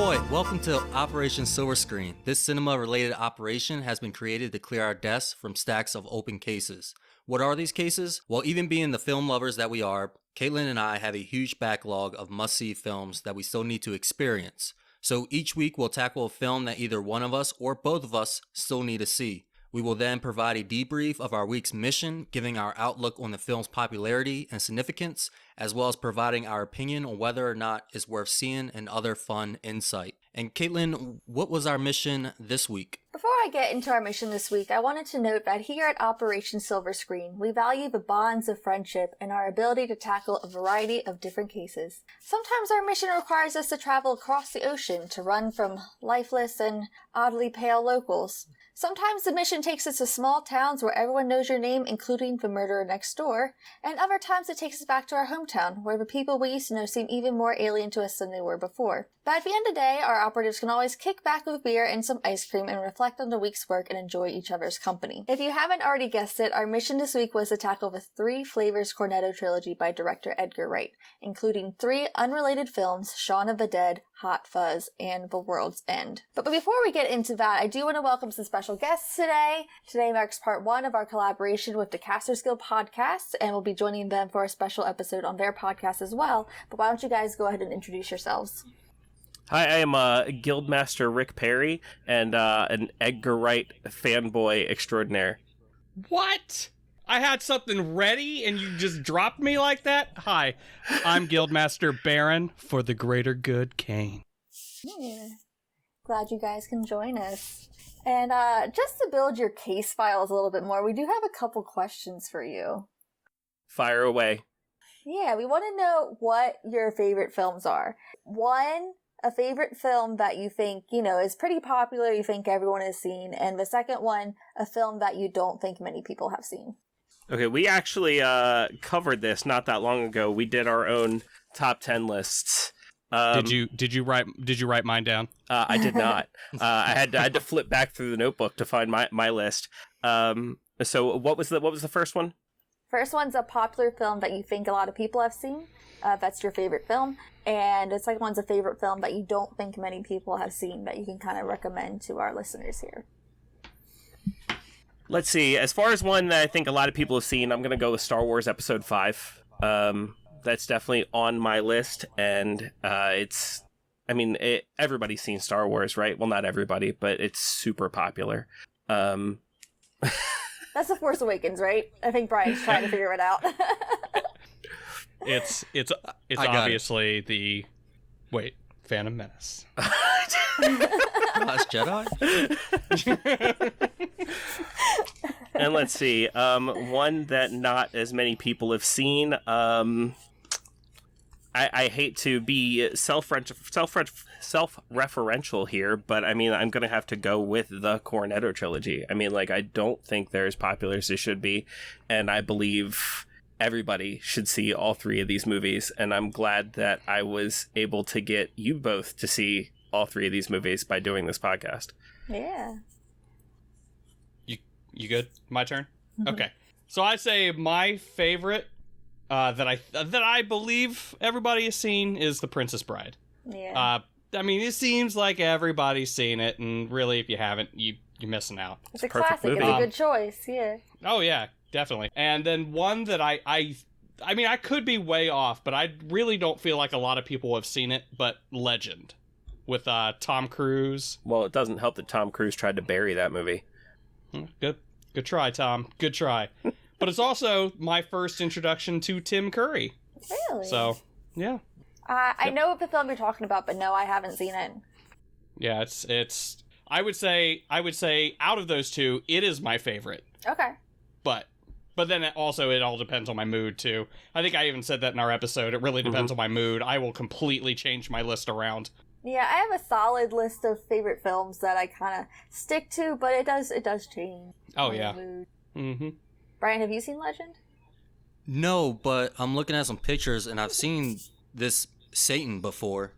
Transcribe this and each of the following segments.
Ahoy! Welcome to Operation Silver Screen. This cinema-related operation has been created to clear our desks from stacks of open cases. What are these cases? Well, even being the film lovers that we are, Caitlyn and I have a huge backlog of must-see films that we still need to experience. So each week we'll tackle a film that either one of us or both of us still need to see. We will then provide a debrief of our week's mission, giving our outlook on the film's popularity and significance, as well as providing our opinion on whether or not it's worth seeing and other fun insight. And Caitlyn, what was our mission this week? Before I get into our mission this week, I wanted to note that here at Operation Silver Screen, we value the bonds of friendship and our ability to tackle a variety of different cases. Sometimes our mission requires us to travel across the ocean to run from lifeless and oddly pale locals. Sometimes the mission takes us to small towns where everyone knows your name, including the murderer next door, and other times it takes us back to our hometown, where the people we used to know seem even more alien to us than they were before. But at the end of the day, our operatives can always kick back with beer and some ice cream and reflect on the week's work and enjoy each other's company. If you haven't already guessed it, our mission this week was to tackle the 3 Flavours Cornetto Trilogy by director Edgar Wright, including 3 unrelated films, Shaun of the Dead, Hot Fuzz, and The World's End. But before we get into that, I do want to welcome some special guests today. Today marks part 1 of our collaboration with the Casters Guild podcast, and we'll be joining them for a special episode on their podcast as well. But why don't you guys go ahead and introduce yourselves? Hi, I am Guildmaster Rick Perry and an Edgar Wright fanboy extraordinaire. What? I had something ready and you just dropped me like that? Hi, I'm Guildmaster Baron for the greater good, Kane. Yeah. Glad you guys can join us. And just to build your case files a little bit more, we do have a couple questions for you. Fire away. Yeah, we want to know what your favorite films are. One, a favorite film that you think, is pretty popular, you think everyone has seen. And the second one, a film that you don't think many people have seen. Okay, we actually covered this not that long ago. We did our own top 10 lists. Did you write mine down? I did not. I had to flip back through the notebook to find my list. So what was the first one? First one's a popular film that you think a lot of people have seen. That's your favorite film. And the second one's a favorite film that you don't think many people have seen that you can kind of recommend to our listeners here. Let's see. As far as one that I think a lot of people have seen, I'm going to go with Star Wars Episode 5. That's definitely on my list. And everybody's seen Star Wars, right? Well, not everybody, but it's super popular. That's The Force Awakens, right? I think Brian's trying to figure it out. It's obviously the Phantom Menace. Last Jedi? And let's see, one that not as many people have seen. I hate to be self-referential here, but I'm going to have to go with the Cornetto trilogy. I don't think they're as popular as they should be, and I believe everybody should see all 3 of these movies, and I'm glad that I was able to get you both to see all 3 of these movies by doing this podcast. Yeah. You good? My turn? Mm-hmm. Okay. So I say my favorite that I believe everybody has seen is The Princess Bride. Yeah. It seems like everybody's seen it, and really, if you haven't, you're missing out. It's a classic. Movie. It's a good choice, yeah. Oh, yeah, definitely. And then one that I could be way off, but I really don't feel like a lot of people have seen it, but Legend with Tom Cruise. Well, it doesn't help that Tom Cruise tried to bury that movie. Good try, Tom. Good try. But it's also my first introduction to Tim Curry. Really? So, yeah. I know what the film you're talking about, but no, I haven't seen it. Yeah, it's. I would say out of those 2, it is my favorite. Okay. But then it all depends on my mood too. I think I even said that in our episode. It really depends on my mood. I will completely change my list around. Yeah, I have a solid list of favorite films that I kind of stick to, but it does change. Oh yeah. Mood. Mm-hmm. Brian, have you seen Legend? No, but I'm looking at some pictures and I've seen this Satan before.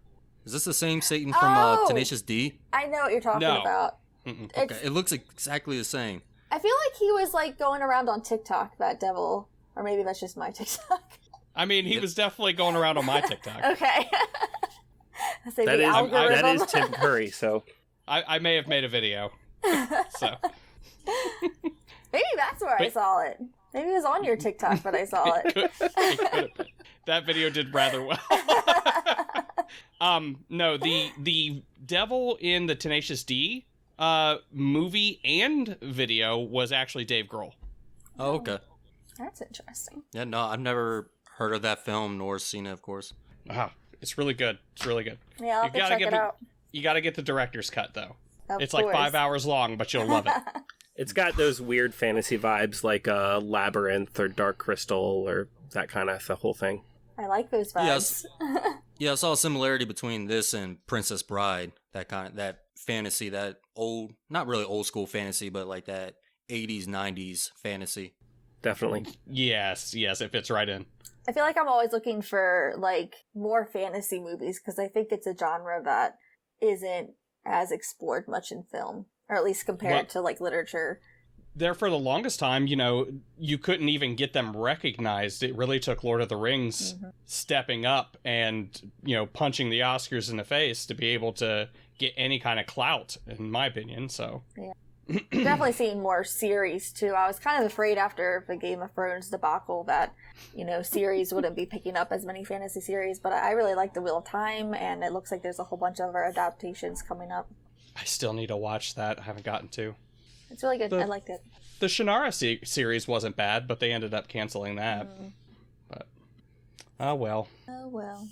Is this the same Satan from Tenacious D? I know what you're talking about. Okay, it looks exactly the same. I feel like he was going around on TikTok, that devil. Or maybe that's just my TikTok. He was definitely going around on my TikTok. Okay. Say That the is algorithm. that is Tim Curry. So I may have made a video. So Maybe that's where I saw it. Maybe it was on your TikTok, but I saw it. It could have been. That video did rather well. No, the Devil in the Tenacious D movie and video was actually Dave Grohl. Oh, okay. That's interesting. Yeah, no, I've never heard of that film nor seen it, of course. Wow, it's really good. It's really good. Yeah, I'll have to check it out. You got to get the director's cut though. It's Of like 5 hours long, but you'll love it. it's got those weird fantasy vibes like Labyrinth or Dark Crystal or that kind of the whole thing. I like those vibes. Yes. Yeah, I saw a similarity between this and Princess Bride. That fantasy, that old, not really old school fantasy, but like that 80s, 90s fantasy. Definitely. Yes, it fits right in. I feel like I'm always looking for like more fantasy movies because I think it's a genre that isn't as explored much in film, or at least compared to like literature. There for the longest time, you couldn't even get them recognized. It really took Lord of the Rings stepping up and, punching the Oscars in the face to be able to get any kind of clout, in my opinion, so. Yeah. Definitely seeing more series, too. I was kind of afraid after the Game of Thrones debacle that, series wouldn't be picking up as many fantasy series, but I really like The Wheel of Time, and it looks like there's a whole bunch of other adaptations coming up. I still need to watch that. I haven't gotten to. It's really good. I liked it. The Shannara series wasn't bad, but they ended up canceling that. But, oh well. Oh well.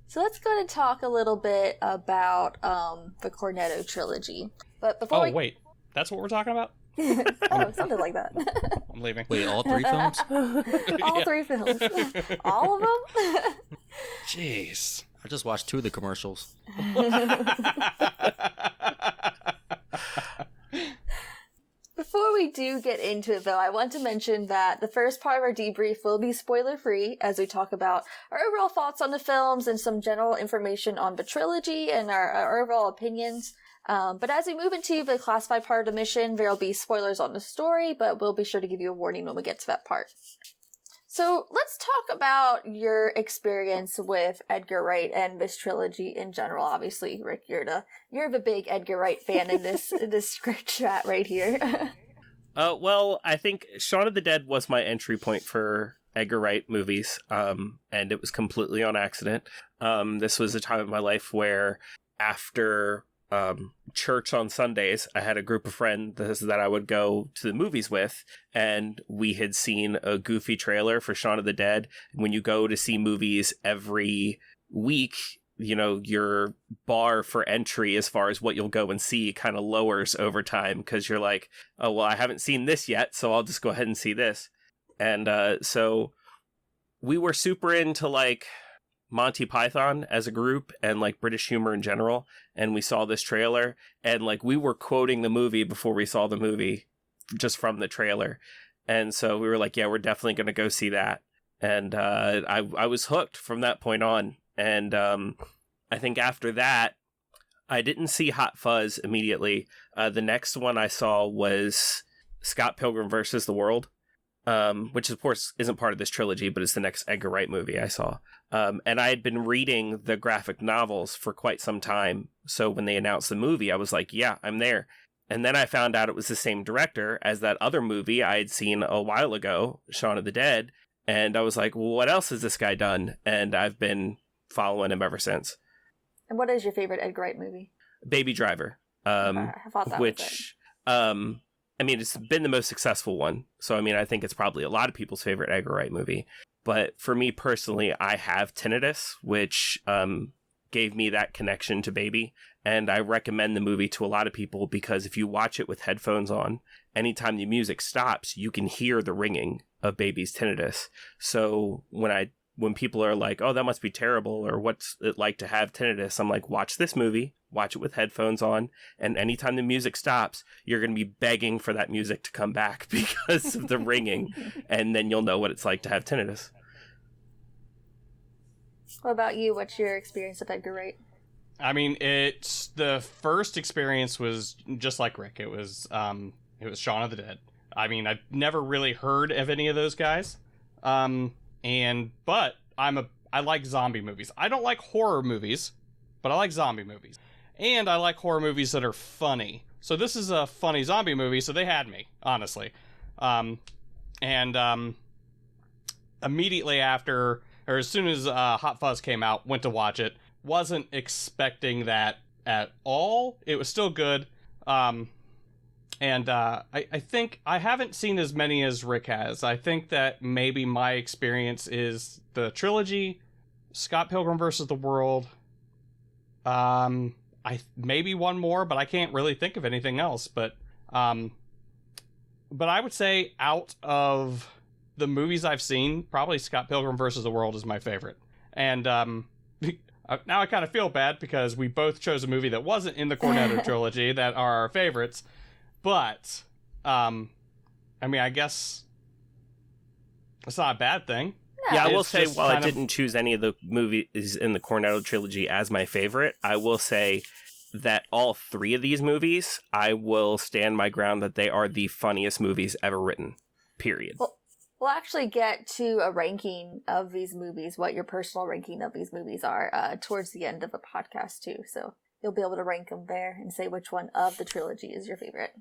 So let's go to talk a little bit about the Cornetto trilogy. But before wait. That's what we're talking about? Oh, something like that. I'm leaving. Wait, all 3 films? All 3 films. All of them? Jeez. I just watched 2 of the commercials. Before we do get into it, though, I want to mention that the first part of our debrief will be spoiler-free as we talk about our overall thoughts on the films and some general information on the trilogy and our overall opinions. But as we move into the classified part of the mission, there will be spoilers on the story, but we'll be sure to give you a warning when we get to that part. So let's talk about your experience with Edgar Wright and this trilogy in general. Obviously, Rick, you're the big Edgar Wright fan in this script chat right here. Well, I think Shaun of the Dead was my entry point for Edgar Wright movies, and it was completely on accident. This was a time in my life where after church on Sundays, I had a group of friends that I would go to the movies with, and we had seen a goofy trailer for Shaun of the Dead. When you go to see movies every week, your bar for entry as far as what you'll go and see kind of lowers over time because you're like, oh, well, I haven't seen this yet, so I'll just go ahead and see this. And so we were super into like Monty Python as a group and like British humor in general, and we saw this trailer and like we were quoting the movie before we saw the movie just from the trailer, and so we were like, yeah, we're definitely going to go see that. And I was hooked from that point on. And I think after that I didn't see Hot Fuzz immediately. The next one I saw was Scott Pilgrim versus the World, which of course isn't part of this trilogy, but it's the next Edgar Wright movie I saw. And I had been reading the graphic novels for quite some time. So when they announced the movie, I was like, yeah, I'm there. And then I found out it was the same director as that other movie I had seen a while ago, Shaun of the Dead. And I was like, well, what else has this guy done? And I've been following him ever since. And what is your favorite Edgar Wright movie? Baby Driver. I thought that which, I mean, it's been the most successful one. So, I mean, I think it's probably a lot of people's favorite Edgar Wright movie. But for me personally, I have tinnitus, which gave me that connection to Baby. And I recommend the movie to a lot of people because if you watch it with headphones on, anytime the music stops, you can hear the ringing of Baby's tinnitus. So when people are like, oh, that must be terrible, or what's it like to have tinnitus, I'm like, watch this movie, watch it with headphones on, and anytime the music stops, you're going to be begging for that music to come back because of the ringing, and then you'll know what it's like to have tinnitus. What about you? What's your experience with Edgar Wright? I mean, it's the first experience was just like Rick. It was Shaun of the Dead. I mean, I've never really heard of any of those guys. But I'm I like zombie movies. I don't like horror movies, but I like zombie movies. And I like horror movies that are funny. So this is a funny zombie movie, so they had me, honestly. Immediately after, or as soon as Hot Fuzz came out, went to watch it. Wasn't expecting that at all. It was still good. I think I haven't seen as many as Rick has. I think that maybe my experience is the trilogy, Scott Pilgrim vs. the World. Maybe one more, but I can't really think of anything else. But I would say out of the movies I've seen, probably Scott Pilgrim vs. the World is my favorite. And now I kind of feel bad because we both chose a movie that wasn't in the Cornetto trilogy that are our favorites. But, I guess it's not a bad thing. Yeah, I will say, while I kind of- didn't choose any of the movies in the Cornetto trilogy as my favorite, I will say that all three of these movies, I will stand my ground that they are the funniest movies ever written. Period. Well, we'll actually get to a ranking of these movies, what your personal ranking of these movies are, towards the end of the podcast, too. So you'll be able to rank them there and say which one of the trilogy is your favorite.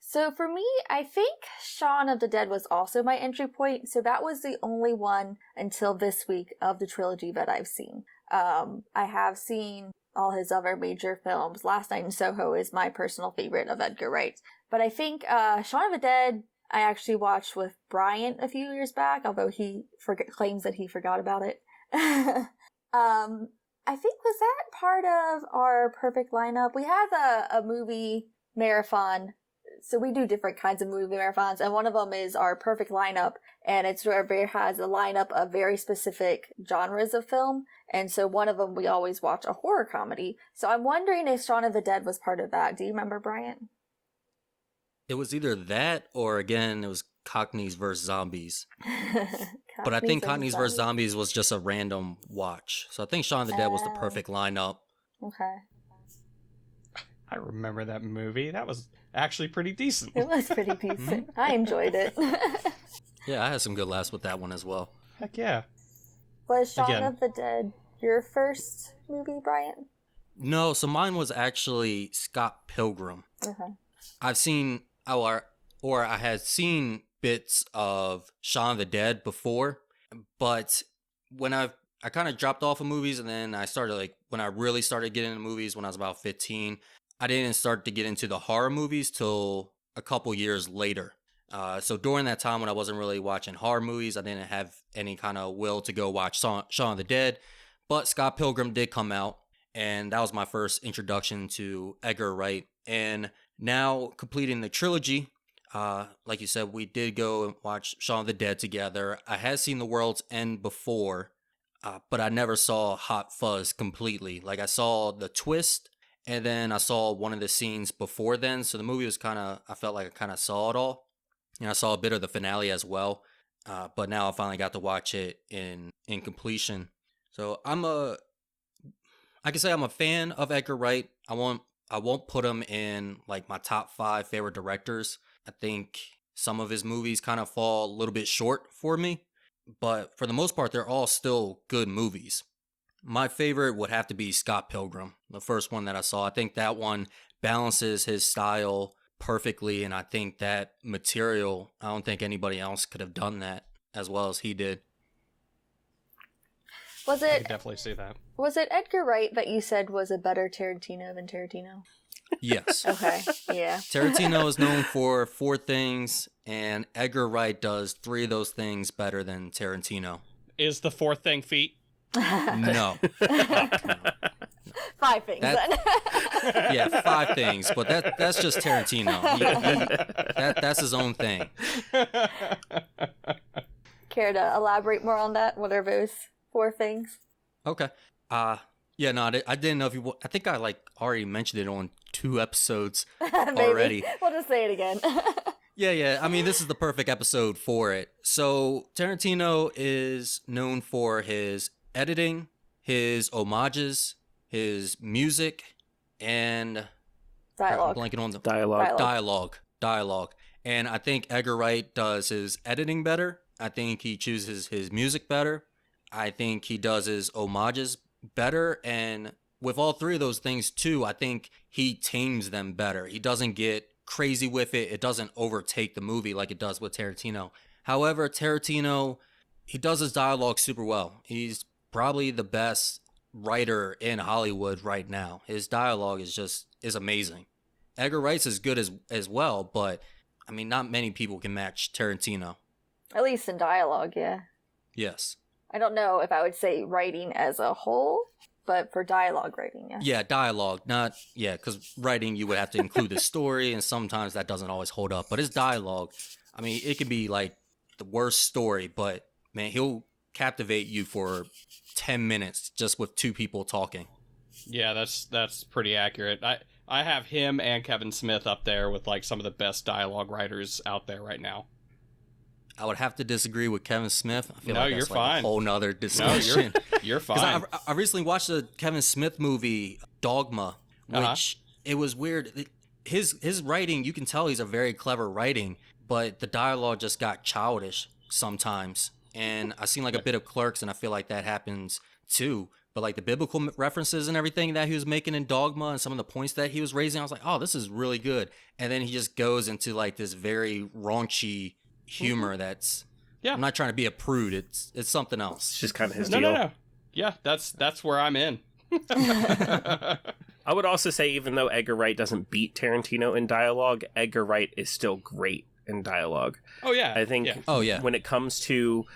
So for me, I think Shaun of the Dead was also my entry point. So that was the only one until this week of the trilogy that I've seen. I have seen all his other major films. Last Night in Soho is my personal favorite of Edgar Wright. But I think Shaun of the Dead, I actually watched with Bryant a few years back, although he claims that he forgot about it. I think, was that part of our perfect lineup? We have a movie marathon. So we do different kinds of movie marathons, and one of them is our perfect lineup, and it's where it has a lineup of very specific genres of film, and so one of them we always watch a horror comedy. So I'm wondering if Shaun of the Dead was part of that. Do you remember, Bryant? It was either that or, again, it was Cockneys vs. Zombies. But I think Cockneys vs. Zombies was just a random watch. So I think Shaun of the Dead was the perfect lineup. Okay. I remember that movie. That was actually pretty decent. It was pretty decent. I enjoyed it. Yeah, I had some good laughs with that one as well. Heck yeah. Was Shaun Again. of the Dead your first movie, Bryant? No, so mine was actually Scott Pilgrim. Okay. I've seen, or I had seen bits of Shaun of the Dead before, but when I kind of dropped off of movies, and then I started, when I really started getting into movies when I was about 15, I didn't start to get into the horror movies till a couple years later. So during that time when I wasn't really watching horror movies, I didn't have any kind of will to go watch Shaun of the Dead. But Scott Pilgrim did come out, and that was my first introduction to Edgar Wright. And now completing the trilogy, like you said, we did go and watch Shaun of the Dead together. I had seen The World's End before, but I never saw Hot Fuzz completely. I saw the twist, and then I saw one of the scenes before then. So the movie was I felt like I kind of saw it all. And I saw a bit of the finale as well. But now I finally got to watch it in completion. So I can say I'm a fan of Edgar Wright. I won't put him in my top 5 favorite directors. I think some of his movies kind of fall a little bit short for me. But for the most part, they're all still good movies. My favorite would have to be Scott Pilgrim, the first one that I saw. I think that one balances his style perfectly, and I think that material, I don't think anybody else could have done that as well as he did. I could definitely see that. Was it Edgar Wright that you said was a better Tarantino than Tarantino? Yes. Okay, yeah. Tarantino is known for 4 things, and Edgar Wright does 3 of those things better than Tarantino. Is the 4th thing feet? No. 5 things then. Yeah, 5 things, but that's just Tarantino. That's his own thing. Care to elaborate more on that? What are those 4 things? Okay. Yeah, no, I didn't know if you. I think I already mentioned it on 2 episodes already. We'll just say it again. Yeah. I mean, this is the perfect episode for it. So Tarantino is known for his editing, his homages, his music, and Dialogue. I'm blanking on the dialogue. And I think Edgar Wright does his editing better. I think he chooses his music better. I think he does his homages better. And with all three of those things, too, I think he tames them better. He doesn't get crazy with it. It doesn't overtake the movie like it does with Tarantino. However, Tarantino, he does his dialogue super well. He's probably the best writer in Hollywood right now. His dialogue is amazing. Edgar Wright's as good as well, but I mean, not many people can match Tarantino. At least in dialogue, yeah. Yes. I don't know if I would say writing as a whole, but for dialogue writing, yeah. Yeah, dialogue, not, yeah, because writing, you would have to include the story, and sometimes that doesn't always hold up. But his dialogue, I mean, it could be like the worst story, but man, he'll captivate you for 10 minutes just with two people talking. Yeah, that's pretty accurate. I have him and Kevin Smith up there with like some of the best dialogue writers out there right now. I would have to disagree with Kevin Smith. I feel No, like you're that's like fine. a whole nother discussion. You're fine. I recently watched the Kevin Smith movie Dogma, which it was weird. His writing, you can tell he's a very clever writing, but the dialogue just got childish sometimes. And I've seen like a bit of Clerks, and I feel like that happens too. But like the biblical references and everything that he was making in Dogma and some of the points that he was raising, I was like, oh, this is really good. And then he just goes into like this very raunchy humor that's, I'm not trying to be a prude. It's something else. It's just kind of his deal. No. Yeah, that's where I'm in. I would also say, even though Edgar Wright doesn't beat Tarantino in dialogue, Edgar Wright is still great in dialogue. Oh yeah. I think when it comes to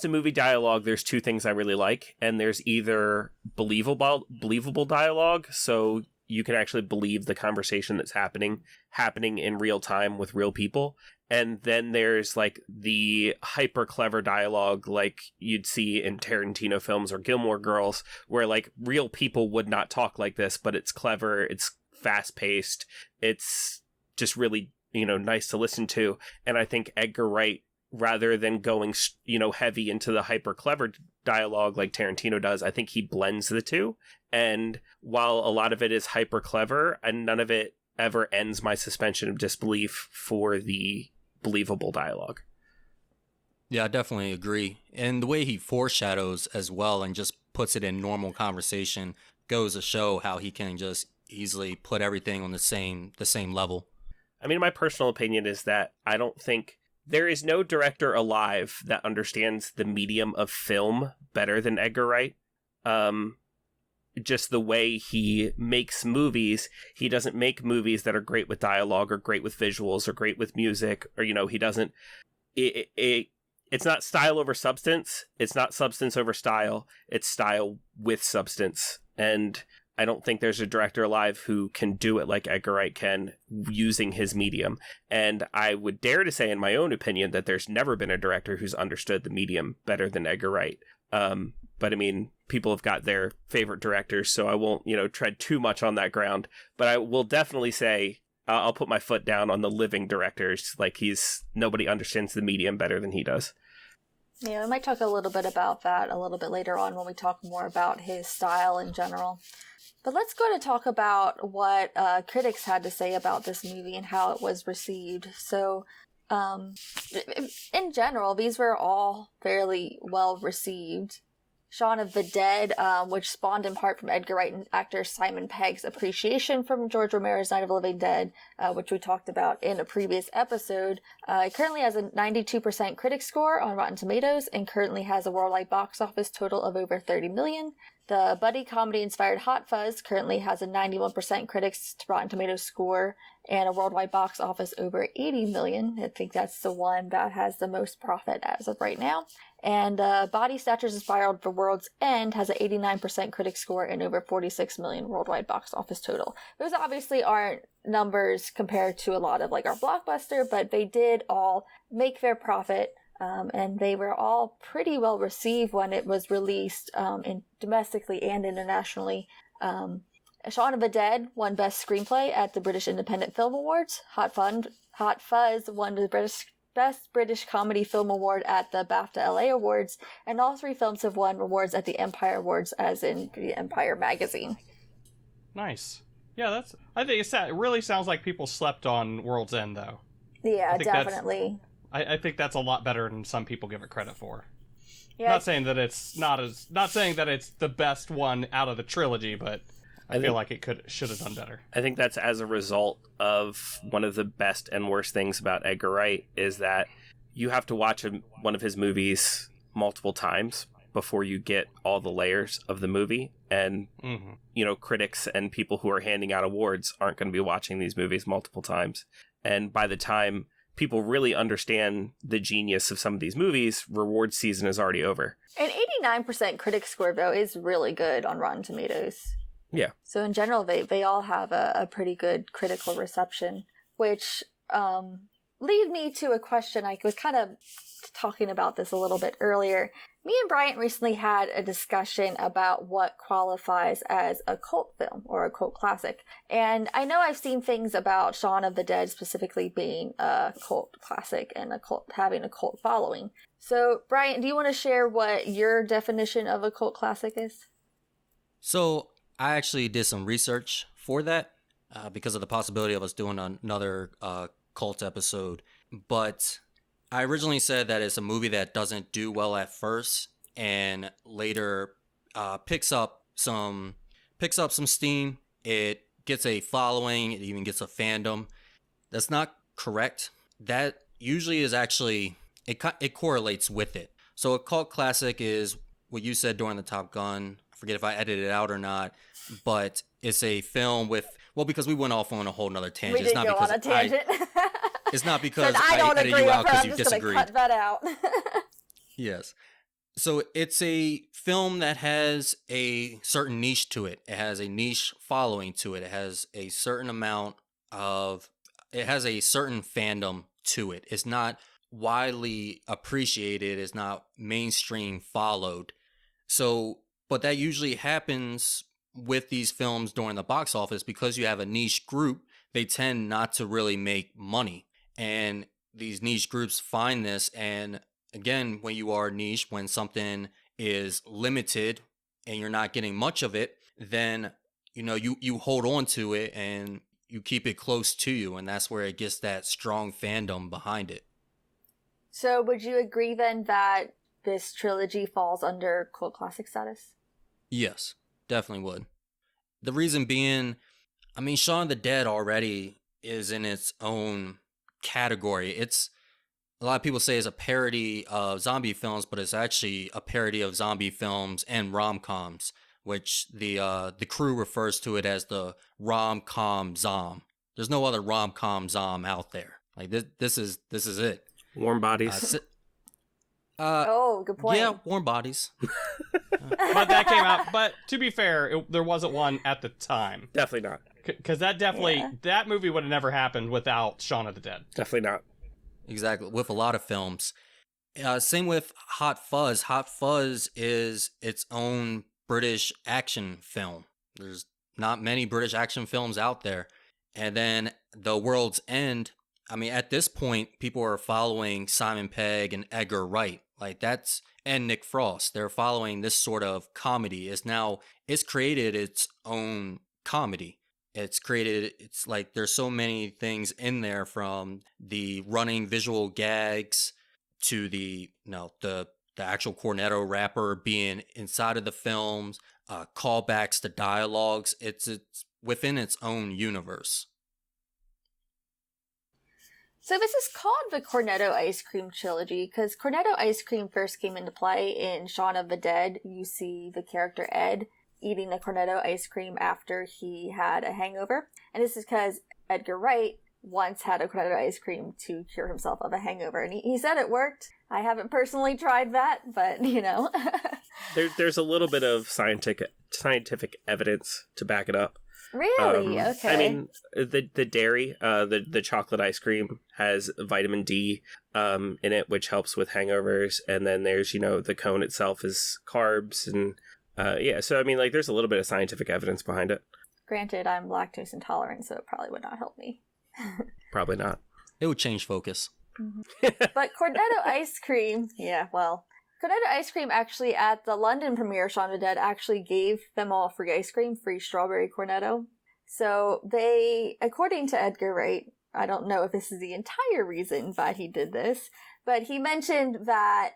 movie dialogue, there's two things I really like, and there's either believable dialogue, so you can actually believe the conversation that's happening in real time with real people. And then there's like the hyper clever dialogue like you'd see in Tarantino films or Gilmore Girls, where like real people would not talk like this, but it's clever, it's fast paced, it's just really, nice to listen to. And I think Edgar Wright, rather than going, heavy into the hyper clever dialogue like Tarantino does, I think he blends the two. And while a lot of it is hyper clever, and none of it ever ends my suspension of disbelief for the believable dialogue. Yeah, I definitely agree. And the way he foreshadows as well and just puts it in normal conversation goes to show how he can just easily put everything on the same level. I mean, my personal opinion is that I don't think there is no director alive that understands the medium of film better than Edgar Wright. Just the way he makes movies, he doesn't make movies that are great with dialogue or great with visuals or great with music, or, he doesn't, it's not style over substance. It's not substance over style. It's style with substance. And I don't think there's a director alive who can do it like Edgar Wright can using his medium. And I would dare to say, in my own opinion, that there's never been a director who's understood the medium better than Edgar Wright. But I mean, people have got their favorite directors, so I won't, tread too much on that ground. But I will definitely say, I'll put my foot down on the living directors. Like, nobody understands the medium better than he does. Yeah, we might talk a little bit about that a little bit later on when we talk more about his style in general. But let's go to talk about what critics had to say about this movie and how it was received. So, in general, these were all fairly well received. Shaun of the Dead, which spawned in part from Edgar Wright and actor Simon Pegg's appreciation from George Romero's Night of the Living Dead, which we talked about in a previous episode. It currently has a 92% critic score on Rotten Tomatoes and currently has a worldwide box office total of over 30 million. The buddy comedy-inspired Hot Fuzz currently has a 91% critics to Rotten Tomatoes score and a worldwide box office over 80 million. I think that's the one that has the most profit as of right now. And Body Snatchers Inspired for World's End has an 89% critic score and over 46 million worldwide box office total. Those obviously aren't numbers compared to a lot of like our blockbuster, but they did all make their profit. And they were all pretty well received when it was released domestically and internationally. Shaun of the Dead won Best Screenplay at the British Independent Film Awards. Hot Fuzz won the Best British Comedy Film Award at the BAFTA LA Awards. And all three films have won awards at the Empire Awards, as in the Empire magazine. Nice. Yeah, I think it really sounds like people slept on World's End, though. Yeah, definitely. I think that's a lot better than some people give it credit for. Yeah. Not saying that it's not saying that it's the best one out of the trilogy, but I feel like it should have done better. I think that's as a result of one of the best and worst things about Edgar Wright is that you have to watch one of his movies multiple times before you get all the layers of the movie. And, critics and people who are handing out awards aren't going to be watching these movies multiple times. And by the time people really understand the genius of some of these movies, reward season is already over. An 89% critic score, though, is really good on Rotten Tomatoes. Yeah. So in general, they all have a pretty good critical reception, which lead me to a question. I was kind of talking about this a little bit earlier. Me and Bryant recently had a discussion about what qualifies as a cult film or a cult classic. And I know I've seen things about Shaun of the Dead specifically being a cult classic and having a cult following. So, Bryant, do you want to share what your definition of a cult classic is? So I actually did some research for that because of the possibility of us doing another cult episode. But I originally said that it's a movie that doesn't do well at first and later picks up some steam. It gets a following. It even gets a fandom. That's not correct. That usually is actually it correlates with it. So a cult classic is what you said during the Top Gun. I forget if I edited it out or not, but it's a film with because we went off on a whole nother tangent. We did go on a tangent. It's not because I don't edited agree you out with her. because I'm you just disagreed. Cut that out. Yes. So it's a film that has a certain niche to it. It has a niche following to it. It has a certain fandom to it. It's not widely appreciated. It's not mainstream followed. So, but that usually happens with these films during the box office because you have a niche group. They tend not to really make money. And these niche groups find this. And again, when you are niche, when something is limited and you're not getting much of it, then, you hold on to it and you keep it close to you. And that's where it gets that strong fandom behind it. So would you agree then that this trilogy falls under cult classic status? Yes, definitely would. The reason being, Shaun of the Dead already is in its own category. It's a lot of people say it's a parody of zombie films, but it's actually a parody of zombie films and rom-coms, which the crew refers to it as the rom-com zom. There's no other rom-com zom out there. Like this is it. Warm Bodies. Good point. Yeah, Warm Bodies. But that came out. But to be fair, there wasn't one at the time. Definitely not. Because that movie would have never happened without Shaun of the Dead. Definitely not. Exactly. With a lot of films. Same with Hot Fuzz. Hot Fuzz is its own British action film. There's not many British action films out there. And then The World's End. At this point, people are following Simon Pegg and Edgar Wright. And Nick Frost. They're following this sort of comedy. It's created its own comedy. It's like there's so many things in there, from the running visual gags to the actual Cornetto rapper being inside of the films, callbacks to dialogues. It's within its own universe. So this is called the Cornetto Ice Cream Trilogy because Cornetto ice cream first came into play in Shaun of the Dead. You see the character Ed eating the Cornetto ice cream after he had a hangover. And this is because Edgar Wright once had a Cornetto ice cream to cure himself of a hangover. And he said it worked. I haven't personally tried that, but, There's a little bit of scientific evidence to back it up. Really? Okay. The dairy, the chocolate ice cream has vitamin D in it, which helps with hangovers. And then there's, the cone itself is carbs. And so, there's a little bit of scientific evidence behind it. Granted, I'm lactose intolerant, so it probably would not help me. Probably not. It would change focus. Mm-hmm. But Cornetto ice cream, Cornetto ice cream actually at the London premiere of Shaun of the Dead actually gave them all free ice cream, free strawberry Cornetto. So they, according to Edgar Wright, I don't know if this is the entire reason why he did this, but he mentioned that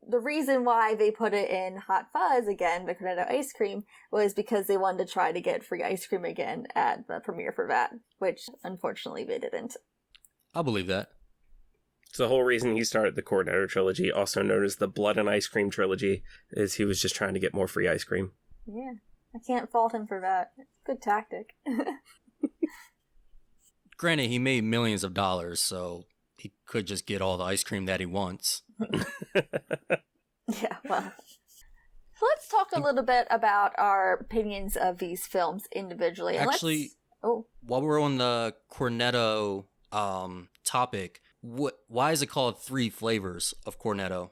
the reason why they put it in Hot Fuzz again, the Cornetto ice cream, was because they wanted to try to get free ice cream again at the premiere for that, which unfortunately they didn't. I believe that. It's the whole reason he started the Cornetto trilogy, also known as the Blood and Ice Cream trilogy, is he was just trying to get more free ice cream. Yeah, I can't fault him for that. Good tactic. Granted, he made millions of dollars, so he could just get all the ice cream that he wants. Yeah, well. So let's talk a little bit about our opinions of these films individually. And Actually, while we're on the Cornetto topic, why is it called 3 flavors of Cornetto?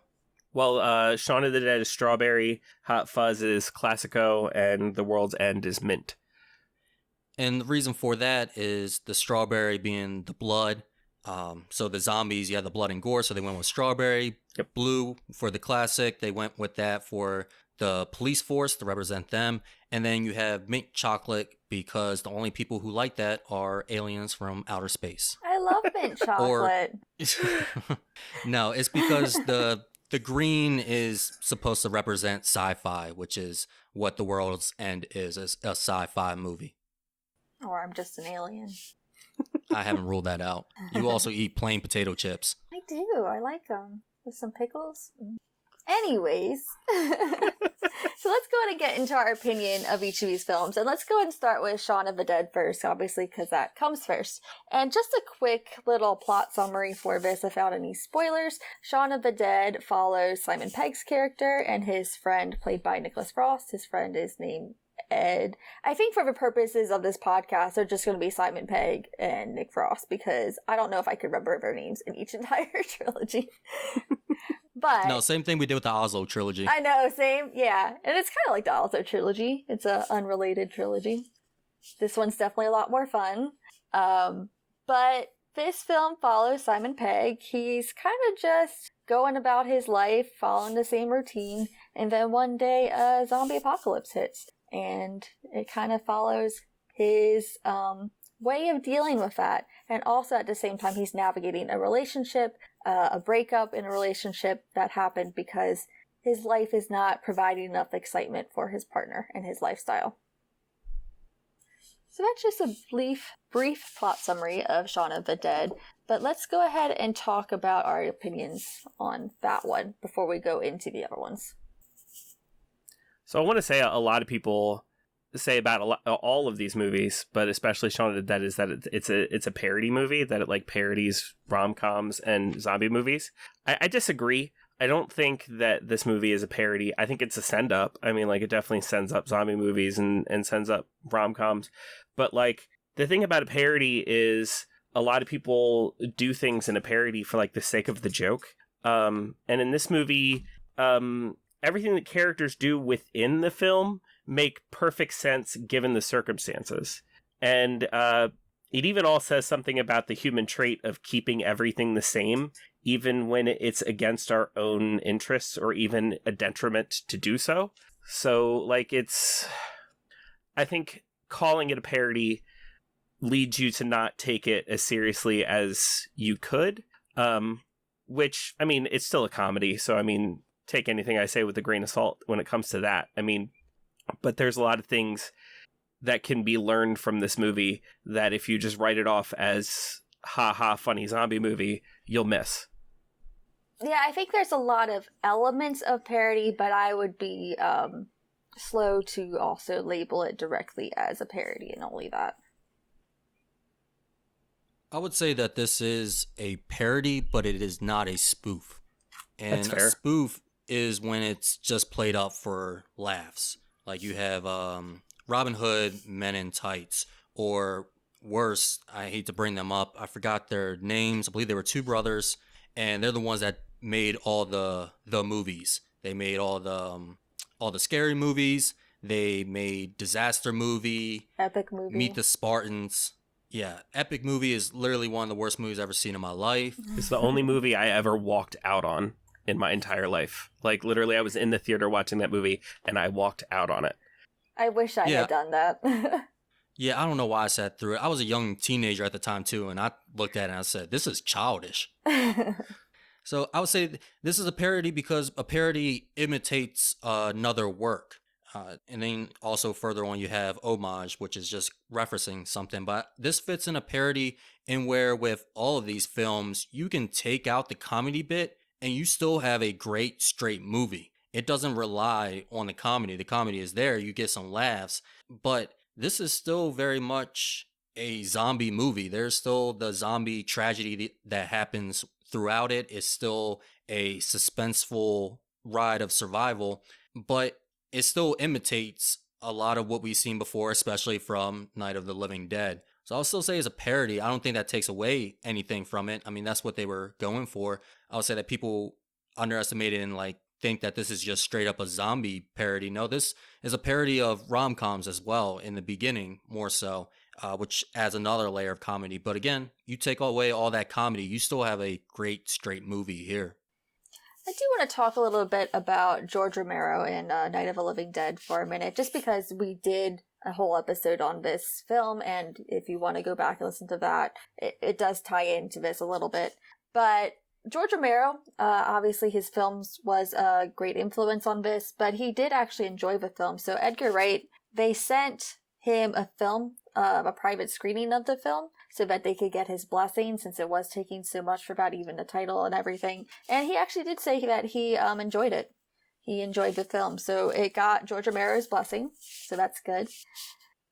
Well, Shaun of the Dead is strawberry, Hot Fuzz is Classico, and The World's End is mint. And the reason for that is the strawberry being the blood. So the zombies, you have the blood and gore, so they went with strawberry. Yep. Blue for the classic, they went with that for the police force to represent them. And then you have mint chocolate because the only people who like that are aliens from outer space. I love mint chocolate. No, it's because the green is supposed to represent sci-fi, which is what The World's End is a sci-fi movie. Or I'm just an alien. I haven't ruled that out. You also eat plain potato chips. I do. I like them. With some pickles. Anyways. So let's go ahead and get into our opinion of each of these films. And let's go ahead and start with Shaun of the Dead first, obviously, because that comes first. And just a quick little plot summary for this without any spoilers. Shaun of the Dead follows Simon Pegg's character and his friend, played by Nicholas Frost. His friend is named Ed. I think for the purposes of this podcast, they're just going to be Simon Pegg and Nick Frost, because I don't know if I could remember their names in each entire trilogy. But no, same thing we did with the Oslo trilogy. I know, same, yeah. And it's kind of like the Oslo trilogy. It's a unrelated trilogy. This one's definitely a lot more fun. But this film follows Simon Pegg. He's kind of just going about his life, following the same routine, and then one day a zombie apocalypse hits. And it kind of follows his way of dealing with that. And also at the same time, he's navigating a relationship, a breakup in a relationship that happened because his life is not providing enough excitement for his partner and his lifestyle. So that's just a brief plot summary of Shaun of the Dead. But let's go ahead and talk about our opinions on that one before we go into the other ones. So I want to say a lot of people say about all of these movies, but especially Shaun of the Dead, is that it's a parody movie, that it like parodies rom-coms and zombie movies. I disagree. I don't think that this movie is a parody. I think it's a send-up. I mean, like, it definitely sends up zombie movies and sends up rom-coms. But, like, the thing about a parody is a lot of people do things in a parody for, like, the sake of the joke. And in this movie, everything that characters do within the film make perfect sense given the circumstances. And it even all says something about the human trait of keeping everything the same, even when it's against our own interests or even a detriment to do so. So, like, I think calling it a parody leads you to not take it as seriously as you could. Which, I mean, it's still a comedy, so, I mean, take anything I say with a grain of salt when it comes to that. I mean, but there's a lot of things that can be learned from this movie that if you just write it off as ha funny zombie movie, you'll miss. Yeah, I think there's a lot of elements of parody, but I would be slow to also label it directly as a parody and only that. I would say that this is a parody, but it is not a spoof. And That's fair. A spoof is when it's just played up for laughs. Like you have Robin Hood, Men in Tights, or worse, I hate to bring them up, I forgot their names. I believe they were two brothers, and they're the ones that made all the movies. They made all the scary movies. They made Disaster Movie, Epic Movie, Meet the Spartans. Yeah, Epic Movie is literally one of the worst movies I've ever seen in my life. It's the only movie I ever walked out on in my entire life. Like, literally, I was in the theater watching that movie, and I walked out on it. I wish I had done that. Yeah, I don't know why I sat through it. I was a young teenager at the time, too, and I looked at it and I said, this is childish. So I would say this is a parody because a parody imitates another work. And then also further on, you have homage, which is just referencing something. But this fits in a parody in where with all of these films, you can take out the comedy bit and you still have a great straight movie. It doesn't rely on the comedy. The comedy is there. You get some laughs. But this is still very much a zombie movie. There's still the zombie tragedy that happens throughout it. It's still a suspenseful ride of survival. But it still imitates a lot of what we've seen before, especially from Night of the Living Dead. So I'll still say it's a parody. I don't think that takes away anything from it. I mean, that's what they were going for. I would say that people underestimate it and like think that this is just straight up a zombie parody. No, this is a parody of rom-coms as well in the beginning, more so, which adds another layer of comedy. But again, you take away all that comedy, you still have a great straight movie here. I do want to talk a little bit about George Romero and Night of the Living Dead for a minute, just because we did a whole episode on this film, and if you want to go back and listen to that, it does tie into this a little bit. But George Romero, obviously his films was a great influence on this, but he did actually enjoy the film. So Edgar Wright, they sent him a film, a private screening of the film, so that they could get his blessing, since it was taking so much for that, even the title and everything. And he actually did say that he enjoyed it. He enjoyed the film, so it got George Romero's blessing, so that's good.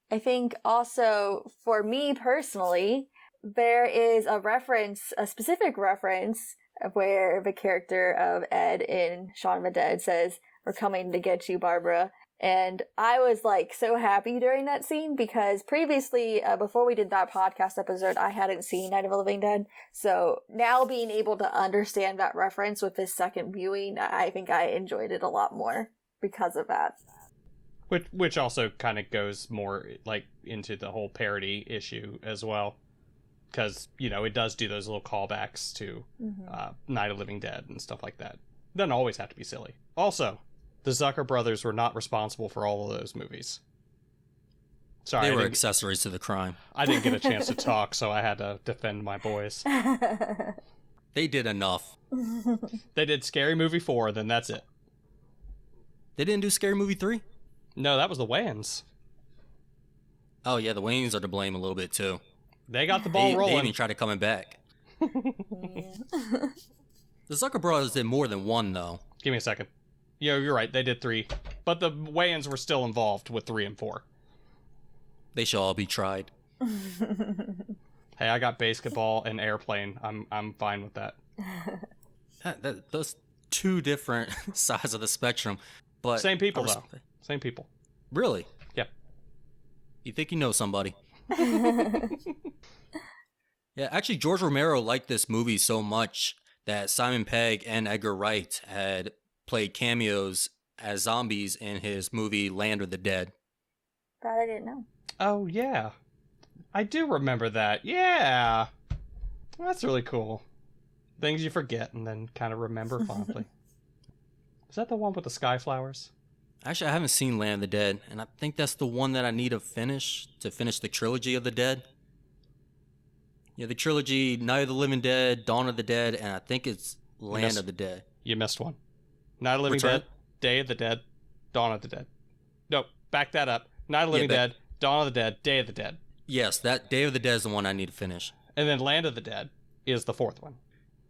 I think also, for me personally, there is a specific reference where the character of Ed in Shaun of the Dead says, "We're coming to get you, Barbara." And I was like so happy during that scene because previously, before we did that podcast episode, I hadn't seen Night of the Living Dead. So now being able to understand that reference with this second viewing, I think I enjoyed it a lot more because of that. Which also kind of goes more like into the whole parody issue as well. Because, you know, it does do those little callbacks to Night of the Living Dead and stuff like that. Doesn't always have to be silly. Also, the Zucker brothers were not responsible for all of those movies. Sorry, they were accessories to the crime. I didn't get a chance to talk, so I had to defend my boys. They did enough. They did Scary Movie 4, then that's it. They didn't do Scary Movie 3? No, that was the Wayans. Oh yeah, the Wayans are to blame a little bit too. They got the ball rolling. They even tried to coming back. The Zucker brothers did more than one, though. Give me a second. Yeah, you're right. They did 3. But the Wayans were still involved with 3 and 4. They shall all be tried. Hey, I got Basketball and Airplane. I'm fine with that. Those two different sides of the spectrum. But same people, though. Same people. Really? Yep. You think you know somebody. Yeah, actually, George Romero liked this movie so much that Simon Pegg and Edgar Wright had played cameos as zombies in his movie Land of the Dead. That I didn't know. Oh, yeah. I do remember that. Yeah. That's really cool. Things you forget and then kind of remember fondly. Is that the one with the sky flowers? Actually, I haven't seen Land of the Dead, and I think that's the one that I need to finish the trilogy of the Dead. Yeah, the trilogy, Night of the Living Dead, Dawn of the Dead, and I think it's Land of the Dead. You missed one. Night of the Living Dead, Day of the Dead, Dawn of the Dead. Nope, back that up. Night of the Living Dead, Dawn of the Dead, Day of the Dead. Yes, that Day of the Dead is the one I need to finish. And then Land of the Dead is the 4th one.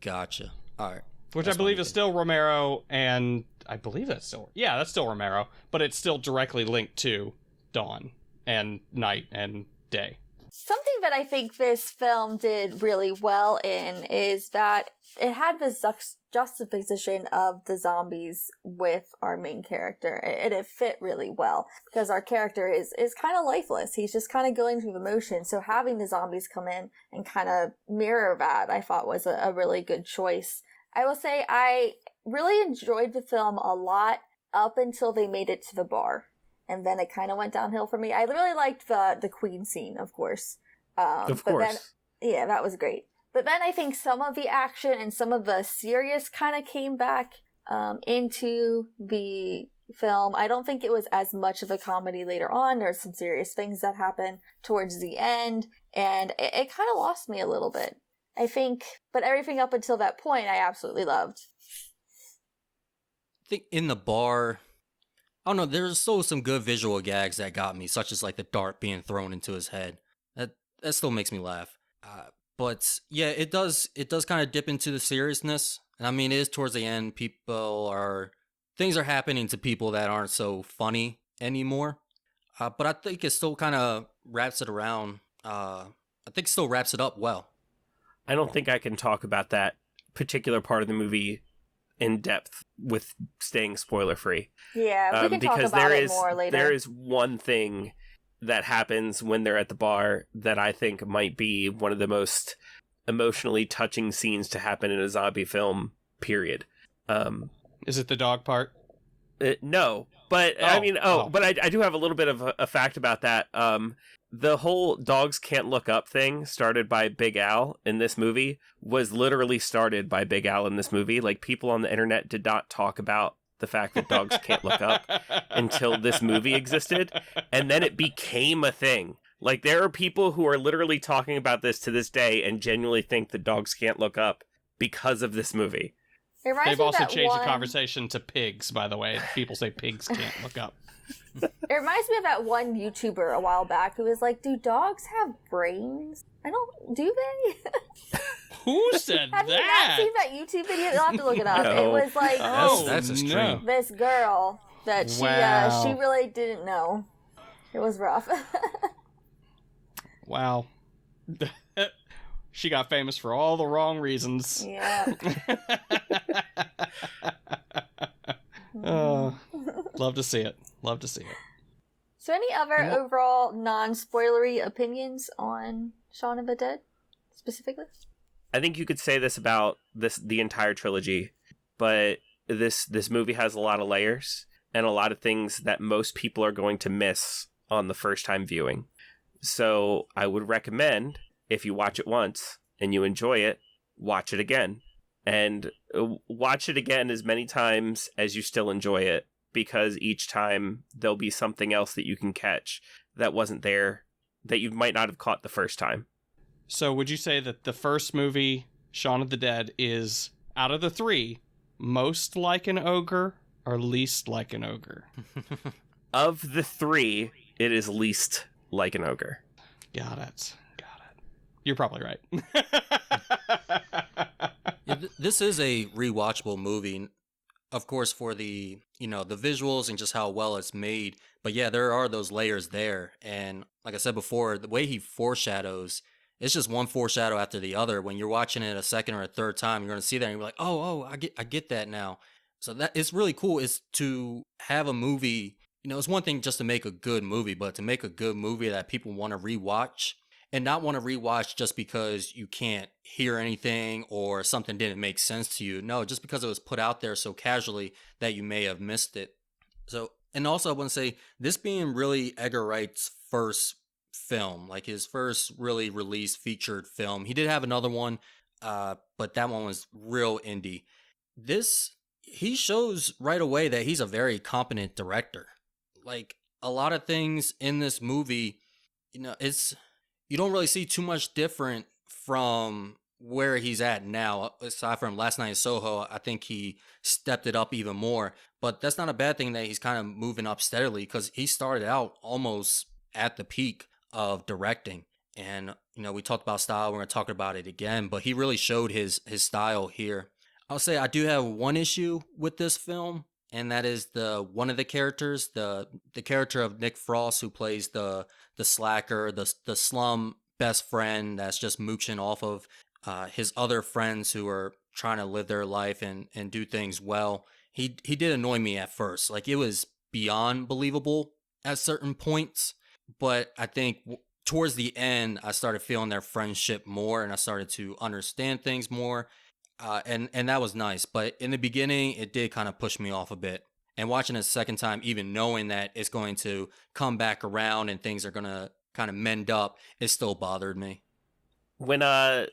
Gotcha. All right. Which I believe is still Romero, and I believe that's still... Yeah, that's still Romero, but it's still directly linked to Dawn and Night and Day. Something that I think this film did really well in is that it had this juxtaposition of the zombies with our main character, and it fit really well because our character is kind of lifeless. He's just kind of going through the motions, so having the zombies come in and kind of mirror that, I thought was a really good choice. I will say I really enjoyed the film a lot up until they made it to the bar. And then it kind of went downhill for me. I really liked the Queen scene, of course. Of course. Yeah, that was great. But then I think some of the action and some of the serious kind of came back into the film. I don't think it was as much of a comedy later on. There's some serious things that happen towards the end. And it kind of lost me a little bit. I think, but everything up until that point, I absolutely loved. I think in the bar, I don't know, there's still some good visual gags that got me, such as like the dart being thrown into his head. That still makes me laugh. But yeah, it does kind of dip into the seriousness. And I mean, it is towards the end. Things are happening to people that aren't so funny anymore. But I think it still kind of wraps it around. I think it still wraps it up well. I don't think I can talk about that particular part of the movie in depth with staying spoiler free. Yeah, we can talk about it more later. There is one thing that happens when they're at the bar that I think might be one of the most emotionally touching scenes to happen in a zombie film, period. Is it the dog part? No, but but I do have a little bit of a fact about that. The whole dogs can't look up thing started by Big Al in this movie was literally started by Big Al in this movie. Like, people on the internet did not talk about the fact that dogs can't look up until this movie existed, and then it became a thing. Like, there are people who are literally talking about this to this day and genuinely think that dogs can't look up because of this movie. They've also changed the conversation to pigs, by the way. People say pigs can't look up. It reminds me of that one YouTuber a while back who was like, do dogs have brains? Do they? Who said have that? Have you not seen that YouTube video? You'll have to look it up. No. It was like that's extreme. This girl that she really didn't know. It was rough. Wow. She got famous for all the wrong reasons. Yeah. Love to see it. Love to see it. So any other overall non-spoilery opinions on Shaun of the Dead, specifically? I think you could say this about the entire trilogy, but this movie has a lot of layers and a lot of things that most people are going to miss on the first time viewing. So I would recommend, if you watch it once and you enjoy it, watch it again. And watch it again as many times as you still enjoy it, because each time there'll be something else that you can catch that wasn't there, that you might not have caught the first time. So would you say that the first movie, Shaun of the Dead, is, out of the three, most like an ogre or least like an ogre? Of the three, it is least like an ogre. Got it. You're probably right. Yeah, this is a rewatchable movie, of course, for the visuals and just how well it's made. But yeah, there are those layers there. And like I said before, the way he foreshadows, it's just one foreshadow after the other. When you're watching it a second or a third time, you're going to see that and you're like, oh, I get that now. So that it's really cool is to have a movie, it's one thing just to make a good movie, but to make a good movie that people want to rewatch. And not want to rewatch just because you can't hear anything or something didn't make sense to you. No, just because it was put out there so casually that you may have missed it. So, and also I want to say, this being really Edgar Wright's first film, like his first really released featured film. He did have another one, but that one was real indie. He shows right away that he's a very competent director. Like, a lot of things in this movie, you don't really see too much different from where he's at now. Aside from Last Night in Soho, I think he stepped it up even more. But that's not a bad thing that he's kind of moving up steadily, because he started out almost at the peak of directing. And, we talked about style. We're going to talk about it again. But he really showed his style here. I'll say I do have one issue with this film, and that is one of the characters, the character of Nick Frost, who plays the slacker, the slum best friend that's just mooching off of his other friends who are trying to live their life and do things well. He did annoy me at first. Like, it was beyond believable at certain points, but I think towards the end I started feeling their friendship more, and I started to understand things more. And that was nice. But in the beginning, it did kind of push me off a bit. And watching it a second time, even knowing that it's going to come back around and things are going to kind of mend up, it still bothered me. When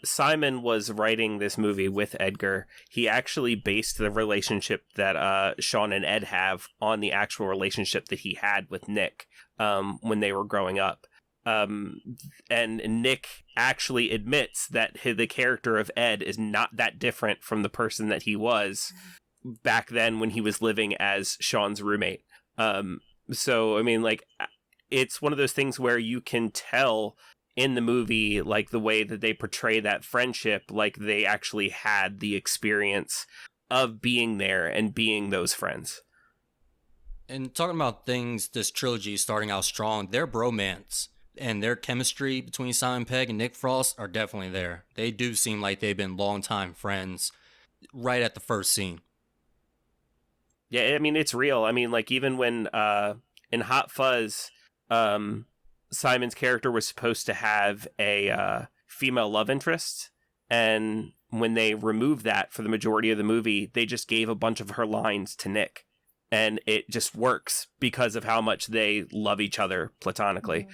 Simon was writing this movie with Edgar, he actually based the relationship that Shaun and Ed have on the actual relationship that he had with Nick when they were growing up. and Nick actually admits that the character of Ed is not that different from the person that he was back then when he was living as Shaun's roommate. So, I mean, like, it's one of those things where you can tell in the movie, like, the way that they portray that friendship, like, they actually had the experience of being there and being those friends. And talking about things, this trilogy starting out strong, their bromance and their chemistry between Simon Pegg and Nick Frost are definitely there. They do seem like they've been longtime friends right at the first scene. Yeah, I mean, it's real. I mean, like, even when in Hot Fuzz, Simon's character was supposed to have a female love interest, and when they removed that for the majority of the movie, they just gave a bunch of her lines to Nick. And it just works because of how much they love each other platonically. Mm-hmm.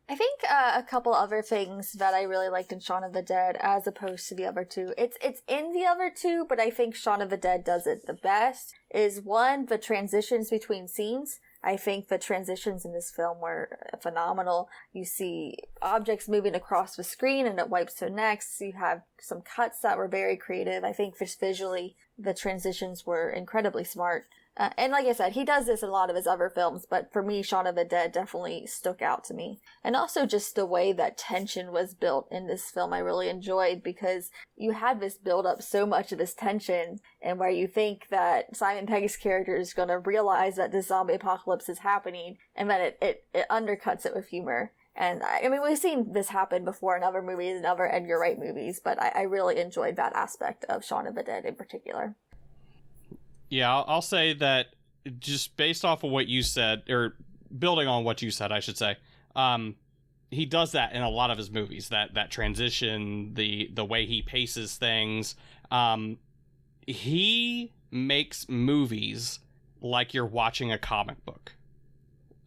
I think a couple other things that I really liked in Shaun of the Dead as opposed to the other two. It's in the other two, but I think Shaun of the Dead does it the best. Is one, the transitions between scenes. I think the transitions in this film were phenomenal. You see objects moving across the screen and it wipes to the next. You have some cuts that were very creative. I think just visually, the transitions were incredibly smart. And like I said, he does this in a lot of his other films, but for me, Shaun of the Dead definitely stuck out to me. And also just the way that tension was built in this film I really enjoyed, because you had this build up so much of this tension, and where you think that Simon Pegg's character is going to realize that this zombie apocalypse is happening, and then it undercuts it with humor. And I mean, we've seen this happen before in other movies and other Edgar Wright movies, but I really enjoyed that aspect of Shaun of the Dead in particular. Yeah, I'll say that just based off of what you said, or building on what you said, I should say, he does that in a lot of his movies, that transition, the way he paces things. He makes movies like you're watching a comic book.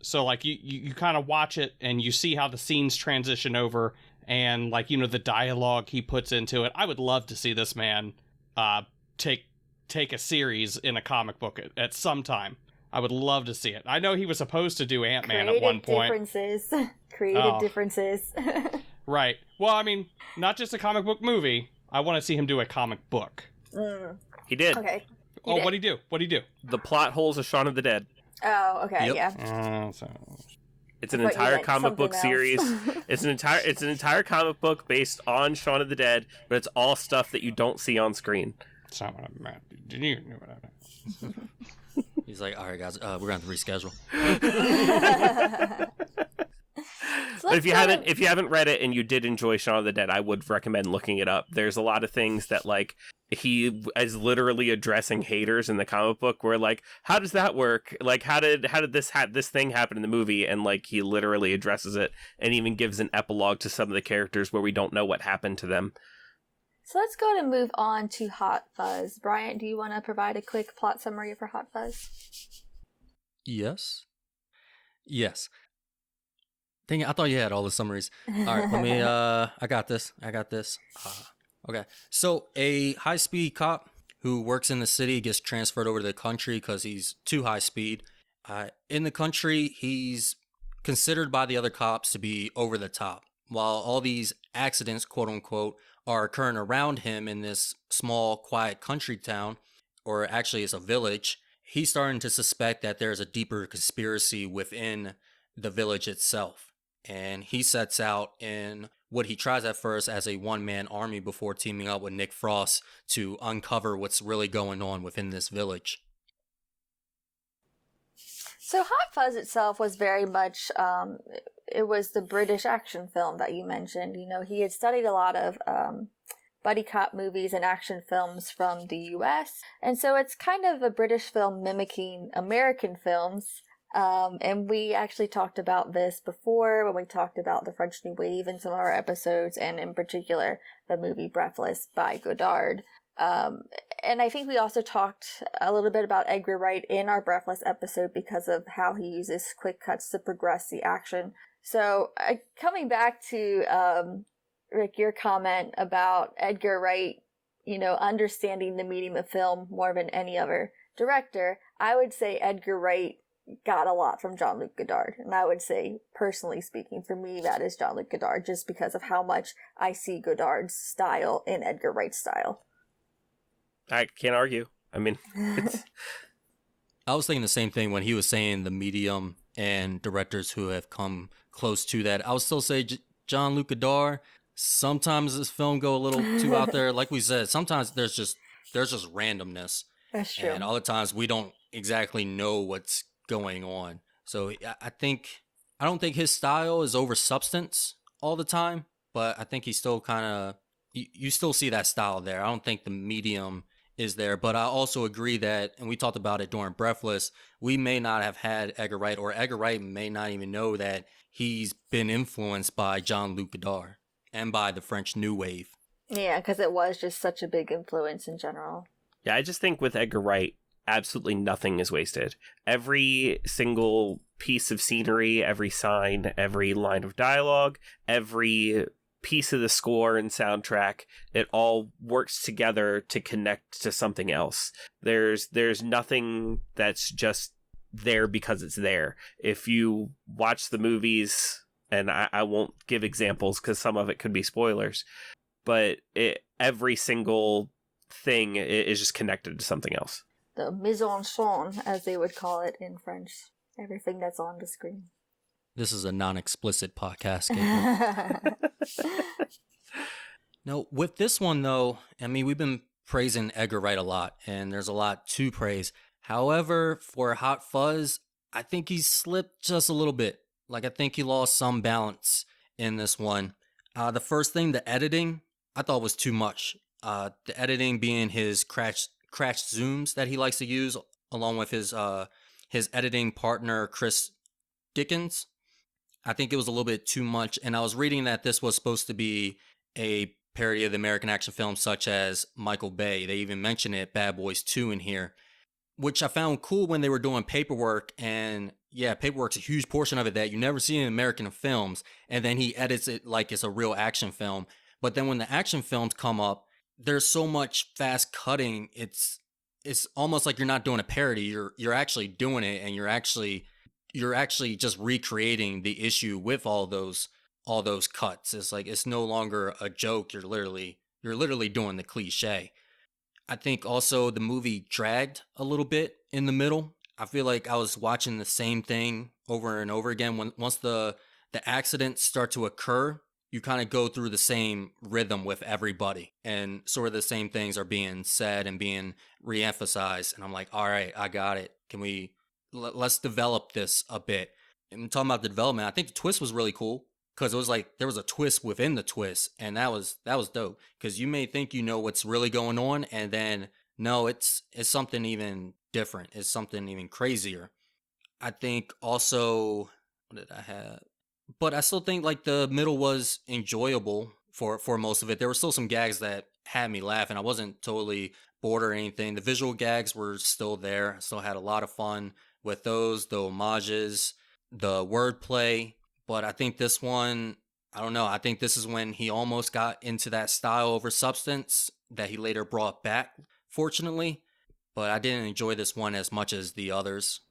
So, like, you kind of watch it and you see how the scenes transition over, and, like, you know, the dialogue he puts into it. I would love to see this man take a series in a comic book at some time. I would love to see it. I know he was supposed to do Ant-Man at one point. Creative differences. Right. Well, I mean, not just a comic book movie. I want to see him do a comic book. He did. Okay. What'd he do? The plot holes of Shaun of the Dead. Oh, okay, Yep. Yeah. It's an entire comic book series. It's an entire comic book based on Shaun of the Dead, but it's all stuff that you don't see on screen. That's not what I meant. Didn't you know what I meant? He's like, all right, guys, we're going to have to reschedule. But if you haven't read it and you did enjoy Shaun of the Dead, I would recommend looking it up. There's a lot of things that, like, he is literally addressing haters in the comic book, where, like, how does that work? Like, how did this thing happen in the movie? And, like, he literally addresses it and even gives an epilogue to some of the characters where we don't know what happened to them. So let's go and move on to Hot Fuzz. Bryant, do you want to provide a quick plot summary for Hot Fuzz? Yes. Dang it, I thought you had all the summaries. All right, let me, I got this. Okay. So a high-speed cop who works in the city gets transferred over to the country because he's too high-speed. In the country, he's considered by the other cops to be over the top. While all these accidents, quote-unquote, are occurring around him in this small, quiet country town, or actually it's a village, he's starting to suspect that there's a deeper conspiracy within the village itself. And he sets out in what he tries at first as a one-man army before teaming up with Nick Frost to uncover what's really going on within this village. So Hot Fuzz itself was very much, it was the British action film that you mentioned. You know, he had studied a lot of buddy cop movies and action films from the US. And so it's kind of a British film mimicking American films. And we actually talked about this before when we talked about The French New Wave in some of our episodes, and in particular, the movie Breathless by Godard. And I think we also talked a little bit about Edgar Wright in our Breathless episode because of how he uses quick cuts to progress the action. So coming back to, Rick, your comment about Edgar Wright, you know, understanding the medium of film more than any other director, I would say Edgar Wright got a lot from Jean-Luc Godard. And I would say, personally speaking, for me, that is Jean-Luc Godard, just because of how much I see Godard's style in Edgar Wright's style. I can't argue. I mean, it's... I was thinking the same thing when he was saying the medium and directors who have come close to that. I would still say Jean-Luc Godard. Sometimes this film go a little too out there. Like we said, sometimes there's just randomness. That's true. And other times we don't exactly know what's going on. So I don't think his style is over substance all the time, but I think he's still kind of, you still see that style there. I don't think the medium is there, but I also agree that, and we talked about it during Breathless, we may not have had Edgar Wright, or Edgar Wright may not even know that he's been influenced by Jean-Luc Godard and by the French New Wave. Yeah, because it was just such a big influence in general. Yeah, I just think with Edgar Wright, absolutely nothing is wasted. Every single piece of scenery, every sign, every line of dialogue, every piece of the score and soundtrack, it all works together to connect to something else. There's nothing that's just there because it's there. If you watch the movies, and I won't give examples because some of it could be spoilers, but every single thing is just connected to something else. The mise en scène, as they would call it in French. Everything that's on the screen. This is a non-explicit podcast. No, with this one, though, I mean, we've been praising Edgar Wright a lot, and there's a lot to praise. However, for Hot Fuzz, I think he slipped just a little bit. Like, I think he lost some balance in this one. The first thing, the editing, I thought was too much. The editing being his crashed zooms that he likes to use, along with his editing partner, Chris Dickens. I think it was a little bit too much, and I was reading that this was supposed to be a parody of the American action films such as Michael Bay. They even mention it, Bad Boys 2 in here, which I found cool when they were doing Paperwork, and yeah, Paperwork's a huge portion of it that you never see in American films, and then he edits it like it's a real action film. But then when the action films come up, there's so much fast cutting, it's almost like you're not doing a parody, you're actually doing it, and you're actually just recreating the issue with all those cuts. It's like, it's no longer a joke. You're literally doing the cliche. I think also the movie dragged a little bit in the middle. I feel like I was watching the same thing over and over again. Once the accidents start to occur, you kind of go through the same rhythm with everybody, and sort of the same things are being said and being re-emphasized. And I'm like, all right, I got it. Let's develop this a bit. And talking about the development, I think the twist was really cool, because it was like there was a twist within the twist, and that was dope. Because you may think you know what's really going on, and then no, it's something even different. It's something even crazier. I think also, what did I have? But I still think like the middle was enjoyable for most of it. There were still some gags that had me laughing. I wasn't totally bored or anything. The visual gags were still there. I still had a lot of fun with those, the homages, the wordplay. But I think this one, I don't know. I think this is when he almost got into that style over substance that he later brought back, fortunately. But I didn't enjoy this one as much as the others.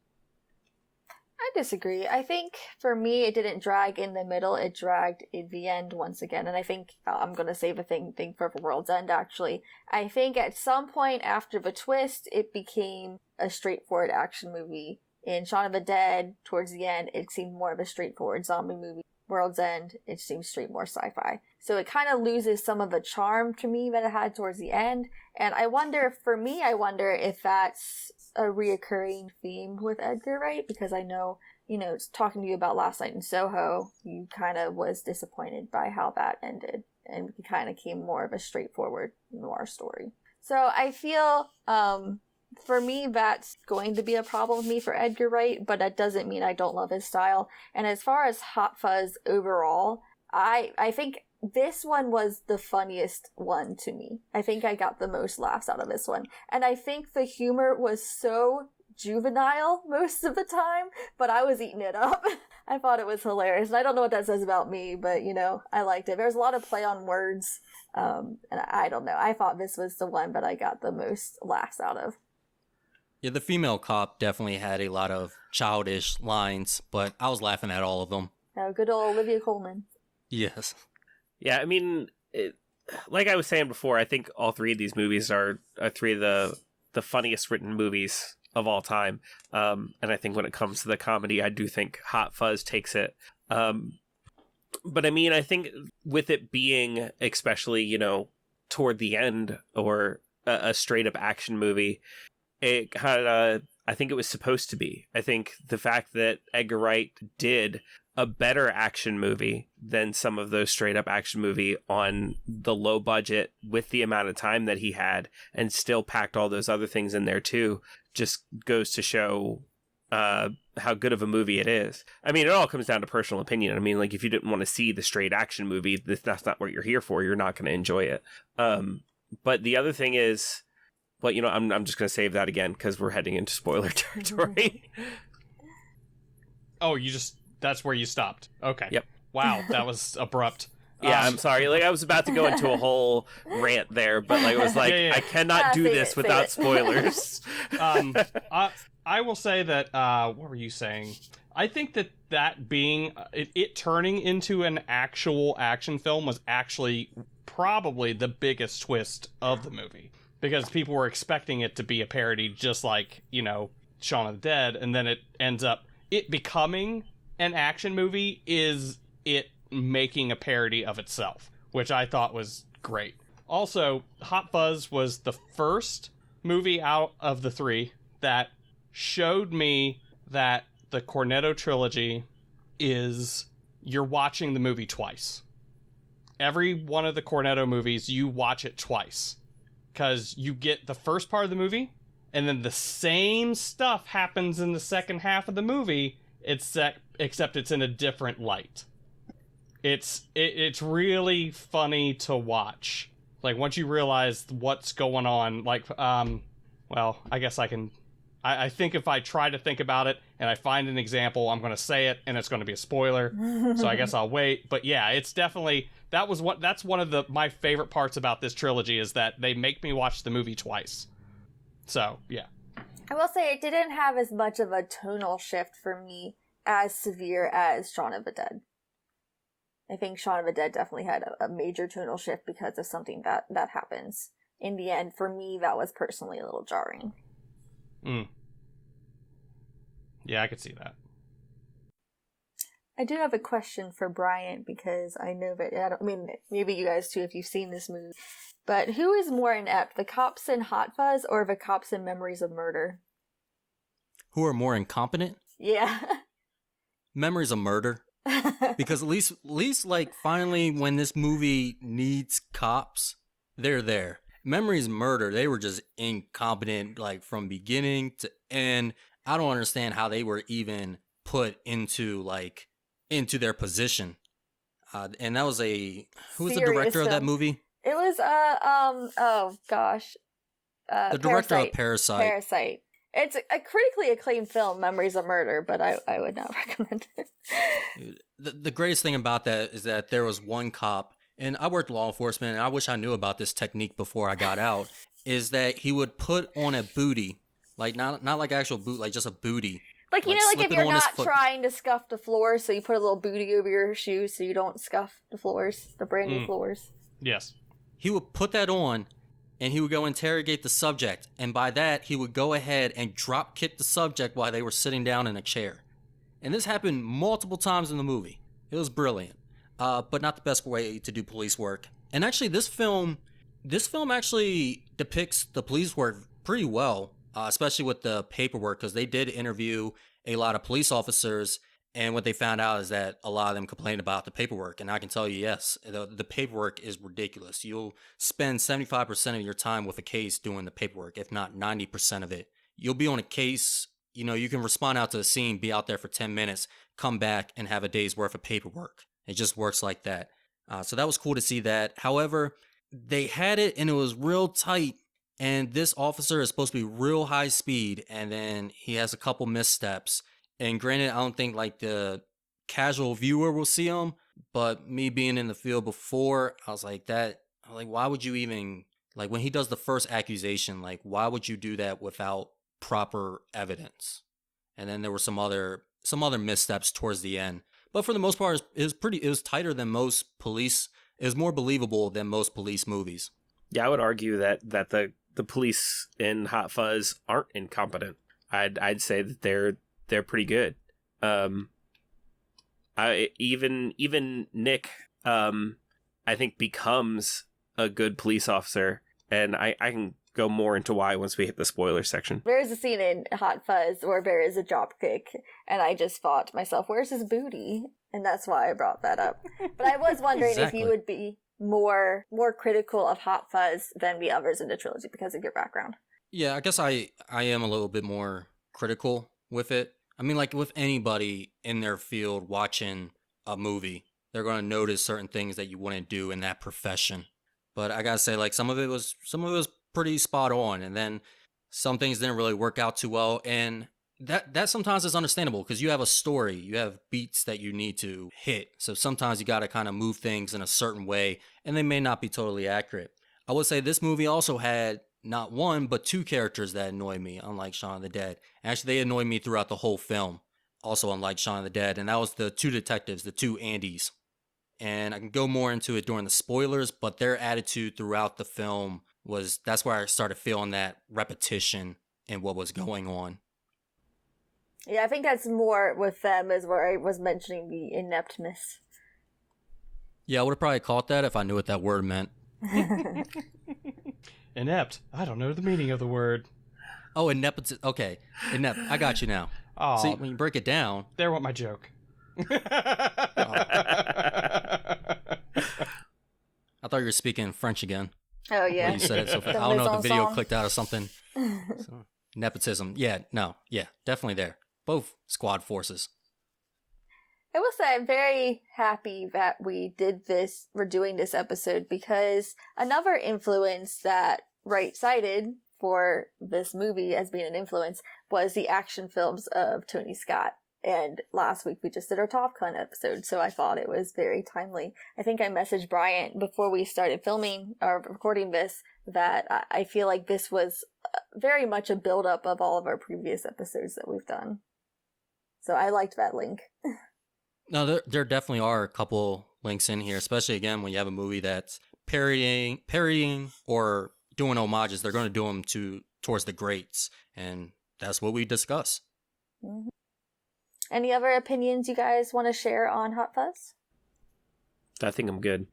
I disagree. I think for me, it didn't drag in the middle. It dragged in the end once again. And I think I'm going to save a thing for World's End, actually. I think at some point after the twist, it became a straightforward action movie. In Shaun of the Dead, towards the end, it seemed more of a straightforward zombie movie. World's End, it seems straight more sci-fi. So it kind of loses some of the charm to me that it had towards the end. And I wonder if that's a reoccurring theme with Edgar Wright, because I know, talking to you about Last Night in Soho, you kind of was disappointed by how that ended, and it kind of came more of a straightforward noir story. So I feel, for me, that's going to be a problem with me for Edgar Wright, but that doesn't mean I don't love his style. And as far as Hot Fuzz overall, I think this one was the funniest one to me. I think I got the most laughs out of this one. And I think the humor was so juvenile most of the time, but I was eating it up. I thought it was hilarious. And I don't know what that says about me, but, I liked it. There's a lot of play on words. And I don't know. I thought this was the one that I got the most laughs out of. Yeah, the female cop definitely had a lot of childish lines, but I was laughing at all of them. Oh, good old Olivia Colman. Yes. Yeah, I mean, like I was saying before, I think all three of these movies are three of the funniest written movies of all time. And I think when it comes to the comedy, I do think Hot Fuzz takes it. But I mean, I think with it being, especially, you know, toward the end, or a straight up action movie, it kind of, I think it was supposed to be. I think the fact that Edgar Wright did a better action movie than some of those straight up action movie on the low budget with the amount of time that he had, and still packed all those other things in there too, just goes to show how good of a movie it is. I mean, it all comes down to personal opinion. I mean, like, if you didn't want to see the straight action movie, that's not what you're here for. You're not going to enjoy it. But the other thing is, well, you know, I'm just going to save that again because we're heading into spoiler territory. Oh, that's where you stopped. Okay. Yep. Wow, that was abrupt. Yeah, I'm sorry. Like, I was about to go into a whole rant there, but like, it was like, I cannot do this without spoilers. I will say that, what were you saying? I think that being, it turning into an actual action film was actually probably the biggest twist of the movie. Because people were expecting it to be a parody, just like, you know, Shaun of the Dead, and then it ends up, it becoming an action movie is it making a parody of itself, which I thought was great. Also, Hot Fuzz was the first movie out of the three that showed me that the Cornetto trilogy is, you're watching the movie twice. Every one of the Cornetto movies, you watch it twice. Because you get the first part of the movie, and then the same stuff happens in the second half of the movie, except it's in a different light. It's really funny to watch. Like, once you realize what's going on, like, well, I guess I can... I think if I try to think about it and I find an example, I'm going to say it and it's going to be a spoiler. So I guess I'll wait. But yeah, it's definitely, that's one of my favorite parts about this trilogy, is that they make me watch the movie twice. So yeah. I will say it didn't have as much of a tonal shift for me as severe as Shaun of the Dead. I think Shaun of the Dead definitely had a major tonal shift because of something that happens. In the end, for me, that was personally a little jarring. Yeah, I could see that. I do have a question for Bryant, because I know that, I mean, maybe you guys too if you've seen this movie, but who is more inept, the cops in Hot Fuzz or the cops in Memories of Murder? Who are more incompetent? Yeah. Memories of Murder. Because at least like, finally, when this movie needs cops, they're there. Memories Murder, they were just incompetent, like, from beginning to end. I don't understand how they were even put into their position. And that was who was the director of that movie? It was oh gosh, the director of Parasite. Parasite. It's a critically acclaimed film, Memories of Murder, but I would not recommend it. The greatest thing about that is that there was one cop. And I worked law enforcement, and I wish I knew about this technique before I got out, is that he would put on a booty, like not like actual boot, like just a booty. Like, you know, like if you're not trying to scuff the floors, so you put a little booty over your shoes so you don't scuff the floors, the brand new floors. Yes. He would put that on, and he would go interrogate the subject, and by that, he would go ahead and drop kick the subject while they were sitting down in a chair. And this happened multiple times in the movie. It was brilliant. But not the best way to do police work. And actually, this film actually depicts the police work pretty well, especially with the paperwork, because they did interview a lot of police officers, and what they found out is that a lot of them complained about the paperwork. And I can tell you, yes, the paperwork is ridiculous. You'll spend 75% of your time with a case doing the paperwork, if not 90% of it. You'll be on a case, you know, you can respond out to the scene, be out there for 10 minutes, come back and have a day's worth of paperwork. It just works like that. So that was cool to see that. However, they had it and it was real tight. And this officer is supposed to be real high speed. And then he has a couple missteps. And granted, I don't think like the casual viewer will see him. But me being in the field before, I was like, why would you even, like when he does the first accusation, like why would you do that without proper evidence. And then there were some other missteps towards the end. But for the most part, it was tighter than most police. It was more believable than most police movies. Yeah, I would argue that the police in Hot Fuzz aren't incompetent. I'd say that they're pretty good. Even Nick, I think becomes a good police officer, and I can go more into why once we hit the spoiler section. There is a scene in Hot Fuzz where there is a drop kick, and I just thought to myself, where's his booty? And that's why I brought that up. But I was wondering if you would be more critical of Hot Fuzz than the others in the trilogy because of your background. Yeah, I guess I am a little bit more critical with it. I mean, like with anybody in their field watching a movie, they're going to notice certain things that you wouldn't do in that profession. But I gotta say, like some of it was pretty spot on, and then some things didn't really work out too well, and that sometimes is understandable because you have a story, you have beats that you need to hit, so sometimes you got to kind of move things in a certain way, and they may not be totally accurate. I would say this movie also had not one but two characters that annoyed me, unlike Shaun of the Dead. Actually, they annoyed me throughout the whole film, also unlike Shaun of the Dead, and that was the two detectives, the two Andys. And I can go more into it during the spoilers, but their attitude throughout the film that's where I started feeling that repetition in what was going on. Yeah, I think that's more with them is where I was mentioning the ineptness. Yeah, I would have probably caught that if I knew what that word meant. Inept. I don't know the meaning of the word. Oh, inept. Okay, inept. I got you now. Oh, see, when you break it down. There went my joke. I thought you were speaking French again. Oh, yeah. When you said it so fast. I don't know if the video clicked out or something. So, nepotism. Yeah, definitely there. Both squad forces. I will say I'm very happy that we're doing this episode because another influence that Wright cited for this movie as being an influence was the action films of Tony Scott. And last week we just did our Top Gun episode, so I thought it was very timely. I think I messaged Bryant before we started filming or recording this that I feel like this was very much a build-up of all of our previous episodes that we've done. So I liked that link. No, there definitely are a couple links in here, especially again when you have a movie that's parodying or doing homages. They're going to do them towards the greats, and that's what we discuss. Mm-hmm. Any other opinions you guys want to share on Hot Fuzz? I think I'm good.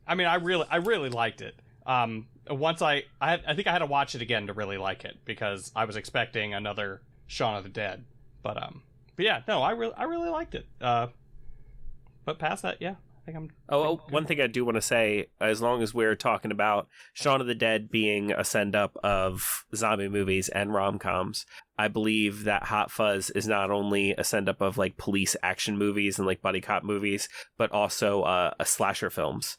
I mean, I really liked it. Once I think I had to watch it again to really like it because I was expecting another Shaun of the Dead. But yeah, no, I really liked it. But past that, yeah, I think I'm. One thing I do want to say, as long as we're talking about Shaun of the Dead being a send-up of zombie movies and rom-coms, I believe that Hot Fuzz is not only a send-up of like police action movies and like buddy cop movies, but also a slasher films.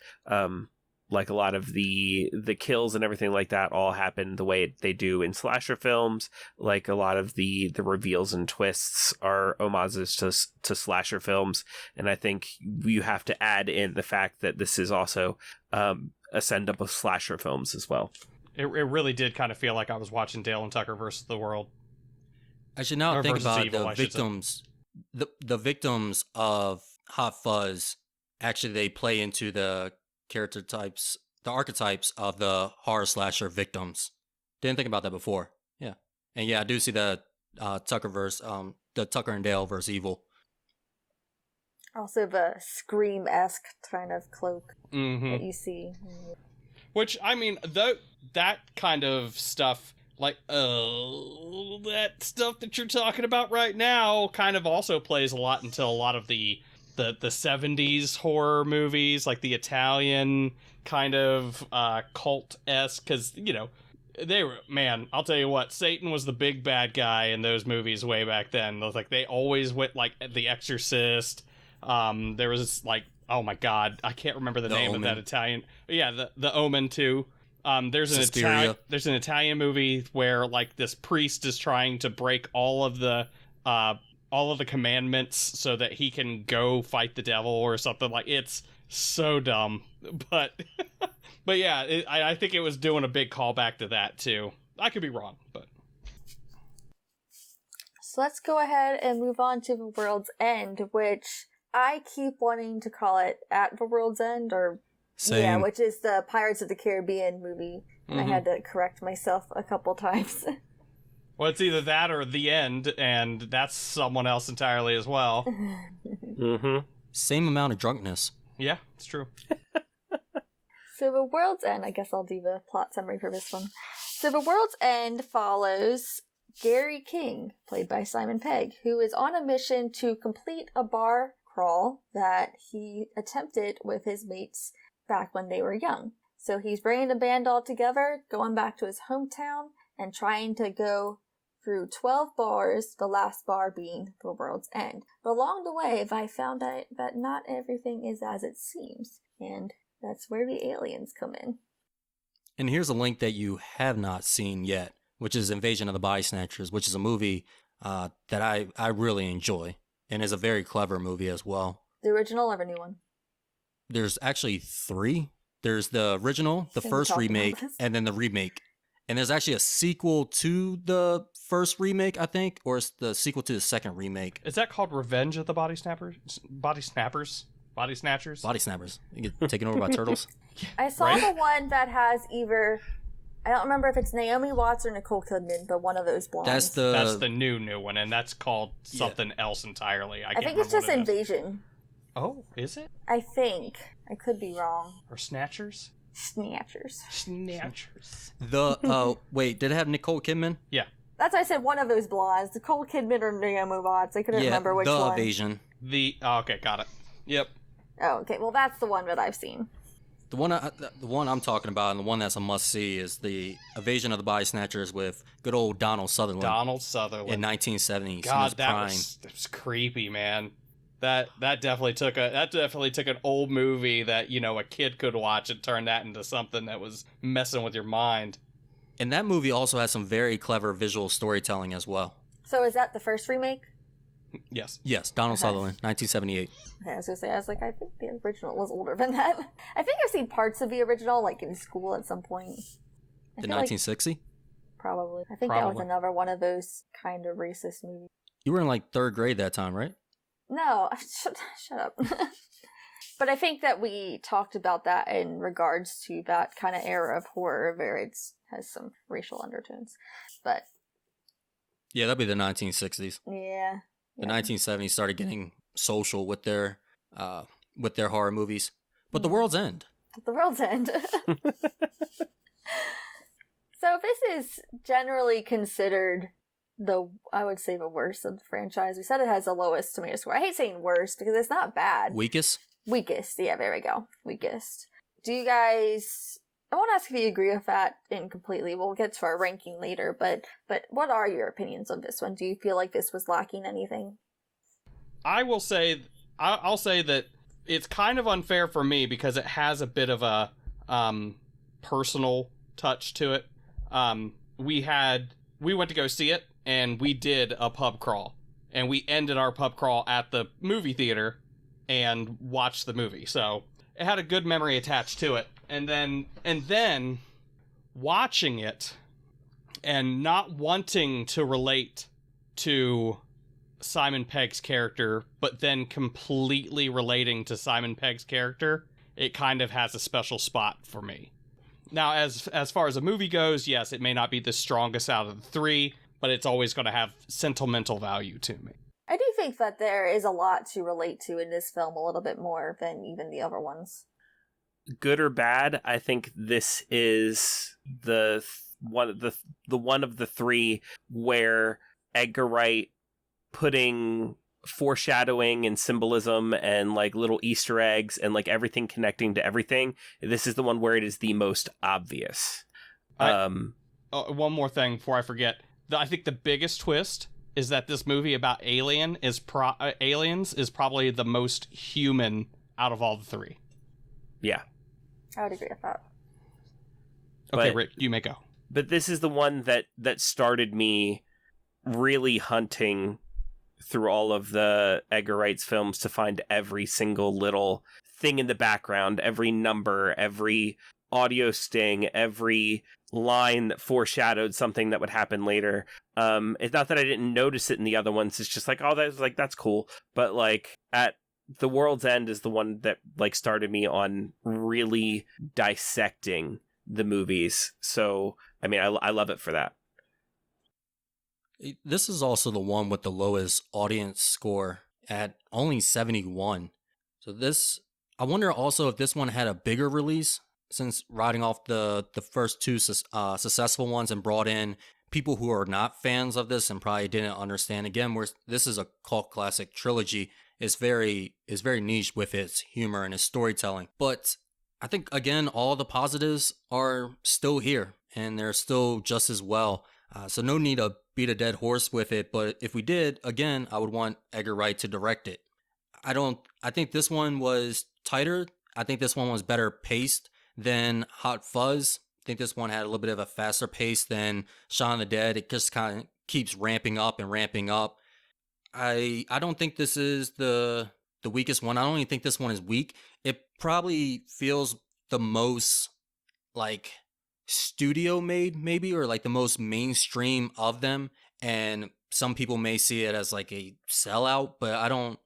Like a lot of the kills and everything like that all happen the way they do in slasher films. Like a lot of the reveals and twists are homages to slasher films. And I think you have to add in the fact that this is also a send-up of slasher films as well. It really did kind of feel like I was watching Dale and Tucker versus the World. Actually, now I think about it, the victims. The victims of Hot Fuzz, actually they play into the character types, the archetypes of the horror slasher victims. Didn't think about that before. Yeah. And yeah, I do see the the Tucker and Dale versus Evil. Also the Scream-esque kind of cloak mm-hmm. that you see. Which, I mean, that kind of stuff, like, that stuff that you're talking about right now kind of also plays a lot into a lot of the 70s horror movies, like the Italian kind of cult-esque, because, you know, they were, man, I'll tell you what, Satan was the big bad guy in those movies way back then. Like, they always went, like, The Exorcist. There was this, like, oh my god, I can't remember the name of that Italian. Yeah, the Omen too. There's an Italian movie where like this priest is trying to break all of the commandments so that he can go fight the devil or something. Like, it's so dumb, but but yeah, I think it was doing a big callback to that too. I could be wrong, but So let's go ahead and move on to The World's End, which I keep wanting to call it At the World's End, or Same. yeah, which is the Pirates of the Caribbean movie. And I had to correct myself a couple times. Well, it's either that or The End, and that's someone else entirely as well. Same amount of drunkenness. Yeah, it's true. So The World's End, I guess I'll do the plot summary for this one. So The World's End follows Gary King, played by Simon Pegg, who is on a mission to complete a bar crawl that he attempted with his mates back when they were young. So he's bringing the band all together, going back to his hometown, and trying to go through 12 bars, the last bar being The World's End. But along the way, I found out that not everything is as it seems, and that's where the aliens come in. And here's a link that you have not seen yet, which is Invasion of the Body Snatchers, which is a movie that I really enjoy, and is a very clever movie as well. The original or the new one? There's actually 3. There's the original, the first remake, and then the remake. And there's actually a sequel to the first remake, I think, or it's the sequel to the second remake. Is that called Revenge of the Body Snappers? Body Snappers? Body Snatchers? Body Snappers. You get taken over by turtles. I saw the one that has either, I don't remember if it's Naomi Watts or Nicole Kidman, but one of those blondes. That's the new one, and that's called something else entirely. I think it's just Invasion. Oh, is it? I think. I could be wrong. Or Snatchers? Snatchers. Wait, did it have Nicole Kidman? Yeah. That's why I said one of those blondes. Nicole Kidman or Naomi Watts. I couldn't remember which one. The Invasion. Okay, got it. Yep. Oh, okay. Well, that's the one that I've seen. The one I'm talking about, and the one that's a must-see, is the Invasion of the Body Snatchers with good old Donald Sutherland. In 1970s. God, that was creepy, man. That definitely took an old movie that, a kid could watch and turn that into something that was messing with your mind. And that movie also has some very clever visual storytelling as well. So is that the first remake? Yes. Yes, Donald Sutherland, 1978. Okay, I was gonna say, I think the original was older than that. I think I've seen parts of the original, like in school at some point. The 1960? Probably. I think that was another one of those kind of racist movies. You were in like 3rd grade that time, right? No, shut up. But I think that we talked about that in regards to that kind of era of horror where it has some racial undertones. But yeah, that'd be the 1960s. Yeah. The 1970s started getting social with their horror movies. But The World's End. The World's End. So this is generally considered I would say the worst of the franchise. We said it has the lowest tomato score. I hate saying worst because it's not bad. Weakest? Weakest. Yeah, there we go. Weakest. Do you guys... I won't ask if you agree with that completely. We'll get to our ranking later, but what are your opinions on this one? Do you feel like this was lacking anything? I'll say that it's kind of unfair for me because it has a bit of a personal touch to it. We went to go see it, and we did a pub crawl, and we ended our pub crawl at the movie theater and watched the movie. So it had a good memory attached to it. And then watching it and not wanting to relate to Simon Pegg's character, but then completely relating to Simon Pegg's character, it kind of has a special spot for me. Now, as far as a movie goes, yes, it may not be the strongest out of the 3, but it's always going to have sentimental value to me. I do think that there is a lot to relate to in this film, a little bit more than even the other ones. Good or bad, I think this is the one of the 3 where Edgar Wright putting foreshadowing and symbolism and like little Easter eggs and like everything connecting to everything. This is the one where it is the most obvious. One more thing before I forget. I think the biggest twist is that this movie about aliens is probably the most human out of all the 3. Yeah. I would agree with that. Okay, Rick, you may go. But this is the one that started me really hunting through all of the Edgar Wright's films to find every single little thing in the background, every number, every audio sting, every line that foreshadowed something that would happen later. It's not that I didn't notice it in the other ones. It's just like, oh, that's cool. But like at The World's End is the one that like started me on really dissecting the movies. So I mean, I love it for that. This is also the one with the lowest audience score at only 71. So I wonder also if this one had a bigger release, since riding off the first two successful ones and brought in people who are not fans of this and probably didn't understand. Again, this is a cult classic. Trilogy is very niche with its humor and its storytelling. But I think, again, all the positives are still here, and they're still just as well. So no need to beat a dead horse with it. But if we did, again, I would want Edgar Wright to direct it. I think this one was tighter. I think this one was better paced than Hot Fuzz. I think this one had a little bit of a faster pace than Shaun of the Dead. It just kind of keeps ramping up and ramping up. I don't think this is the weakest one. I don't even think this one is weak. It probably feels the most like studio made, maybe, or like the most mainstream of them. And some people may see it as like a sellout, but I don't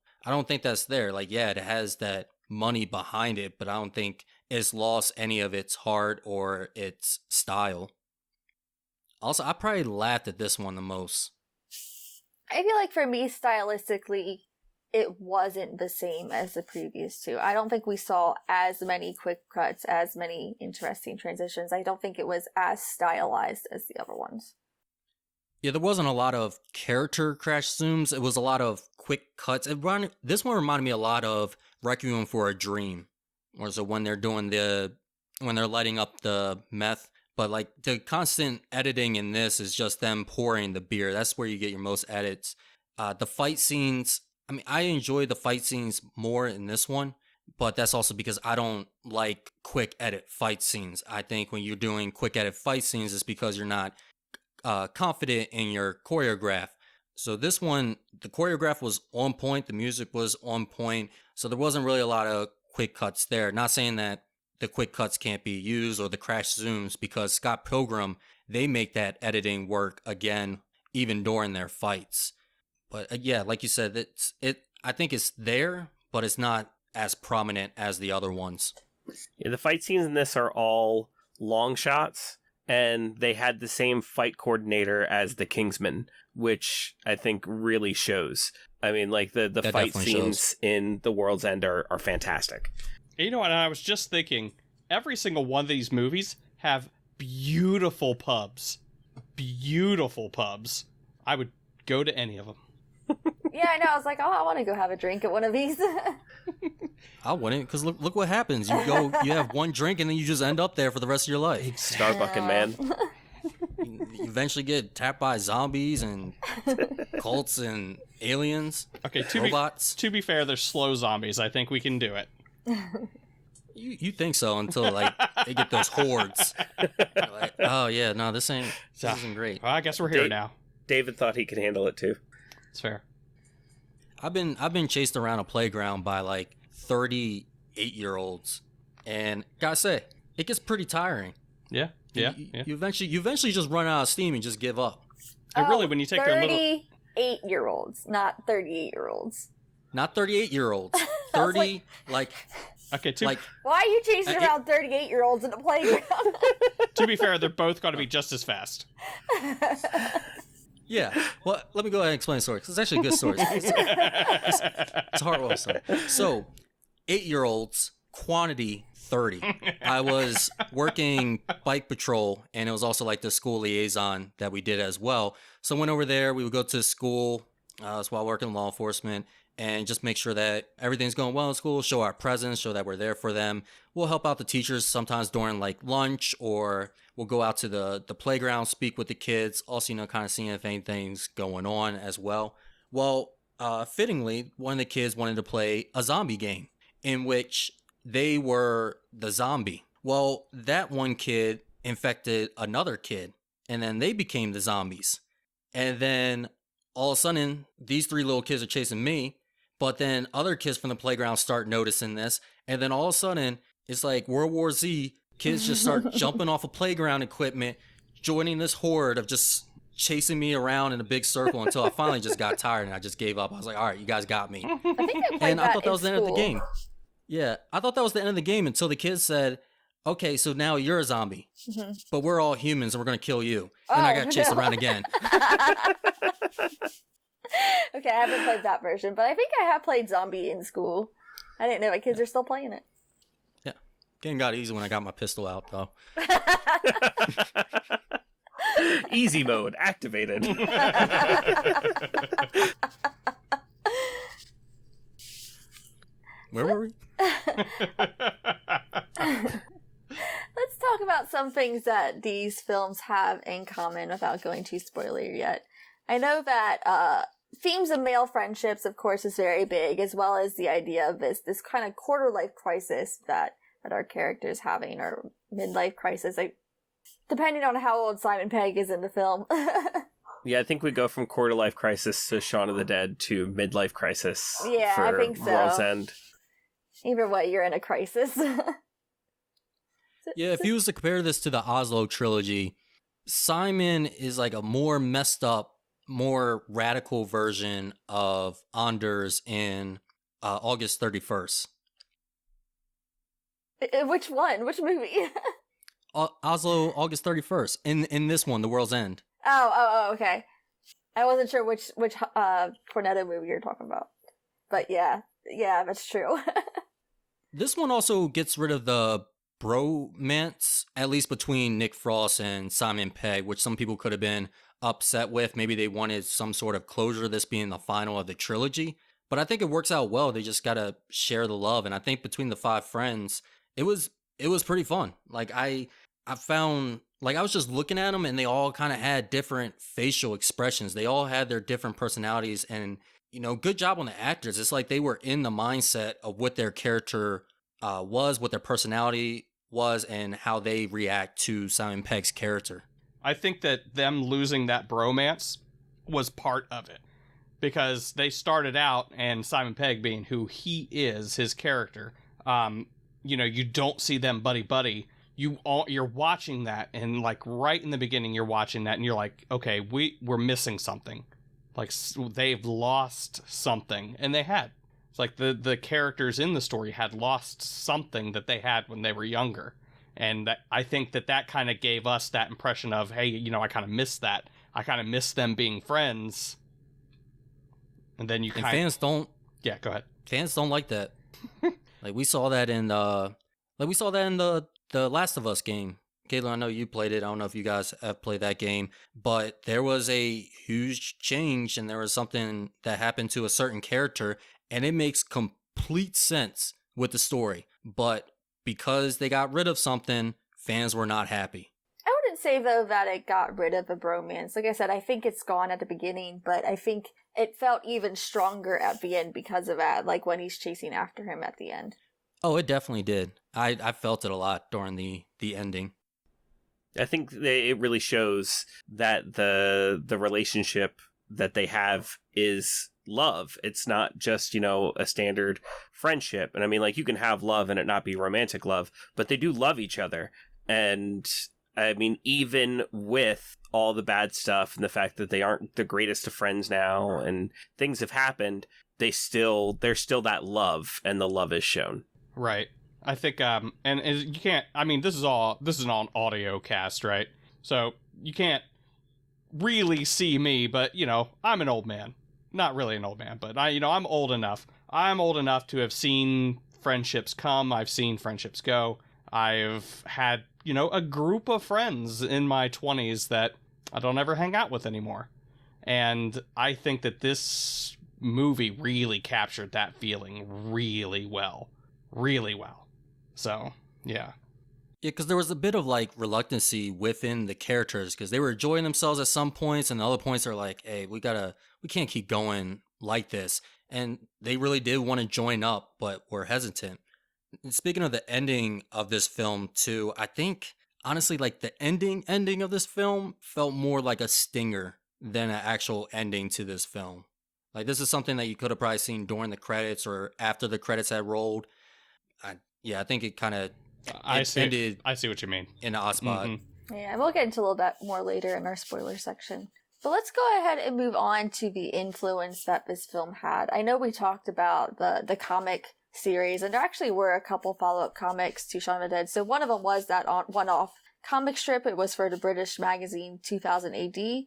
think that's there. Like, yeah, it has that money behind it, but I don't think it's lost any of its heart or its style. Also, I probably laughed at this one the most. I feel like for me, stylistically, it wasn't the same as the previous two. I don't think we saw as many quick cuts, as many interesting transitions. I don't think it was as stylized as the other ones. Yeah, there wasn't a lot of character crash zooms. It was a lot of quick cuts. This one reminded me a lot of Requiem for a Dream. Or so when they're lighting up the meth. But like the constant editing in this is just them pouring the beer. That's where you get your most edits. The fight scenes, I mean, I enjoy the fight scenes more in this one, but that's also because I don't like quick edit fight scenes. I think when you're doing quick edit fight scenes, it's because you're not confident in your choreograph. So this one, the choreograph was on point, the music was on point, so there wasn't really a lot of quick cuts there. Not saying that the quick cuts can't be used or the crash zooms, because Scott Pilgrim, they make that editing work again, even during their fights. But yeah, like you said, I think it's there, but it's not as prominent as the other ones. Yeah, the fight scenes in this are all long shots, and they had the same fight coordinator as the Kingsman, which I think really shows. I mean, like the fight scenes in The World's End are fantastic. You know what? I was just thinking, every single one of these movies have beautiful pubs. Beautiful pubs. I would go to any of them. Yeah, I know. I was like, oh, I want to go have a drink at one of these. I wouldn't, because look what happens. You have one drink and then you just end up there for the rest of your life. Starbucking, man. You eventually get tapped by zombies and cults and aliens. Okay, robots. To be fair, they're slow zombies. I think we can do it. You think so until like they get those hordes. Like, oh yeah, no, this isn't great. Well, I guess we're here now. David thought he could handle it too. It's fair. I've been chased around a playground by like 38-year-olds, and gotta say, it gets pretty tiring. Yeah. You eventually just run out of steam and just give up. And really, when you take their little 38-year-olds, not 38-year-olds. Not 38-year-olds. 30 like okay. Why are you chasing around 38-year-olds in a playground? To be fair, they're both got to be just as fast. Yeah. Well, let me go ahead and explain the story, because it's actually a good story. It's a heartwarming story. So, 8-year-olds, quantity 30. I was working bike patrol, and it was also like the school liaison that we did as well. So I went over there. We would go to school while working law enforcement, and just make sure that everything's going well in school, show our presence, show that we're there for them. We'll help out the teachers sometimes during like lunch, or we'll go out to the playground, speak with the kids, also, kind of seeing if anything's going on as well. Well, fittingly, one of the kids wanted to play a zombie game in which they were the zombie. Well, that one kid infected another kid, and then they became the zombies. And then all of a sudden, these 3 little kids are chasing me, but then other kids from the playground start noticing this, and then all of a sudden, it's like World War Z. Kids just start jumping off of playground equipment, joining this horde of just chasing me around in a big circle until I finally just got tired and I just gave up. I was like, all right, you guys got me. I think I played And that I thought that in was the end of the school. game. Yeah, I thought that was the end of the game until the kids said, okay, so now you're a zombie, but we're all humans and we're going to kill you. And I got chased around again. Okay, I haven't played that version, but I think I have played Zombie in school. I didn't know my kids are still playing it. Yeah, game got easy when I got my pistol out, though. Easy mode activated. Where were we? Let's talk about some things that these films have in common without going too spoilery yet. I know that themes of male friendships, of course, is very big, as well as the idea of this kind of quarter-life crisis that our character's having, or midlife crisis, depending on how old Simon Pegg is in the film. Yeah, I think we go from quarter-life crisis to Shaun of the Dead to midlife crisis. Yeah, for I think so. World's End. Either way, you're in a crisis. Yeah, if you was to compare this to the Oslo trilogy, Simon is like a more messed up, more radical version of Anders in August 31st. Which one? Which movie? Oslo, August 31st. In this one, The World's End. Oh, okay. I wasn't sure which Cornetto movie you're talking about. But yeah, that's true. This one also gets rid of the bromance, at least between Nick Frost and Simon Pegg, which some people could have been upset with. Maybe they wanted some sort of closure, this being the final of the trilogy. But I think it works out well. They just gotta share the love. And I think between the 5 friends, it was pretty fun. Like I found, like I was just looking at them and they all kind of had different facial expressions. They all had their different personalities, and good job on the actors. It's like they were in the mindset of what their character was, what their personality was, and how they react to Simon Pegg's character. I think that them losing that bromance was part of it, because they started out, and Simon Pegg being who he is, his character, you don't see them buddy. You're watching that, and like right in the beginning, you're watching that, and you're like, okay, we're missing something. Like they've lost something, and they had. It's like the characters in the story had lost something that they had when they were younger. And I think that kind of gave us that impression of, hey, I kind of miss that. I kind of miss them being friends. And then fans don't. Yeah, go ahead. Fans don't like that. Like we saw that in the Last of Us game. Caitlin, I know you played it. I don't know if you guys have played that game, but there was a huge change, and there was something that happened to a certain character, and it makes complete sense with the story. But because they got rid of something, fans were not happy. I wouldn't say, though, that it got rid of the bromance. Like I said, I think it's gone at the beginning, but I think it felt even stronger at the end because of that, like when he's chasing after him at the end. Oh, it definitely did. I felt it a lot during the ending. I think it really shows that the relationship that they have is love. It's not just, a standard friendship. And I mean, like, you can have love and it not be romantic love, but they do love each other. And I mean, even with all the bad stuff and the fact that they aren't the greatest of friends now and things have happened, there's still that love, and the love is shown. Right. I think, and you can't, I mean, this is an audio cast, right? So you can't really see me, but, I'm an old man. Not really an old man, but I'm old enough. I'm old enough to have seen friendships come. I've seen friendships go. I've had, a group of friends in my 20s that I don't ever hang out with anymore. And I think that this movie really captured that feeling really well. Really well. So, yeah. Yeah, because there was a bit of like reluctancy within the characters, because they were enjoying themselves at some points, and the other points are like, hey, we can't keep going like this. And they really did want to join up, but were hesitant. And speaking of the ending of this film too, I think honestly, like the ending of this film felt more like a stinger than an actual ending to this film. Like this is something that you could have probably seen during the credits or after the credits had rolled. I think it kind of ended. I see what you mean. In the odd spot. Yeah, we'll get into a little bit more later in our spoiler section. But let's go ahead and move on to the influence that this film had. I know we talked about the comic series, and there actually were a couple follow-up comics to Shaun of the Dead. So one of them was that one-off comic strip. It was for the British magazine 2000 AD.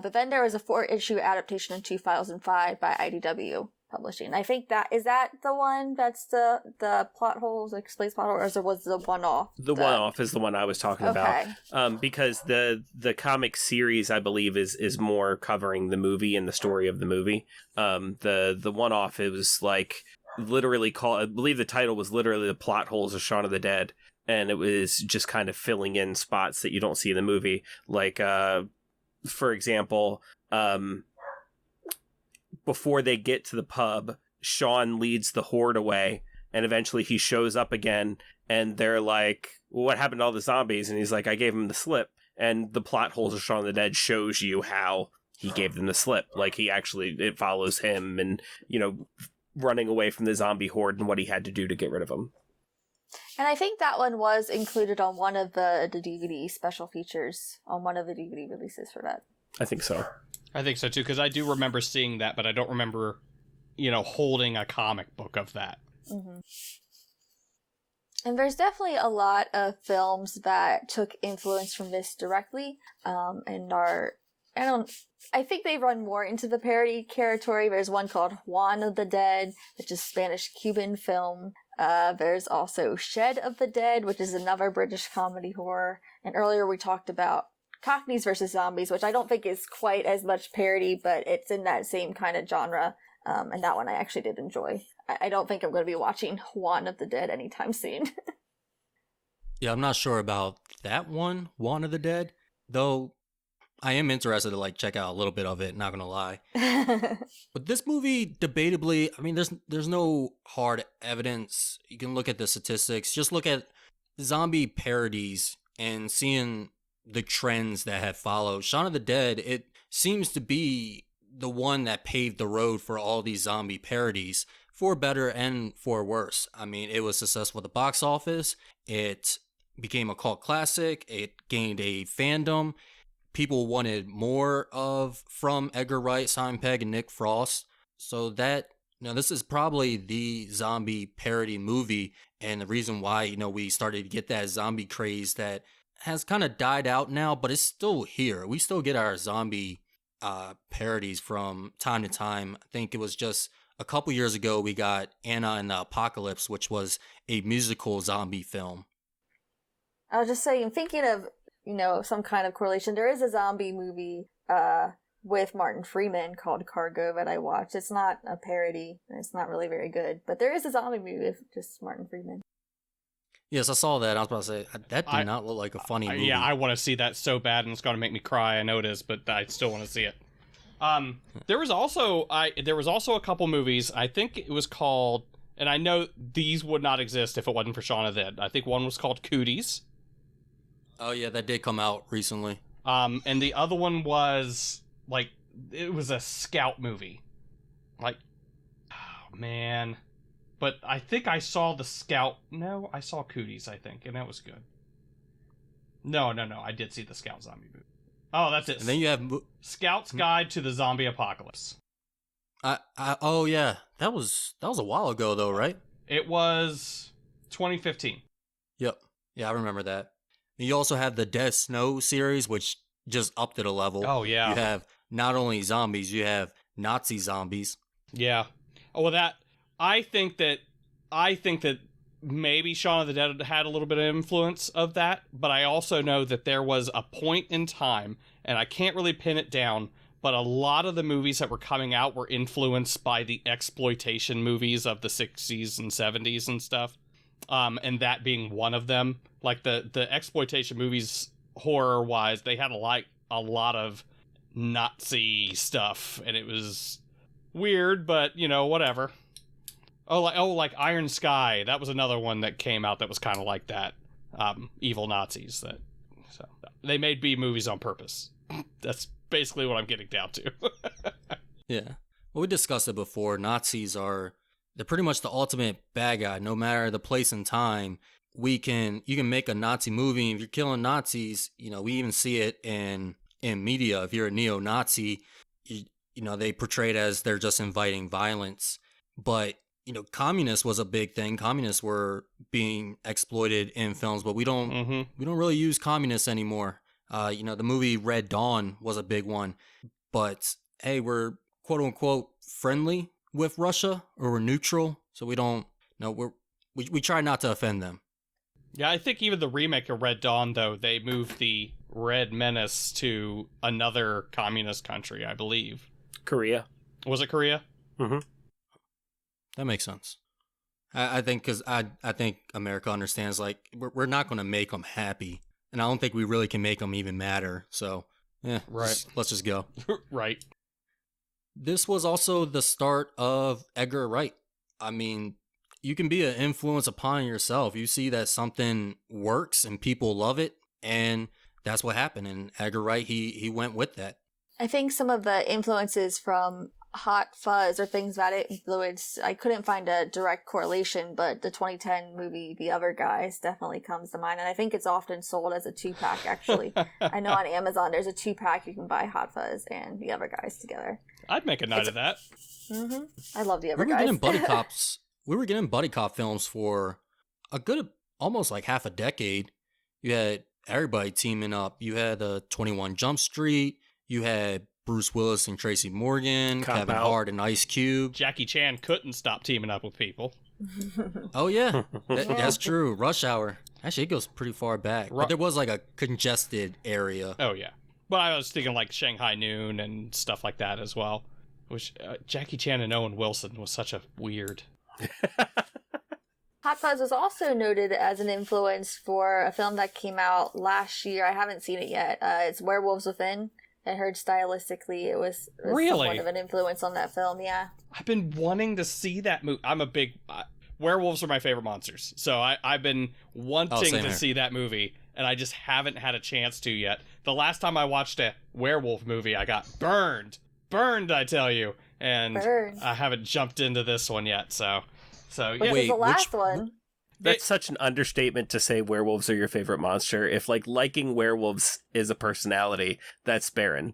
But then there was a 4-issue adaptation in 2005 by IDW Publishing. I think is that the one that's the plot holes, explains plot holes, or was the one-off? The one-off is the one I was talking about. Because the comic series, I believe, is more covering the movie and the story of the movie. The one-off, it was like literally called, I believe the title was literally The Plot Holes of Shaun of the Dead. And it was just kind of filling in spots that you don't see in the movie. Like, for example, before they get to the pub, Shaun leads the horde away, and eventually he shows up again, and they're like, well, what happened to all the zombies? And he's like, I gave him the slip. And the Plot Holes of Shaun of the Dead shows you how he gave them the slip. Like, it follows him and, running away from the zombie horde and what he had to do to get rid of them. And I think that one was included on one of the DVD special features, on one of the DVD releases for that. I think so. I think so too, because I do remember seeing that, but I don't remember, holding a comic book of that. Mm-hmm. And there's definitely a lot of films that took influence from this directly, and I think they run more into the parody territory. There's one called Juan of the Dead, which is a Spanish-Cuban film. There's also Shed of the Dead, which is another British comedy horror. And earlier we talked about Cockneys versus Zombies, which I don't think is quite as much parody, but it's in that same kind of genre. And that one I actually did enjoy. I don't think I'm going to be watching Juan of the Dead anytime soon. Yeah, I'm not sure about that one, Juan of the Dead, though I am interested to check out a little bit of it, not gonna lie. But this movie, debatably, I mean, there's no hard evidence. You can look at the statistics, just look at zombie parodies and seeing the trends that have followed. Shaun of the Dead, it seems to be the one that paved the road for all these zombie parodies, for better and for worse. I mean, it was successful at the box office. It became a cult classic. It gained a fandom. People wanted more from Edgar Wright, Simon Pegg, and Nick Frost. So this is probably the zombie parody movie, and the reason why, we started to get that zombie craze that has kind of died out now, but it's still here. We still get our zombie parodies from time to time. I think it was just a couple years ago we got Anna and the Apocalypse, which was a musical zombie film. I was just saying, thinking of some kind of correlation. There is a zombie movie with Martin Freeman called Cargo that I watched. It's not a parody, and it's not really very good, but there is a zombie movie with just Martin Freeman. Yes, I saw that. I was about to say, that did not look like a funny movie. Yeah, I want to see that so bad, and it's going to make me cry. I know it is, but I still want to see it. There was also a couple movies. I think it was called, and I know these would not exist if it wasn't for Shaun of the Dead. I think one was called Cooties. Oh yeah, that did come out recently. And the other one was it was a scout movie. Oh man. But I think I saw the Scout. No, I saw Cooties, I think, and that was good. No, I did see the Scout zombie movie. Oh, that's it. And then you have Scout's Guide to the Zombie Apocalypse. Oh yeah, that was a while ago though, right? It was 2015. Yep. Yeah, I remember that. And you also have the Dead Snow series, which just upped it a level. Oh yeah. You have not only zombies, you have Nazi zombies. Yeah. Oh, well, I think that maybe Shaun of the Dead had a little bit of influence of that, but I also know that there was a point in time, and I can't really pin it down, but a lot of the movies that were coming out were influenced by the exploitation movies of the 60s and 70s and stuff, and that being one of them. Like the exploitation movies, horror-wise, they had a lot of Nazi stuff, and it was weird, but, whatever. Like Iron Sky. That was another one that came out that was kind of like that. Evil Nazis. So they made B movies on purpose. That's basically what I'm getting down to. Yeah. Well, we discussed it before. They're pretty much the ultimate bad guy. No matter the place and time, you can make a Nazi movie. If you're killing Nazis, we even see it in in media. If you're a neo-Nazi, you know, they portray it as they're just inviting violence. But, you know, communists was a big thing. Communists were being exploited in films, but we don't really use communists anymore. You know, the movie Red Dawn was a big one. But hey, we're quote unquote friendly with Russia, or we're neutral, so we don't. No, we try not to offend them. Yeah, I think even the remake of Red Dawn, though, they moved the Red Menace to another communist country, I believe. Korea. Was it Korea? Mm-hmm. That makes sense. I think because I think America understands, like, we're not going to make them happy, and I don't think we really can make them even madder. So, yeah, right. Let's just go. Right. This was also the start of Edgar Wright. I mean, you can be an influence upon yourself. You see that something works and people love it, and that's what happened. And Edgar Wright, he went with that. I think some of the influences from Hot Fuzz or things that it influenced, I couldn't find a direct correlation, but the 2010 movie The Other Guys definitely comes to mind, and I think it's often sold as a 2-pack, actually. I know on Amazon there's a 2-pack you can buy Hot Fuzz and The Other Guys together. I'd make a night of that. Mm-hmm. I love The Other We were Guys. getting buddy cops. We were getting buddy cop films for a good, almost like half a decade. You had everybody teaming up. You had 21 Jump Street. You had Bruce Willis and Tracy Morgan, Cop Kevin Out. Hart and Ice Cube. Jackie Chan couldn't stop teaming up with people. Oh, yeah. That's true. Rush Hour. Actually, it goes pretty far back. But there was like a congested area. Oh, yeah. But I was thinking like Shanghai Noon and stuff like that as well. Which Jackie Chan and Owen Wilson was such a weird. Hot Fuzz was also noted as an influence for a film that came out last year. I haven't seen it yet. It's Werewolves Within. I heard stylistically it was Really? somewhat of an influence on that film, yeah. I've been wanting to see that movie. I'm a big... werewolves are my favorite monsters. So I've been wanting same to here. see that movie, and I just haven't had a chance to yet. The last time I watched a werewolf movie, I got burned. Burned, I tell you. And Burned. I haven't jumped into this one yet, so yeah. Which is Wait, the last which- one. That's such an understatement to say werewolves are your favorite monster. If, like, liking werewolves is a personality, that's barren.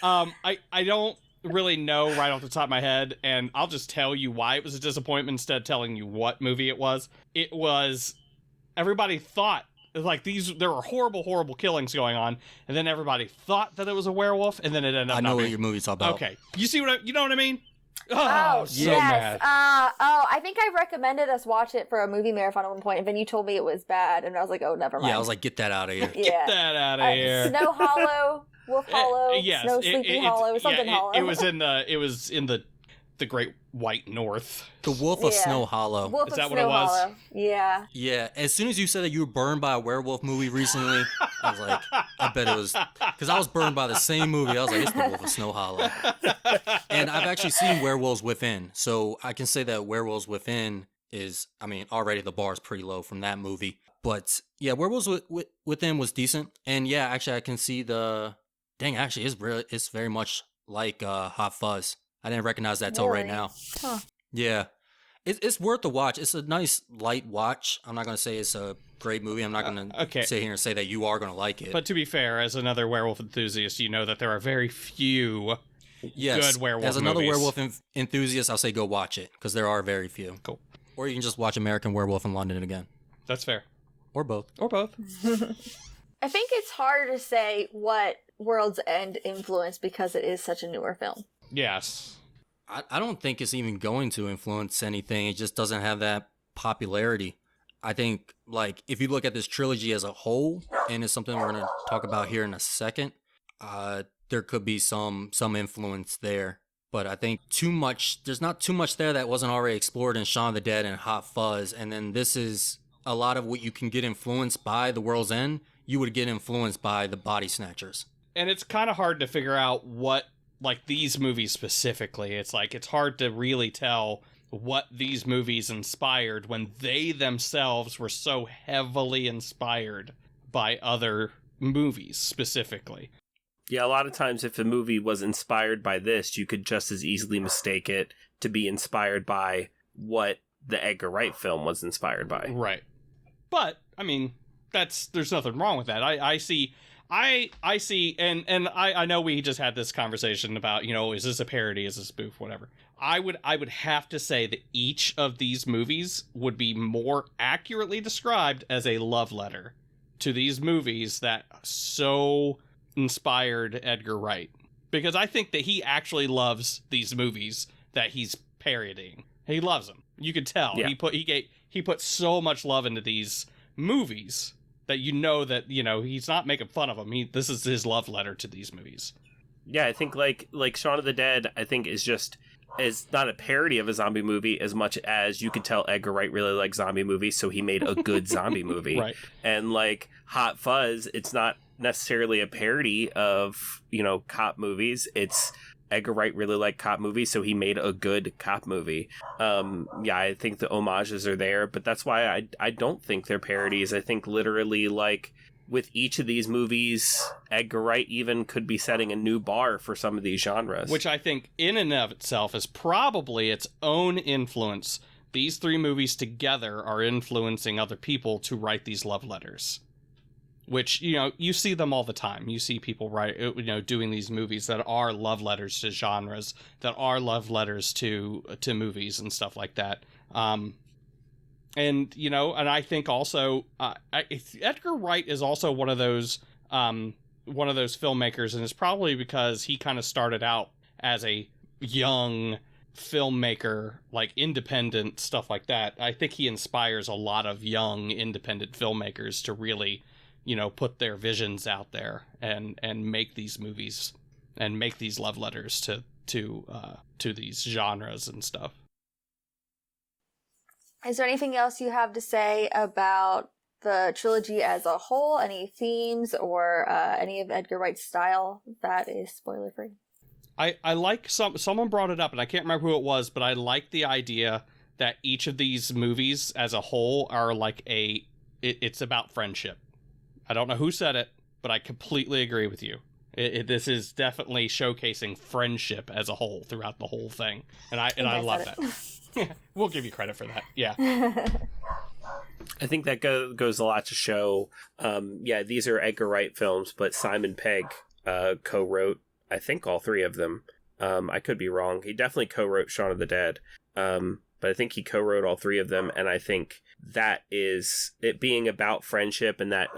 I don't really know right off the top of my head, and I'll just tell you why it was a disappointment instead of telling you what movie it was. It was... Everybody thought... Like, there were horrible killings going on, and then everybody thought that it was a werewolf, and then it ended up I not know what being. your movie's all about. Okay. You see what you know what I mean? Oh, so yes. mad. I think I recommended us watch it for a movie marathon at one point, and then you told me it was bad, and I was like, oh, never mind. Yeah, I was like, get that out of here. yeah. Get that out of here. Snow Hollow, Wolf Hollow, Yes, Snow Sleepy Hollow, something Hollow. It was in the Great White North. The Wolf of Yeah. Snow Hollow. Wolf Is of that what Snow it was? Hollow. Yeah. Yeah, as soon as you said that you were burned by a werewolf movie recently, I was like, I bet it was, because I was burned by the same movie. I was like, it's the Wolf of Snow Hollow. And I've actually seen Werewolves Within, so I can say that Werewolves Within is, I mean, already the bar is pretty low from that movie. But yeah, Werewolves Within was decent. And yeah, actually, I can see actually, it's very much like Hot Fuzz. I didn't recognize that till right Really? now. Huh. Yeah. It's worth the watch. It's a nice, light watch. I'm not going to say it's a great movie. I'm not going to okay. sit here and say that you are going to like it. But to be fair, as another werewolf enthusiast, you know that there are very few yes, good werewolf as another movies. werewolf enthusiast, I'll say go watch it, because there are very few. Cool. Or you can just watch American Werewolf in London again. That's fair. Or both. Or both. I think it's hard to say what World's End influenced because it is such a newer film. Yes. I don't think it's even going to influence anything. It just doesn't have that popularity. I think, like, if you look at this trilogy as a whole, and it's something we're going to talk about here in a second, there could be some influence there. But I think there's not too much there that wasn't already explored in Shaun of the Dead and Hot Fuzz. And then this is a lot of what you can get influenced by The World's End. You would get influenced by the Body Snatchers. And it's kind of hard to figure out what, like, these movies specifically. It's like, it's hard to really tell what these movies inspired when they themselves were so heavily inspired by other movies specifically. Yeah, a lot of times if a movie was inspired by this, you could just as easily mistake it to be inspired by what the Edgar Wright film was inspired by. Right. But, I mean, there's nothing wrong with that. I see I see, and I know we just had this conversation about, is this a parody, is this a spoof, whatever. I would have to say that each of these movies would be more accurately described as a love letter to these movies that so inspired Edgar Wright. Because I think that he actually loves these movies that he's parodying. He loves them. You could tell. Yeah. He put so much love into these movies that that he's not making fun of them. This is his love letter to these movies. Yeah, I think like Shaun of the Dead, I think is not a parody of a zombie movie as much as you could tell Edgar Wright really likes zombie movies, so he made a good zombie movie. Right. And like Hot Fuzz, it's not necessarily a parody of, cop movies. It's Edgar Wright really liked cop movies, so he made a good cop movie. Yeah, I think the homages are there, but that's why I don't think they're parodies. I think literally, like, with each of these movies, Edgar Wright even could be setting a new bar for some of these genres. Which I think in and of itself is probably its own influence. These three movies together are influencing other people to write these love letters. Which, you see them all the time. You see people doing these movies that are love letters to genres, that are love letters to movies and stuff like that. And I think also Edgar Wright is also one of those filmmakers, and it's probably because he kind of started out as a young filmmaker, like independent stuff like that. I think he inspires a lot of young independent filmmakers to really put their visions out there and make these movies and make these love letters to these genres and stuff. Is there anything else you have to say about the trilogy as a whole? Any themes or any of Edgar Wright's style that is spoiler free? I like someone brought it up, and I can't remember who it was, but I like the idea that each of these movies as a whole are like it's about friendship. I don't know who said it, but I completely agree with you. This is definitely showcasing friendship as a whole throughout the whole thing, and I love that. We'll give you credit for that. Yeah. I think that goes a lot to show. These are Edgar Wright films, but Simon Pegg co-wrote, I think, all three of them. I could be wrong. He definitely co-wrote Shaun of the Dead, but I think he co-wrote all three of them, and I think that is it being about friendship and that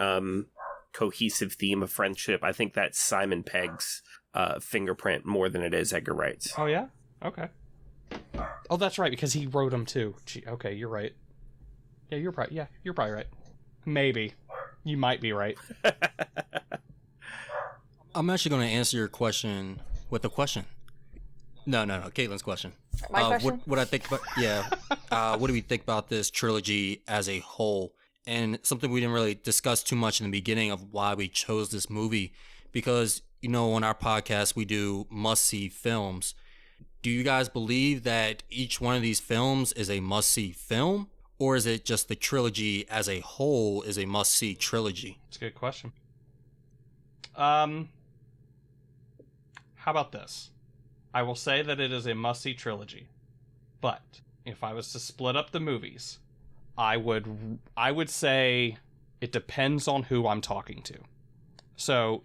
cohesive theme of friendship. I think that's Simon Pegg's fingerprint more than it is Edgar Wright's. Oh, yeah? Okay. Oh, that's right, because he wrote them too. Gee, okay, you're right. Yeah, you're probably right. Maybe. You might be right. I'm actually going to answer your question with a question. No, Caitlin's question. My question? What I think about, what do we think about this trilogy as a whole? And something we didn't really discuss too much in the beginning of why we chose this movie, because, on our podcast, we do must-see films. Do you guys believe that each one of these films is a must-see film? Or is it just the trilogy as a whole is a must-see trilogy? That's a good question. How about this? I will say that it is a must-see trilogy. But if I was to split up the movies, I would say it depends on who I'm talking to. So,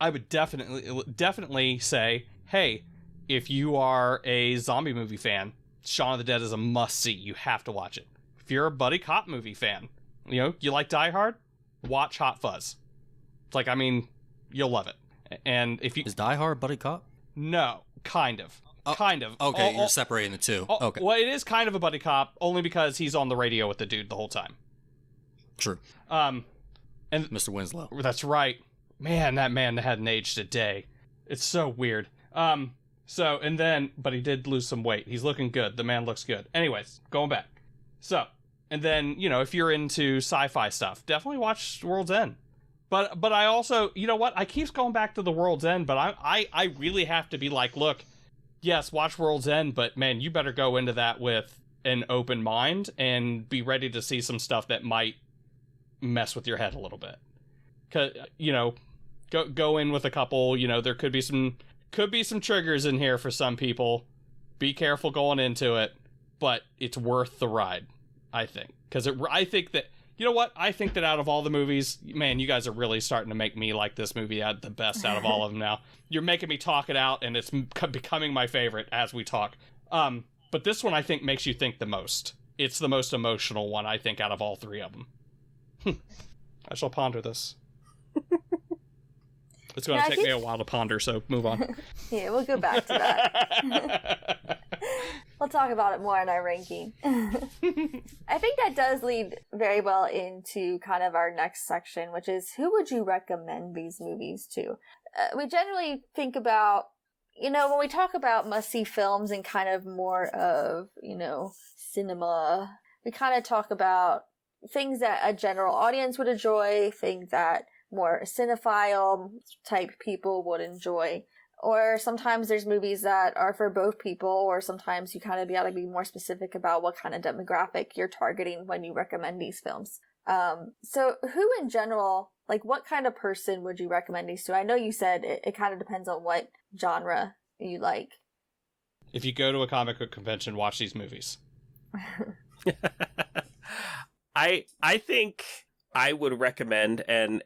I would definitely say, hey, if you are a zombie movie fan, Shaun of the Dead is a must-see. You have to watch it. If you're a buddy cop movie fan, you like Die Hard, watch Hot Fuzz. It's like, you'll love it. And if you... Is Die Hard buddy cop? No, kind of. Kind of. Okay, you're separating the two. Okay. Well, it is kind of a buddy cop, only because he's on the radio with the dude the whole time. True. And Mr. Winslow. That's right. Man, that man hadn't aged a day. It's so weird. But he did lose some weight. He's looking good. The man looks good. Anyways, going back. So, and then, if you're into sci-fi stuff, definitely watch World's End. But I also, I keep going back to the World's End, but I really have to be like, look, yes, watch World's End, but man, you better go into that with an open mind and be ready to see some stuff that might mess with your head a little bit. 'Cause, go in with a couple, there could be some triggers in here for some people. Be careful going into it, but it's worth the ride, I think. Because I think that You know what? I think that out of all the movies, man, you guys are really starting to make me like this movie the best out of all of them now. You're making me talk it out, and it's becoming my favorite as we talk. But this one, I think, makes you think the most. It's the most emotional one, I think, out of all three of them. I shall ponder this. It's going to take me a while to ponder, so move on. Yeah, we'll go back to that. We'll talk about it more in our ranking. I think that does lead very well into kind of our next section, which is who would you recommend these movies to? We generally think about, when we talk about must-see films and kind of more of, cinema, we kind of talk about things that a general audience would enjoy, things that more cinephile type people would enjoy. Or sometimes there's movies that are for both people, or sometimes you kind of got to be more specific about what kind of demographic you're targeting when you recommend these films. So who in general, like what kind of person would you recommend these to? I know you said it kind of depends on what genre you like. If you go to a comic book convention, watch these movies. I think I would recommend, and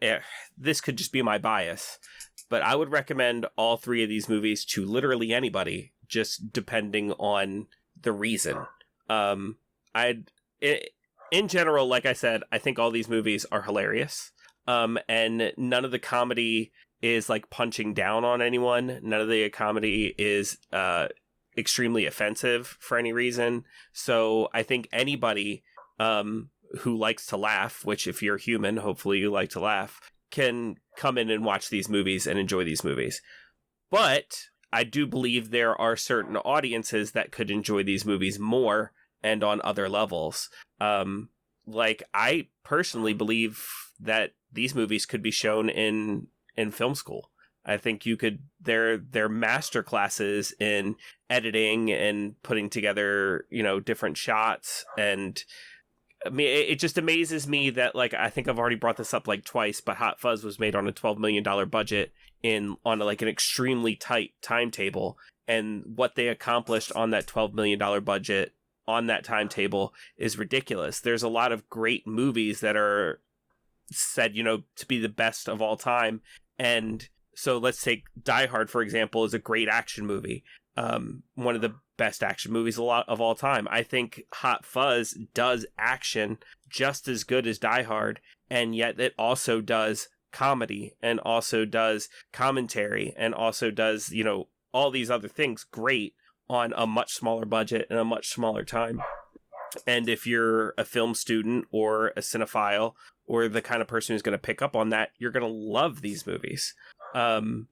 this could just be my bias, but I would recommend all three of these movies to literally anybody, just depending on the reason. In general, like I said, I think all these movies are hilarious. And none of the comedy is like punching down on anyone. None of the comedy is extremely offensive for any reason. So I think anybody who likes to laugh, which if you're human, hopefully you like to laugh, can come in and watch these movies and enjoy these movies. But I do believe there are certain audiences that could enjoy these movies more and on other levels. Like I personally believe that these movies could be shown in film school. I think you could, they're master classes in editing and putting together, different shots. And I mean, it just amazes me that, like, I think I've already brought this up like twice, but Hot Fuzz was made on a $12 million budget on like an extremely tight timetable. And what they accomplished on that $12 million budget on that timetable is ridiculous. There's a lot of great movies that are said, to be the best of all time. And so let's take Die Hard, for example, is a great action movie. One of the best action movies of all time. I think Hot Fuzz does action just as good as Die Hard, and yet it also does comedy and also does commentary and also does, all these other things great on a much smaller budget and a much smaller time. And if you're a film student or a cinephile or the kind of person who's going to pick up on that, you're going to love these movies. And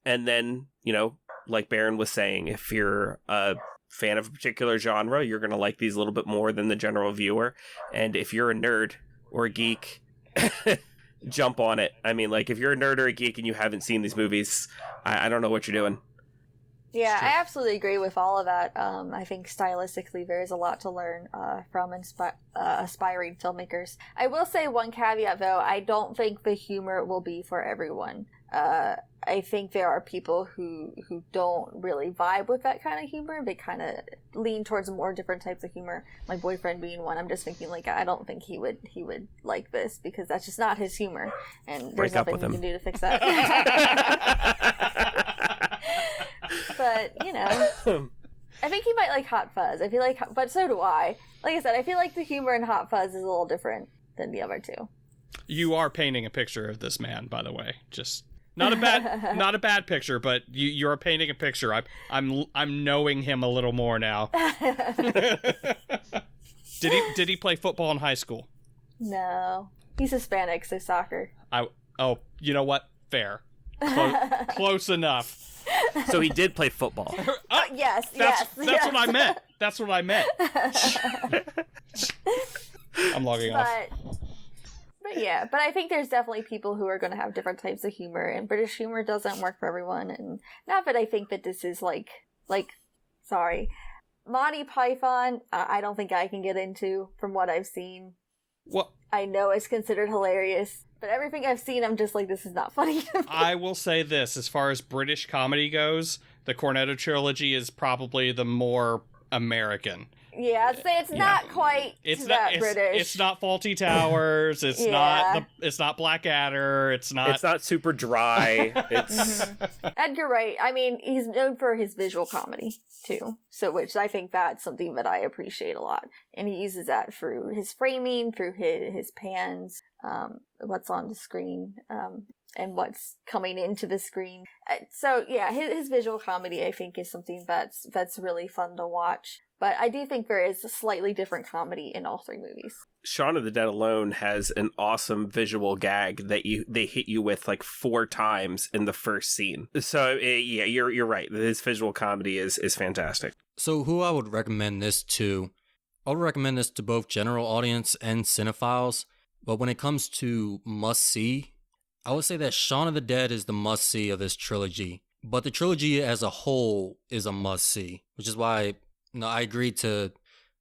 then, like Baron was saying, if you're a fan of a particular genre, you're going to like these a little bit more than the general viewer. And if you're a nerd or a geek, jump on it. I mean, like, if you're a nerd or a geek and you haven't seen these movies, I don't know what you're doing. Yeah, I absolutely agree with all of that. I think stylistically there is a lot to learn from aspiring filmmakers. I will say one caveat, though. I don't think the humor will be for everyone. I think there are people who don't really vibe with that kind of humor. They kind of lean towards more different types of humor. My boyfriend being one. I'm just thinking, like, I don't think he would like this because that's just not his humor, and there's nothing you can do to fix that. But I think he might like Hot Fuzz. I feel like, but so do I. Like I said, I feel like the humor in Hot Fuzz is a little different than the other two. You are painting a picture of this man, by the way. Just not a bad picture, but you're painting a picture. I'm knowing him a little more now. Did he play football in high school? No, he's Hispanic, so soccer. You know what? Fair. Close enough. So he did play football. Yes. That's what I meant. That's what I meant. I'm logging off. But I think there's definitely people who are going to have different types of humor, and British humor doesn't work for everyone. And not that I think that this is sorry, Monty Python. I don't think I can get into from what I've seen. What? I know it's considered hilarious, but everything I've seen, I'm just like, this is not funny to me. I will say this: as far as British comedy goes, the Cornetto trilogy is probably the more American. Yeah, I'd say it's not quite British. It's not Faulty Towers. It's not Blackadder. It's not super dry. It's Edgar Wright. I mean, he's known for his visual comedy too. So, which I think that's something that I appreciate a lot, and he uses that through his framing, through his pans, what's on the screen, and what's coming into the screen. So, yeah, his visual comedy I think is something that's really fun to watch. But I do think there is a slightly different comedy in all three movies. Shaun of the Dead alone has an awesome visual gag that they hit you with like 4 times in the first scene. So yeah, you're right. His visual comedy is fantastic. So who I would recommend this to? I would recommend this to both general audience and cinephiles. But when it comes to must see, I would say that Shaun of the Dead is the must see of this trilogy. But the trilogy as a whole is a must see, which is why. No, I don't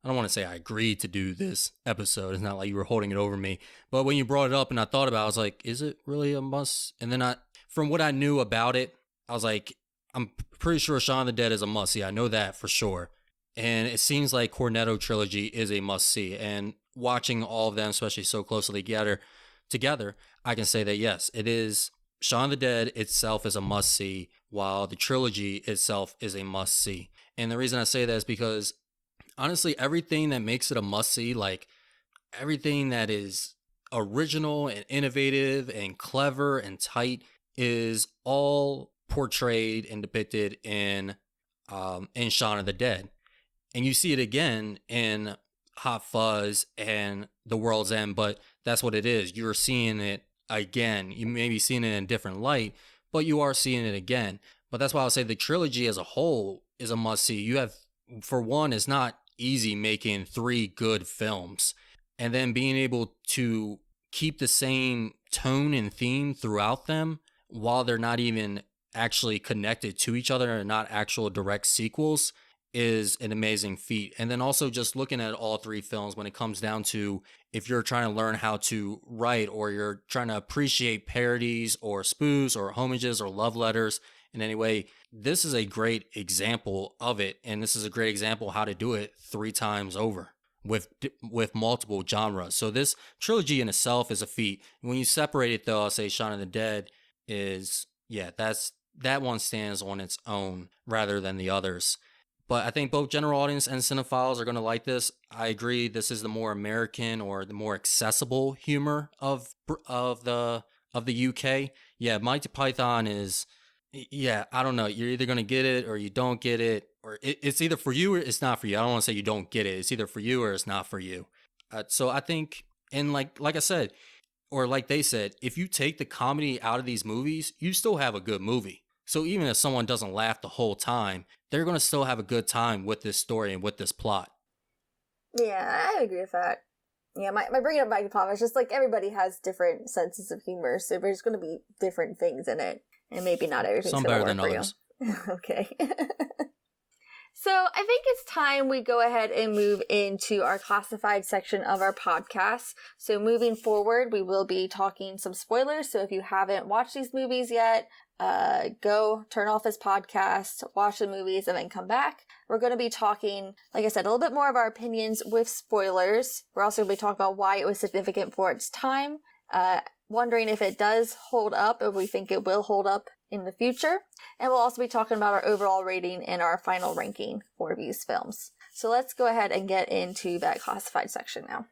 want to say I agreed to do this episode. It's not like you were holding it over me. But when you brought it up and I thought about it, I was like, is it really a must? And then from what I knew about it, I was like, I'm pretty sure Shaun of the Dead is a must see. I know that for sure. And it seems like Cornetto Trilogy is a must see. And watching all of them, especially so closely together, I can say that yes, it is. Shaun of the Dead itself is a must see, while the trilogy itself is a must see. And the reason I say that is because, honestly, everything that makes it a must-see, like everything that is original and innovative and clever and tight, is all portrayed and depicted in Shaun of the Dead. And you see it again in Hot Fuzz and The World's End, but that's what it is. You're seeing it again. You may be seeing it in a different light, but you are seeing it again. But that's why I would say the trilogy as a whole is a must-see. You have, for one, it's not easy making 3 good films. And then being able to keep the same tone and theme throughout them while they're not even actually connected to each other and not actual direct sequels is an amazing feat. And then also just looking at all 3 films when it comes down to if you're trying to learn how to write or you're trying to appreciate parodies or spoofs or homages or love letters in any way, this is a great example of it. And this is a great example how to do it 3 times over with multiple genres. So this trilogy in itself is a feat. When you separate it though, I'll say Shaun of the Dead is, that one stands on its own rather than the others. But I think both general audience and cinephiles are going to like this. I agree. This is the more American or the more accessible humor of the UK. Yeah, Monty Python is, I don't know. You're either going to get it or you don't get it, or it's either for you or it's not for you. I don't want to say you don't get it. It's either for you or it's not for you. So I think, and like I said, or like they said, if you take the comedy out of these movies, you still have a good movie. So even if someone doesn't laugh the whole time, they're going to still have a good time with this story and with this plot. Yeah, I agree with that. Yeah, my bringing up Monty Python is just like everybody has different senses of humor, so there's going to be different things in it, and maybe not everything's some better than others. Okay. So I think it's time we go ahead and move into our classified section of our podcast. So moving forward, we will be talking some spoilers. So if you haven't watched these movies yet, go turn off this podcast, watch the movies, and then come back. We're going to be talking, like I said, a little bit more of our opinions with spoilers. We're also going to be talking about why it was significant for its time, wondering if it does hold up, if we think it will hold up in the future. And we'll also be talking about our overall rating and our final ranking for these films. So let's go ahead and get into that classified section now.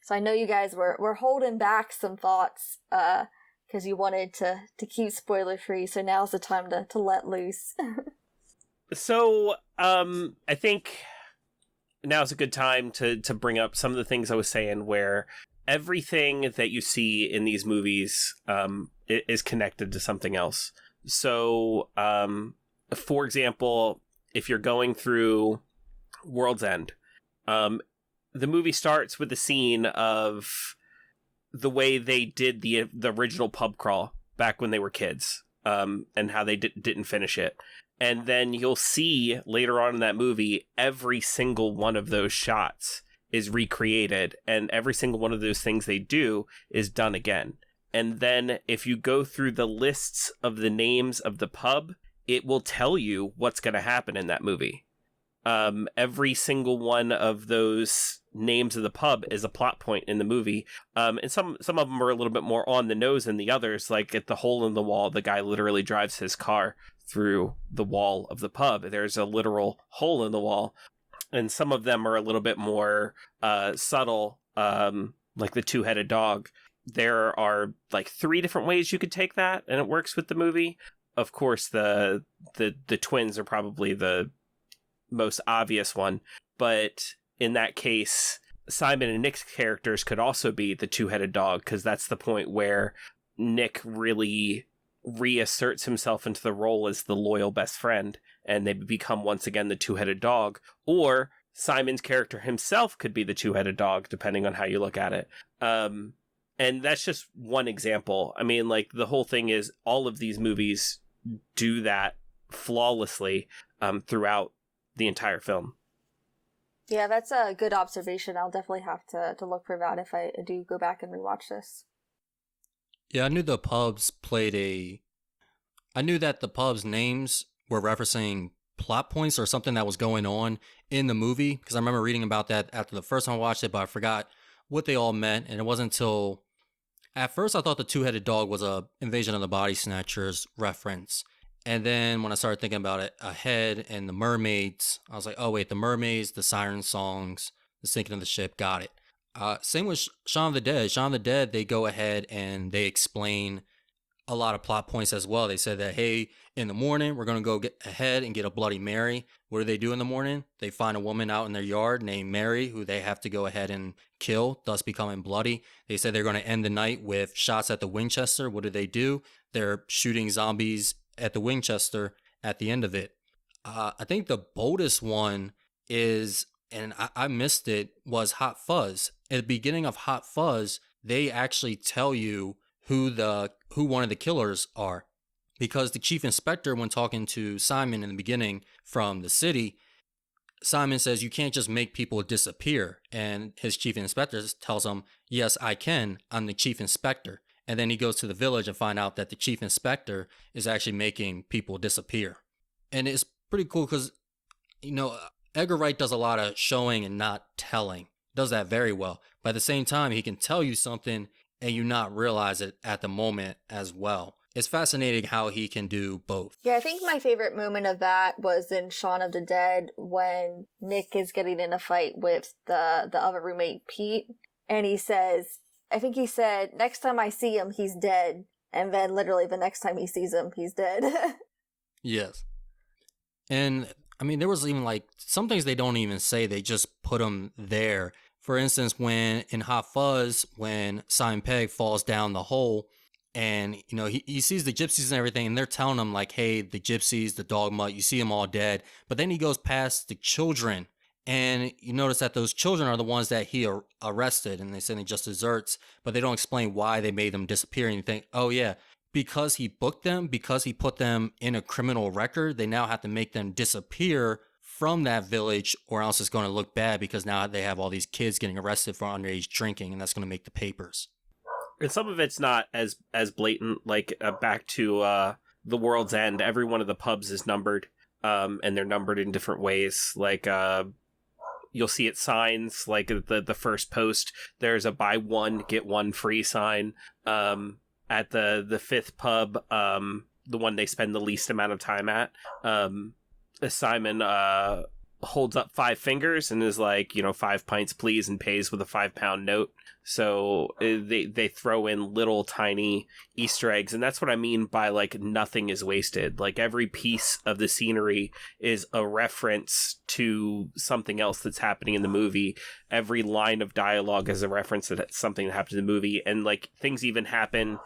So I know you guys were holding back some thoughts, because you wanted to keep spoiler free. So now's the time to let loose. So, I think now's a good time to bring up some of the things I was saying where everything that you see in these movies, is connected to something else. So, for example, if you're going through World's End, the movie starts with a scene of the way they did the original pub crawl back when they were kids, and how they didn't finish it. And then you'll see later on in that movie, every single one of those shots is recreated, and every single one of those things they do is done again. And then if you go through the lists of the names of the pub, it will tell you what's going to happen in that movie. Every single one of those names of the pub is a plot point in the movie. And some of them are a little bit more on the nose than the others. Like at the hole in the wall, the guy literally drives his car through the wall of the pub. There's a literal hole in the wall. And some of them are a little bit more subtle, like the two-headed dog. There are like 3 different ways you could take that, and it works with the movie. Of course, the twins are probably the most obvious one, but in that case, Simon and Nick's characters could also be the two-headed dog, because that's the point where Nick really reasserts himself into the role as the loyal best friend, and they become once again the two-headed dog. Or Simon's character himself could be the two-headed dog, depending on how you look at it. And that's just one example. I mean, like, the whole thing is all of these movies do that flawlessly throughout the entire film. Yeah, that's a good observation. I'll definitely have to look for that if I do go back and rewatch this. Yeah, I knew the pubs I knew that the pubs' names were referencing plot points or something that was going on in the movie, because I remember reading about that after the first time I watched it, but I forgot what they all meant, and it wasn't until... At first, I thought the two-headed dog was a Invasion of the Body Snatchers reference. And then when I started thinking about it, a head and the mermaids, I was like, oh wait, the mermaids, the siren songs, the sinking of the ship, got it. Same with Shaun of the Dead. Shaun of the Dead, they go ahead and they explain a lot of plot points as well. They said that, hey, in the morning, we're going to go get ahead and get a Bloody Mary. What do they do in the morning? They find a woman out in their yard named Mary, who they have to go ahead and kill, thus becoming bloody. They said they're going to end the night with shots at the Winchester. What do? They're shooting zombies at the Winchester at the end of it. I think the boldest one is, and I missed it, was Hot Fuzz. At the beginning of Hot Fuzz, they actually tell you who one of the killers are, because the chief inspector, when talking to Simon in the beginning from the city, Simon says you can't just make people disappear, and his chief inspector tells him, yes, I can, I'm the chief inspector. And then he goes to the village and find out that the chief inspector is actually making people disappear. And it's pretty cool because, Edgar Wright does a lot of showing and not telling, does that very well, but at the same time he can tell you something and you not realize it at the moment as well. It's fascinating how he can do both. Yeah, I think my favorite moment of that was in Shaun of the Dead when Nick is getting in a fight with the other roommate, Pete. And he said, next time I see him, he's dead. And then literally the next time he sees him, he's dead. Yes. And I mean, there was even like some things they don't even say. They just put them there. For instance, when in Hot Fuzz, when Simon Pegg falls down the hole and, he sees the gypsies and everything, and they're telling him like, hey, the gypsies, the dog mutt, you see them all dead. But then he goes past the children and you notice that those children are the ones that he arrested, and they say he just deserts, but they don't explain why they made them disappear. And you think, oh yeah, because he booked them, because he put them in a criminal record, they now have to make them disappear from that village, or else it's going to look bad because now they have all these kids getting arrested for underage drinking, and that's going to make the papers. And some of it's not as blatant, like back to The World's End. Every one of the pubs is numbered, and they're numbered in different ways. Like you'll see it signs, like the first post, there's a buy one, get one free sign. At the fifth pub, the one they spend the least amount of time at, Simon holds up 5 fingers and is like, 5 pints please, and pays with a £5 note. So they throw in little tiny Easter eggs, and that's what I mean by like nothing is wasted. Like every piece of the scenery is a reference to something else that's happening in the movie. Every line of dialogue is a reference to something that happened in the movie, and like things even happen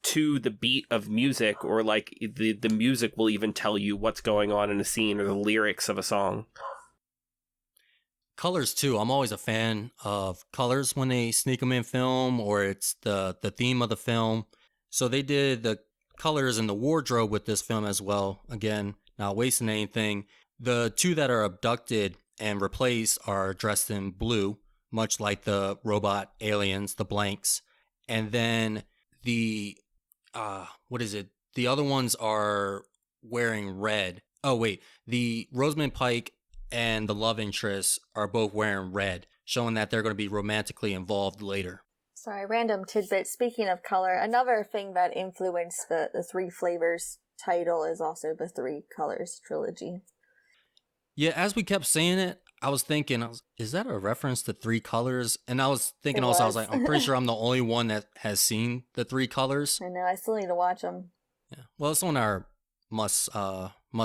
to the beat of music, or like the music will even tell you what's going on in a scene, or the lyrics of a song. Colors too. I'm always a fan of colors when they sneak them in film, or it's the theme of the film. So they did the colors and the wardrobe with this film as well. Again, not wasting anything. The 2 that are abducted and replaced are dressed in blue, much like the robot aliens, the blanks. And then the the other ones are wearing red. Oh wait, the Rosamund Pike and the love interests are both wearing red, showing that they're going to be romantically involved later. Sorry, random tidbit. Speaking of color, another thing that influenced the Three Flavors title is also the Three Colors trilogy. Yeah, as we kept saying it, I was thinking, is that a reference to Three Colors? And I was thinking I was like, I'm pretty sure I'm the only one that has seen the Three Colors. I know, I still need to watch them. Yeah, well, it's on our must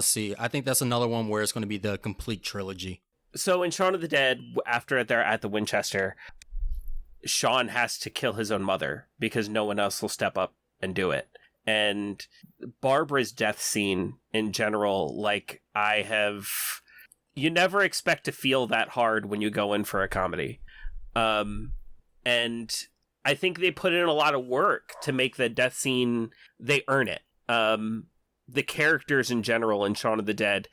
see. I think that's another one where it's going to be the complete trilogy. So in Shaun of the Dead, after they're at the Winchester, Shaun has to kill his own mother because no one else will step up and do it. And Barbara's death scene in general, like, you never expect to feel that hard when you go in for a comedy. And I think they put in a lot of work to make the death scene, they earn it. The characters in general in Shaun of the Dead,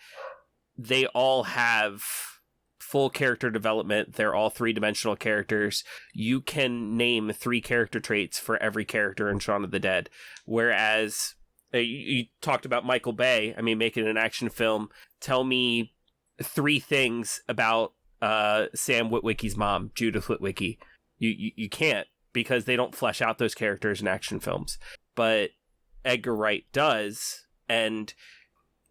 they all have full character development. They're all three-dimensional characters. You can name 3 character traits for every character in Shaun of the Dead. Whereas you talked about Michael Bay, making an action film. Tell me 3 things about Sam Witwicky's mom, Judith Witwicky. You can't, because they don't flesh out those characters in action films. But Edgar Wright does, and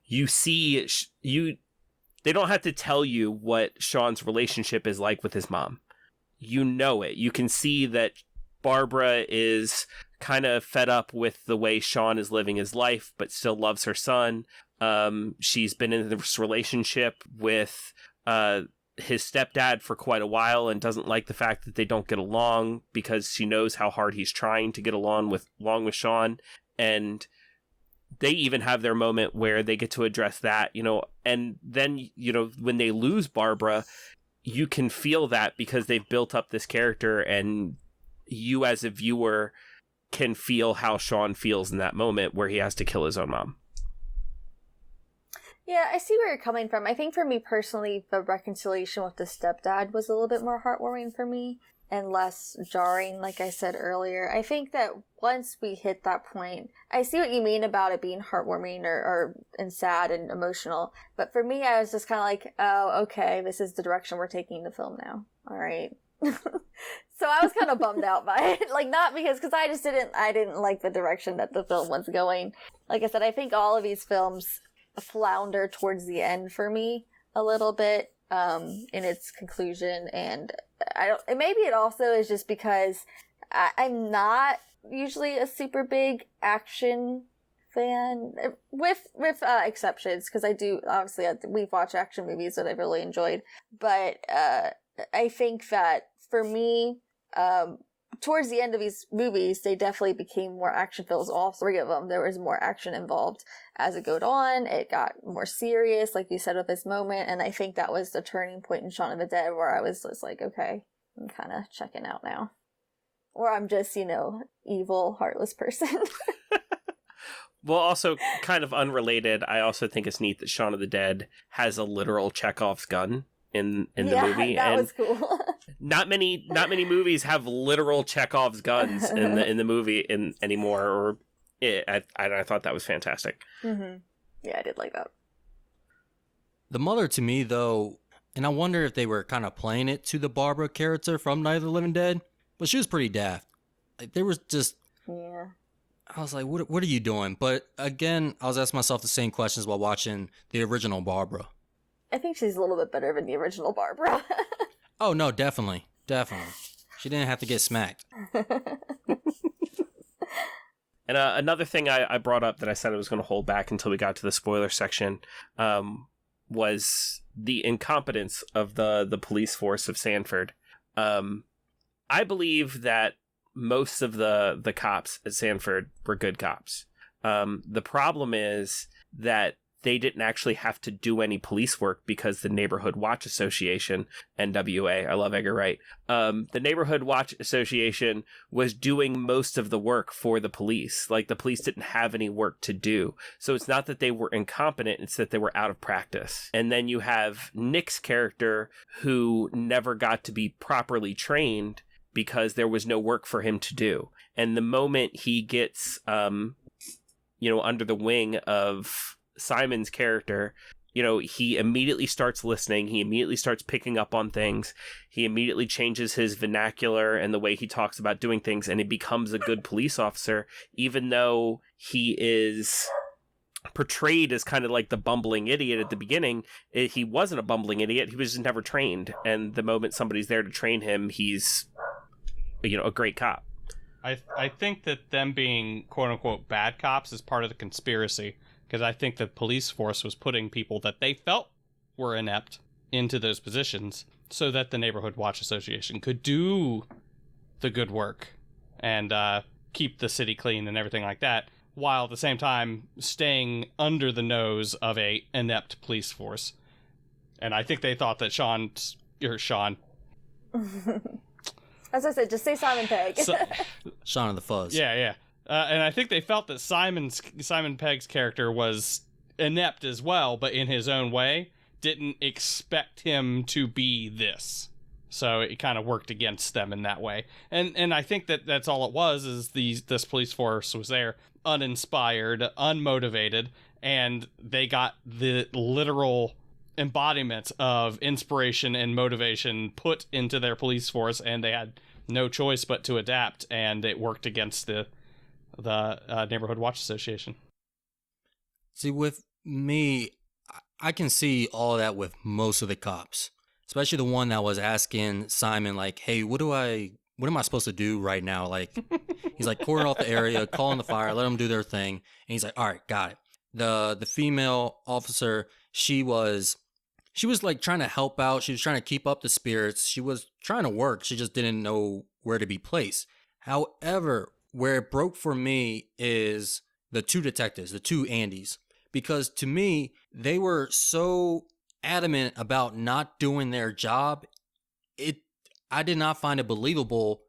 you see, they don't have to tell you what Shaun's relationship is like with his mom. You know it. You can see that Barbara is kind of fed up with the way Shaun is living his life, but still loves her son. She's been in this relationship with his stepdad for quite a while and doesn't like the fact that they don't get along because she knows how hard he's trying to get along with Shaun. And they even have their moment where they get to address that, and then, when they lose Barbara, you can feel that because they've built up this character, and you as a viewer can feel how Shaun feels in that moment where he has to kill his own mom. Yeah, I see where you're coming from. I think for me personally, the reconciliation with the stepdad was a little bit more heartwarming for me and less jarring, like I said earlier. I think that once we hit that point, I see what you mean about it being heartwarming and sad and emotional. But for me, I was just kind of like, oh, okay, this is the direction we're taking the film now. All right. So I was kind of bummed out by it. Like, not because I didn't like the direction that the film was going. Like I said, I think all of these films flounder towards the end for me a little bit in its conclusion, and maybe it also is just because I'm not usually a super big action fan, with exceptions, because I do, obviously, we've watched action movies that I've really enjoyed, but I think that for me, towards the end of these movies, they definitely became more action films. All 3 of them, there was more action involved. As it goes on, it got more serious, like you said, with this moment, and I think that was the turning point in Shaun of the Dead, where I was just like, okay, I'm kind of checking out now. Or I'm just, evil, heartless person. Well, also, kind of unrelated, I also think it's neat that Shaun of the Dead has a literal Chekhov's gun in the movie. That and was cool. not many movies have literal Chekhov's guns in the movie anymore. Or I thought that was fantastic. Mm-hmm. Yeah, I did like that. The mother, to me, though, and I wonder if they were kind of playing it to the Barbara character from Night of the Living Dead, but she was pretty daft. Like, there was just, yeah. I was like, what are you doing? But again, I was asking myself the same questions while watching the original Barbara. I think she's a little bit better than the original Barbara. Oh, no, definitely. She didn't have to get smacked. And another thing I brought up that I said I was going to hold back until we got to the spoiler section was the incompetence of the police force of Sanford. I believe that most of the cops at Sanford were good cops. The problem is that they didn't actually have to do any police work because the Neighborhood Watch Association, NWA, I love Edgar Wright, the Neighborhood Watch Association was doing most of the work for the police. Like, the police didn't have any work to do. So it's not that they were incompetent, it's that they were out of practice. And then you have Nick's character, who never got to be properly trained because there was no work for him to do. And the moment he gets, under the wing of Simon's character, he immediately starts listening. He immediately starts picking up on things. He immediately changes his vernacular and the way he talks about doing things, and he becomes a good police officer, even though he is portrayed as kind of like the bumbling idiot at the beginning. He wasn't a bumbling idiot. He was just never trained. And the moment somebody's there to train him, he's, a great cop. I think that them being quote-unquote bad cops is part of the conspiracy, because I think the police force was putting people that they felt were inept into those positions so that the Neighborhood Watch Association could do the good work and keep the city clean and everything like that, while at the same time staying under the nose of a inept police force. And I think they thought that Shaun. As I said, just say Simon Pegg. Shaun of the Fuzz. Yeah. And I think they felt that Simon Pegg's character was inept as well, but in his own way, didn't expect him to be this. So it kind of worked against them in that way. And I think that that's all it was, is this police force was there, uninspired, unmotivated, and they got the literal embodiment of inspiration and motivation put into their police force, and they had no choice but to adapt, and it worked against the Neighborhood Watch Association. See, with me, I can see all that with most of the cops, especially the one that was asking Simon, like, hey, what am I supposed to do right now? Like, he's like, cordon off the area, call in the fire, let them do their thing. And he's like, all right, got it. The female officer, she was like trying to help out. She was trying to keep up the spirits. She was trying to work. She just didn't know where to be placed. However, where it broke for me is the two detectives, the two Andys, because to me, they were so adamant about not doing their job. I did not find it believable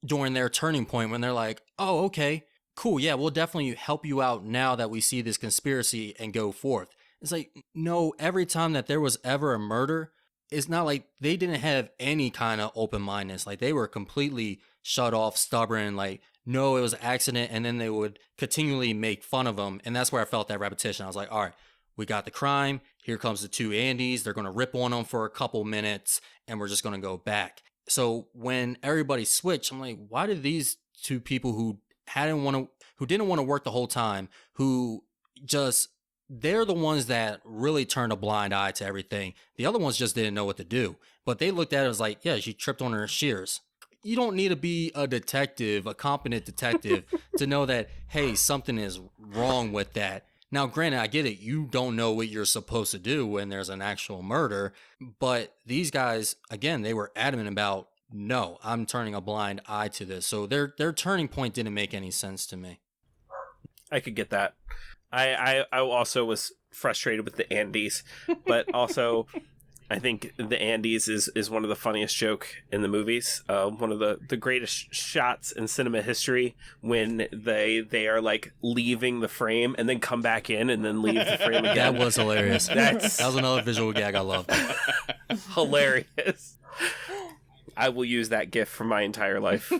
during their turning point when they're like, oh, okay, cool. Yeah, we'll definitely help you out now that we see this conspiracy and go forth. It's like, no, every time that there was ever a murder, it's not like they didn't have any kind of open-mindedness. Like, they were completely shut off, stubborn, like, no, it was an accident. And then they would continually make fun of them. And that's where I felt that repetition. I was like, all right, we got the crime. Here comes the two Andys. They're going to rip on them for a couple minutes, and we're just going to go back. So when everybody switched, I'm like, why did these two people who didn't want to work the whole time, they're the ones that really turned a blind eye to everything. The other ones just didn't know what to do. But they looked at it as like, yeah, she tripped on her shears. You don't need to be a detective, a competent detective, to know that, hey, something is wrong with that. Now, granted, I get it. You don't know what you're supposed to do when there's an actual murder. But these guys, again, they were adamant about, no, I'm turning a blind eye to this. So their turning point didn't make any sense to me. I could get that. I also was frustrated with the Andys, but also I think the Andys is one of the funniest joke in the movies. One of the greatest shots in cinema history, when they are like leaving the frame and then come back in and then leave the frame again. That was hilarious. That was another visual gag I loved. Hilarious. I will use that GIF for my entire life.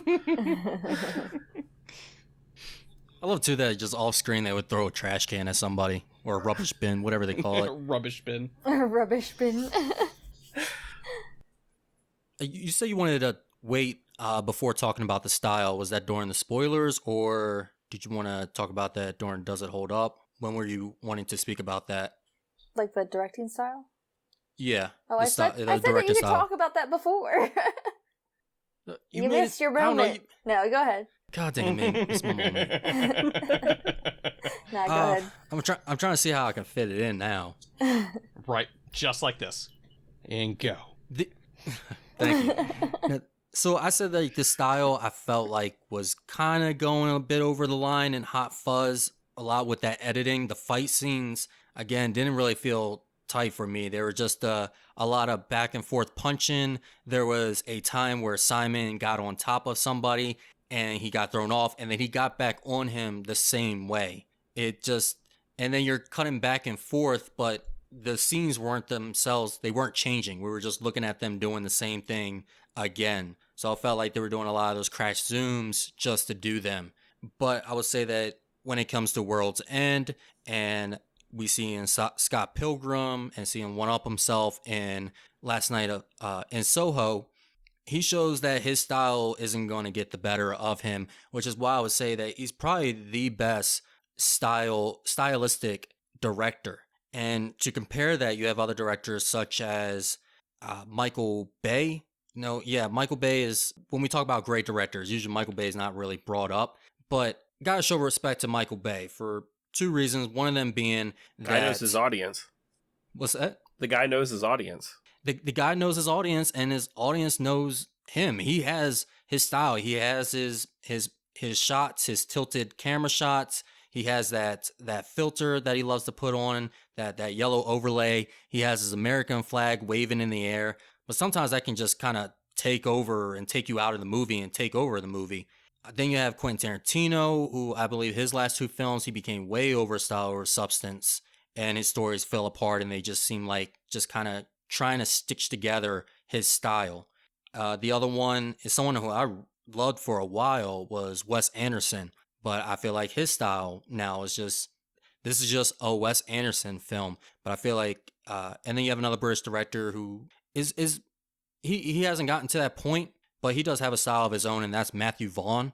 I love too that just off screen they would throw a trash can at somebody, or a rubbish bin, whatever they call it. Rubbish bin. Rubbish bin. You said you wanted to wait before talking about the style. Was that during the spoilers, or did you want to talk about that during Does It Hold Up? When were you wanting to speak about that? Like the directing style? Yeah. Oh, I said that you could talk about that before. You missed your moment. No, go ahead. God dang it, man. It's my moment. Nah, go ahead. I'm trying to see how I can fit it in now. Right, just like this. And go. Thank you. Now, so I said that the style I felt like was kind of going a bit over the line in Hot Fuzz, a lot with that editing. The fight scenes, again, didn't really feel tight for me. They were just a lot of back and forth punching. There was a time where Simon got on top of somebody and he got thrown off, and then he got back on him the same way. And then you're cutting back and forth, but the scenes weren't themselves, they weren't changing. We were just looking at them doing the same thing again. So I felt like they were doing a lot of those crash zooms just to do them. But I would say that when it comes to World's End and we see in Scott Pilgrim and see him one-up himself in Last Night in Soho, he shows that his style isn't going to get the better of him, which is why I would say that he's probably the best stylistic director. And to compare that, you have other directors such as Michael Bay. Michael Bay is, when we talk about great directors, usually Michael Bay is not really brought up, but gotta show respect to Michael Bay for two reasons. One of them being that... The guy knows his audience. What's that? The guy knows his audience. The guy knows his audience, and his audience knows him. He has his style. He has his shots, his tilted camera shots. He has that filter that he loves to put on, that yellow overlay. He has his American flag waving in the air. But sometimes that can just kind of take over and take you out of the movie and take over the movie. Then you have Quentin Tarantino, who I believe his last two films, he became way over style or substance, and his stories fell apart, and they just seemed like just kind of trying to stitch together his style. The other one is someone who I loved for a while was Wes Anderson, but I feel like his style now is just, this is just a Wes Anderson film. But I feel like, and then you have another British director who he hasn't gotten to that point, but he does have a style of his own, and that's Matthew Vaughn.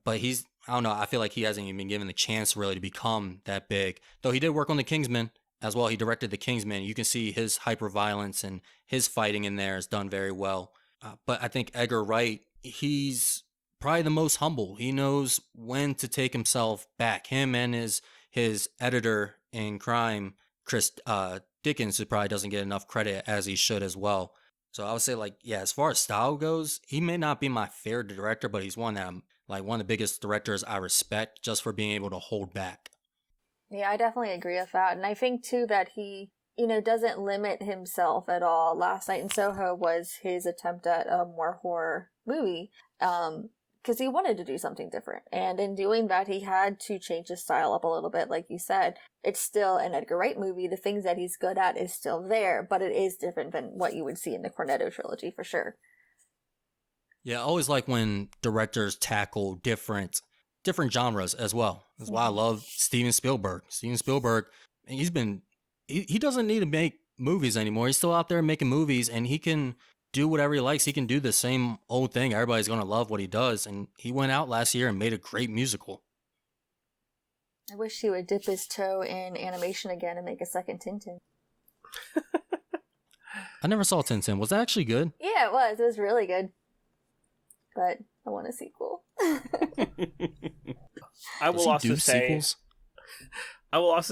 But I don't know, I feel like he hasn't even been given the chance really to become that big. Though he did work on The Kingsman as well. He directed The Kingsman. You can see his hyper-violence and his fighting in there is done very well. But I think Edgar Wright, he's probably the most humble. He knows when to take himself back. Him and his editor in crime, Chris Dickens, who probably doesn't get enough credit as he should as well. So I would say, like, yeah, as far as style goes, he may not be my favorite director, but he's one that I'm like one of the biggest directors I respect just for being able to hold back. Yeah, I definitely agree with that. And I think too that he, doesn't limit himself at all. Last Night in Soho was his attempt at a more horror movie. Because he wanted to do something different. And in doing that, he had to change his style up a little bit. Like you said, it's still an Edgar Wright movie. The things that he's good at is still there, but it is different than what you would see in the Cornetto trilogy for sure. Yeah, I always like when directors tackle different genres as well. That's why I love Steven Spielberg. Steven Spielberg, he doesn't need to make movies anymore. He's still out there making movies, and he can do whatever he likes. He can do the same old thing. Everybody's going to love what he does. And he went out last year and made a great musical. I wish he would dip his toe in animation again and make a second Tintin. I never saw Tintin. Was that actually good? Yeah, it was. It was really good. But I want a sequel. I will also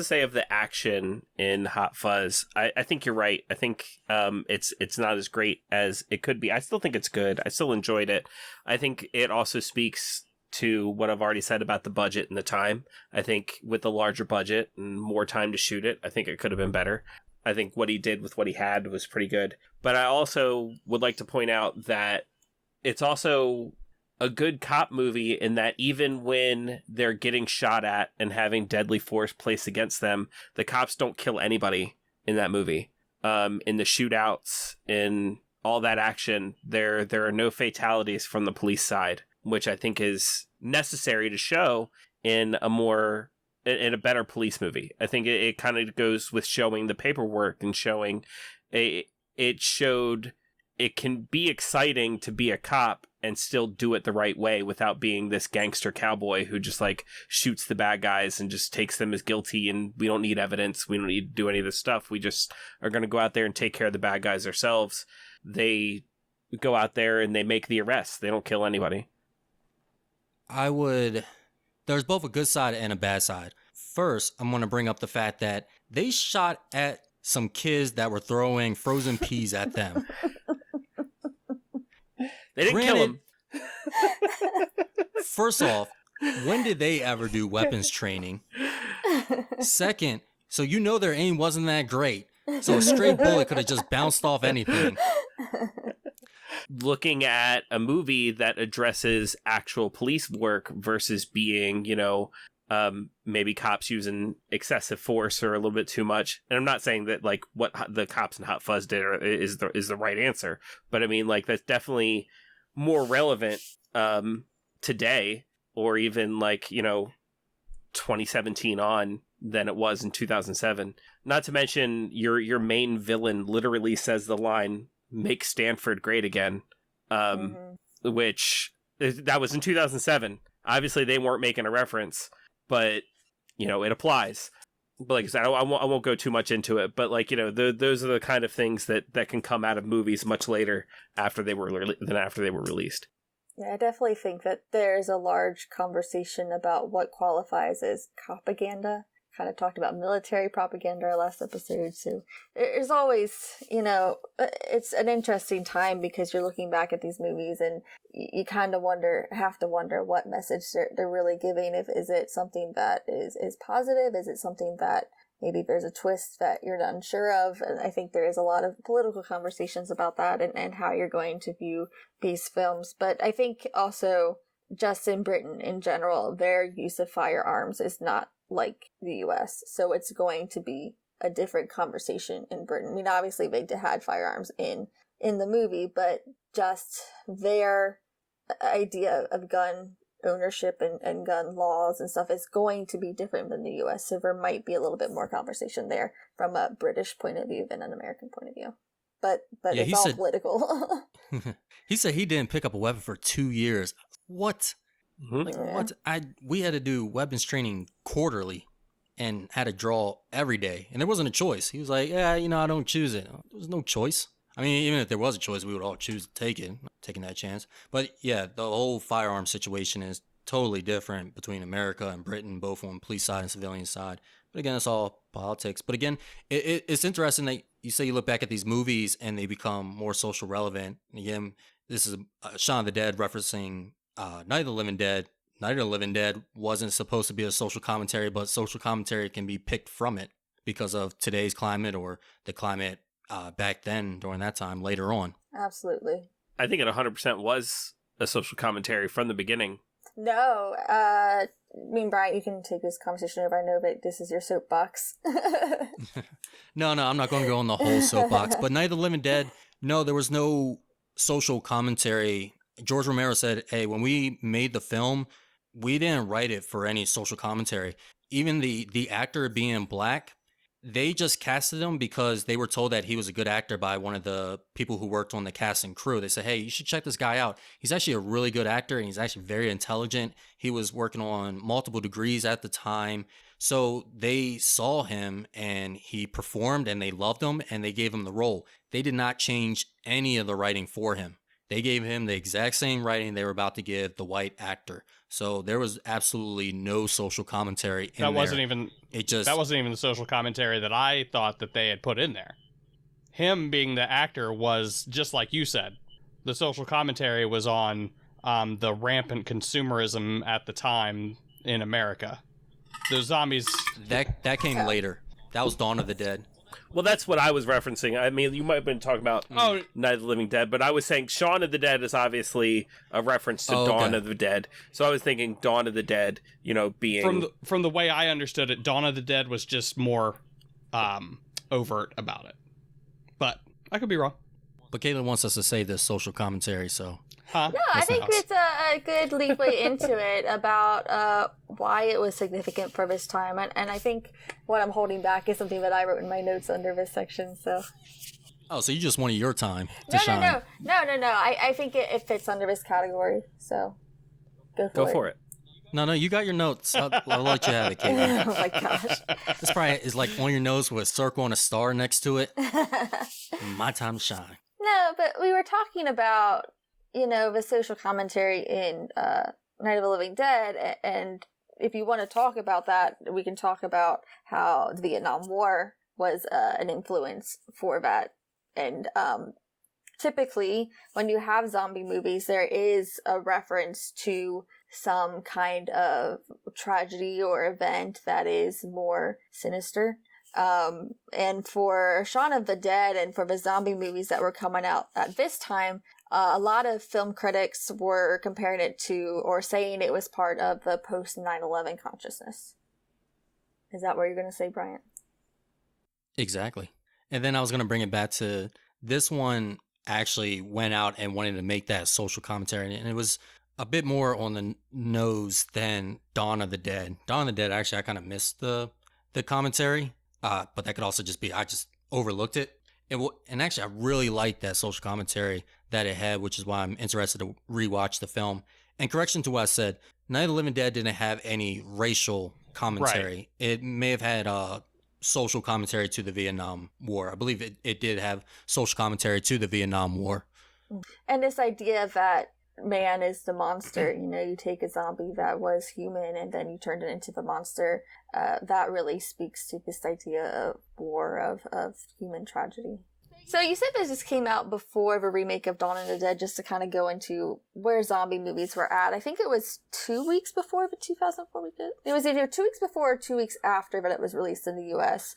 say of the action in Hot Fuzz, I think you're right. I think it's not as great as it could be. I still think it's good. I still enjoyed it. I think it also speaks to what I've already said about the budget and the time. I think with the larger budget and more time to shoot it, I think it could have been better. I think what he did with what he had was pretty good. But I also would like to point out that it's also a good cop movie in that even when they're getting shot at and having deadly force placed against them, the cops don't kill anybody in that movie. In the shootouts, in all that action, there are no fatalities from the police side, which I think is necessary to show in a better police movie. I think it kind of goes with showing the paperwork and showing it showed it can be exciting to be a cop and still do it the right way without being this gangster cowboy who just like shoots the bad guys and just takes them as guilty, and we don't need evidence. We don't need to do any of this stuff. We just are going to go out there and take care of the bad guys ourselves. They go out there and they make the arrests. They don't kill anybody. There's both a good side and a bad side. First, I'm going to bring up the fact that they shot at some kids that were throwing frozen peas at them. They didn't kill him. First off, when did they ever do weapons training? Second, so their aim wasn't that great. So a stray bullet could have just bounced off anything. Looking at a movie that addresses actual police work versus being, maybe cops using excessive force or a little bit too much. And I'm not saying that like what the cops in Hot Fuzz did is the right answer, but I mean like that's definitely more relevant today, or even like 2017 on, than it was in 2007. Not to mention your main villain literally says the line, "Make Stanford great again," which that was in 2007. Obviously, they weren't making a reference, but it applies. But like I said, I won't go too much into it. But like those are the kind of things that can come out of movies much later after they were released. Yeah, I definitely think that there's a large conversation about what qualifies as propaganda. Kind of talked about military propaganda our last episode, so there's always, it's an interesting time because you're looking back at these movies and you kind of have to wonder what message they're really giving. Is it something that is positive? Is it something that maybe there's a twist that you're unsure of? And I think there is a lot of political conversations about that and how you're going to view these films. But I think also just in Britain in general, their use of firearms is not like the US. So it's going to be a different conversation in Britain. I mean, obviously they had firearms in the movie, but just their idea of gun ownership and gun laws and stuff is going to be different than the US. So there might be a little bit more conversation there from a British point of view than an American point of view. But yeah, it's all political. He said he didn't pick up a weapon for 2 years. What? Like, what? We had to do weapons training quarterly and had to draw every day. And there wasn't a choice. He was like, yeah, I don't choose it. There was no choice. I mean, even if there was a choice, we would all choose to take it, taking that chance. But yeah, the whole firearm situation is totally different between America and Britain, both on police side and civilian side. But again, it's all politics. But again, it's interesting that you say you look back at these movies and they become more social relevant. And again, this is Shaun of the Dead referencing Night of the Living Dead. Night of the Living Dead wasn't supposed to be a social commentary, but social commentary can be picked from it because of today's climate or the climate back then during that time later on. Absolutely. I think it 100% was a social commentary from the beginning. No, Brian, you can take this conversation over. I know that this is your soapbox. No, I'm not going to go on the whole soapbox. But Night of the Living Dead, no, there was no social commentary. George Romero said, hey, when we made the film, we didn't write it for any social commentary. Even the actor being black, they just casted him because they were told that he was a good actor by one of the people who worked on the cast and crew. They said, hey, you should check this guy out. He's actually a really good actor and he's actually very intelligent. He was working on multiple degrees at the time. So they saw him and he performed and they loved him and they gave him the role. They did not change any of the writing for him. They gave him the exact same writing they were about to give the white actor. So there was absolutely no social commentary in there. That wasn't even the social commentary that I thought that they had put in there. Him being the actor was just like you said. The social commentary was on the rampant consumerism at the time in America. The zombies that came later. That was Dawn of the Dead. Well, that's what I was referencing. I mean, you might have been talking about Night of the Living Dead, but I was saying Shaun of the Dead is obviously a reference to Dawn of the Dead. So I was thinking Dawn of the Dead, being... From the way I understood it, Dawn of the Dead was just more overt about it. But I could be wrong. But Caitlyn wants us to say this social commentary, so... No, I think it's a good leadway into it about why it was significant for this time. And I think what I'm holding back is something that I wrote in my notes under this section. So. Oh, so you just wanted your time to shine. No. I think it fits under this category. So go for it. No, you got your notes. I'll let you have it, Caitlyn. Oh, my gosh. This probably is like on your nose with a circle and a star next to it. My time to shine. No, but we were talking about... the social commentary in Night of the Living Dead, and if you want to talk about that, we can talk about how the Vietnam War was an influence for that. And typically, when you have zombie movies, there is a reference to some kind of tragedy or event that is more sinister. And for Shaun of the Dead and for the zombie movies that were coming out at this time, a lot of film critics were comparing it to or saying it was part of the post 9/11 consciousness. Is that what you're going to say, Bryant? Exactly. And then I was going to bring it back to this one actually went out and wanted to make that social commentary. And it was a bit more on the nose than Dawn of the Dead. Dawn of the Dead, actually, I kind of missed the the commentary, but that could also just be I just overlooked it. And actually, I really liked that social commentary that it had, which is why I'm interested to rewatch the film. And correction to what I said, Night of the Living Dead didn't have any racial commentary. Right. It may have had social commentary to the Vietnam War. I believe it did have social commentary to the Vietnam War. And this idea that man is the monster, you take a zombie that was human and then you turned it into the monster, that really speaks to this idea of war, of human tragedy. So you said this just came out before the remake of Dawn of the Dead, just to kind of go into where zombie movies were at. I think it was 2 weeks before the 2004 we did. It was either 2 weeks before or 2 weeks after that it was released in the US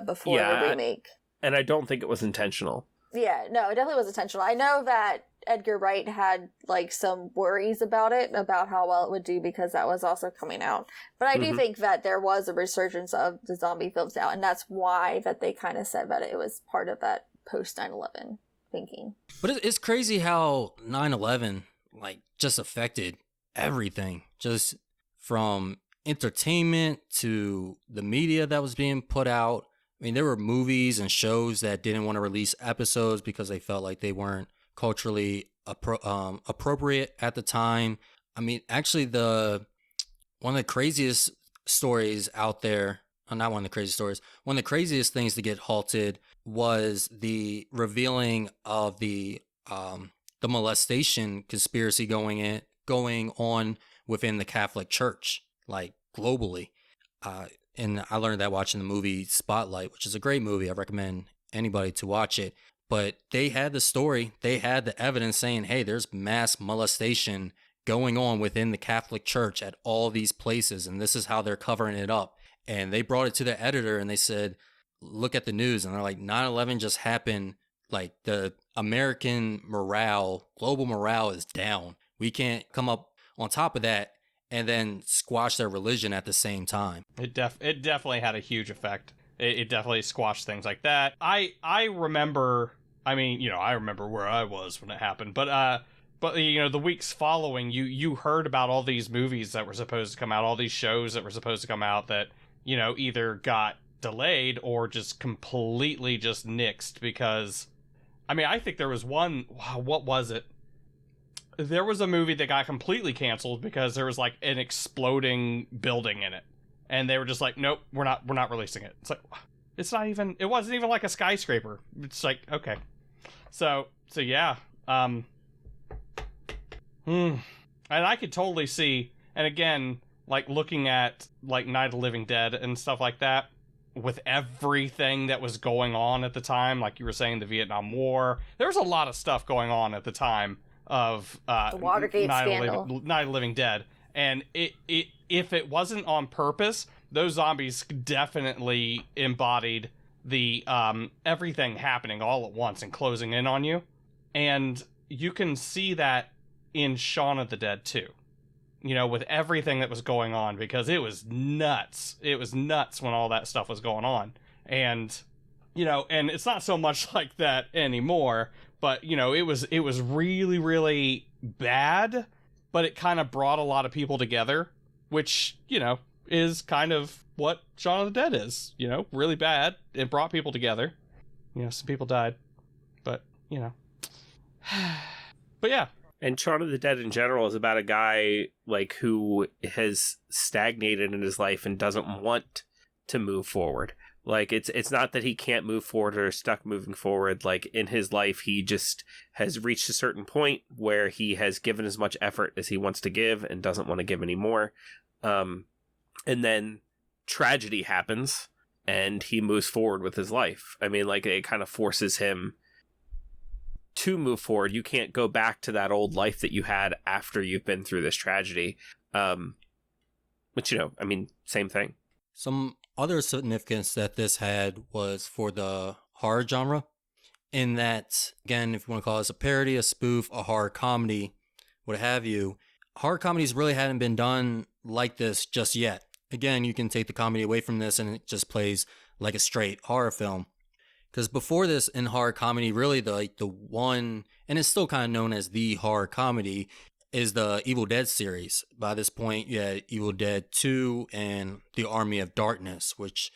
before the remake. And I don't think it was intentional. Yeah, no, it definitely was intentional. I know that Edgar Wright had some worries about it, about how well it would do because that was also coming out. But I do think that there was a resurgence of the zombie films now, and that's why that they kind of said that it was part of that post 9/11 thinking. But it's crazy how 9/11 just affected everything, just from entertainment to the media that was being put out. I mean, there were movies and shows that didn't want to release episodes because they felt like they weren't culturally appropriate at the time. I mean, actually, one of the craziest stories out there, not one of the craziest stories, one of the craziest things to get halted was the revealing of the molestation conspiracy going on within the Catholic Church, globally. And I learned that watching the movie Spotlight, which is a great movie. I recommend anybody to watch it. But they had the story, they had the evidence saying, hey, there's mass molestation going on within the Catholic Church at all these places, and this is how they're covering it up. And they brought it to the editor and they said, look at the news. And they're like, 9/11 just happened. The American morale, global morale is down. We can't come up on top of that and then squash their religion at the same time. It definitely had a huge effect. It definitely squashed things like that. I remember, I remember where I was when it happened, but the weeks following, you heard about all these movies that were supposed to come out, all these shows that were supposed to come out that, either got delayed or just completely just nixed because, I think there was one, what was it? There was a movie that got completely canceled because there was an exploding building in it. And they were just like, nope, we're not releasing it. It's it wasn't even like a skyscraper. It's okay. So yeah. And I could totally see, and again, looking at Night of the Living Dead and stuff like that, with everything that was going on at the time, like you were saying, the Vietnam War, there was a lot of stuff going on at the time of the Watergate scandal. Night of the Living Dead. And if it wasn't on purpose, those zombies definitely embodied the everything happening all at once and closing in on you. And you can see that in Shaun of the Dead too. With everything that was going on, because it was nuts. It was nuts when all that stuff was going on. And and it's not so much like that anymore, but it was really, really bad. But it kind of brought a lot of people together, which, is kind of what Shaun of the Dead is, really bad. It brought people together. Some people died, but, but yeah. And Shaun of the Dead in general is about a guy, who has stagnated in his life and doesn't want to move forward. It's not that he can't move forward or is stuck moving forward. In his life, he just has reached a certain point where he has given as much effort as he wants to give and doesn't want to give any more. And then tragedy happens and he moves forward with his life. It kind of forces him to move forward. You can't go back to that old life that you had after you've been through this tragedy. Which, same thing. Some other significance that this had was for the horror genre, in that, again, if you want to call this a parody, a spoof, a horror comedy, what have you, horror comedies really hadn't been done like this just yet. Again, you can take the comedy away from this and it just plays like a straight horror film. Because before this, in horror comedy, really the one, and it's still kind of known as the horror comedy, is the Evil Dead series. By this point, you had Evil Dead 2 and The Army of Darkness, which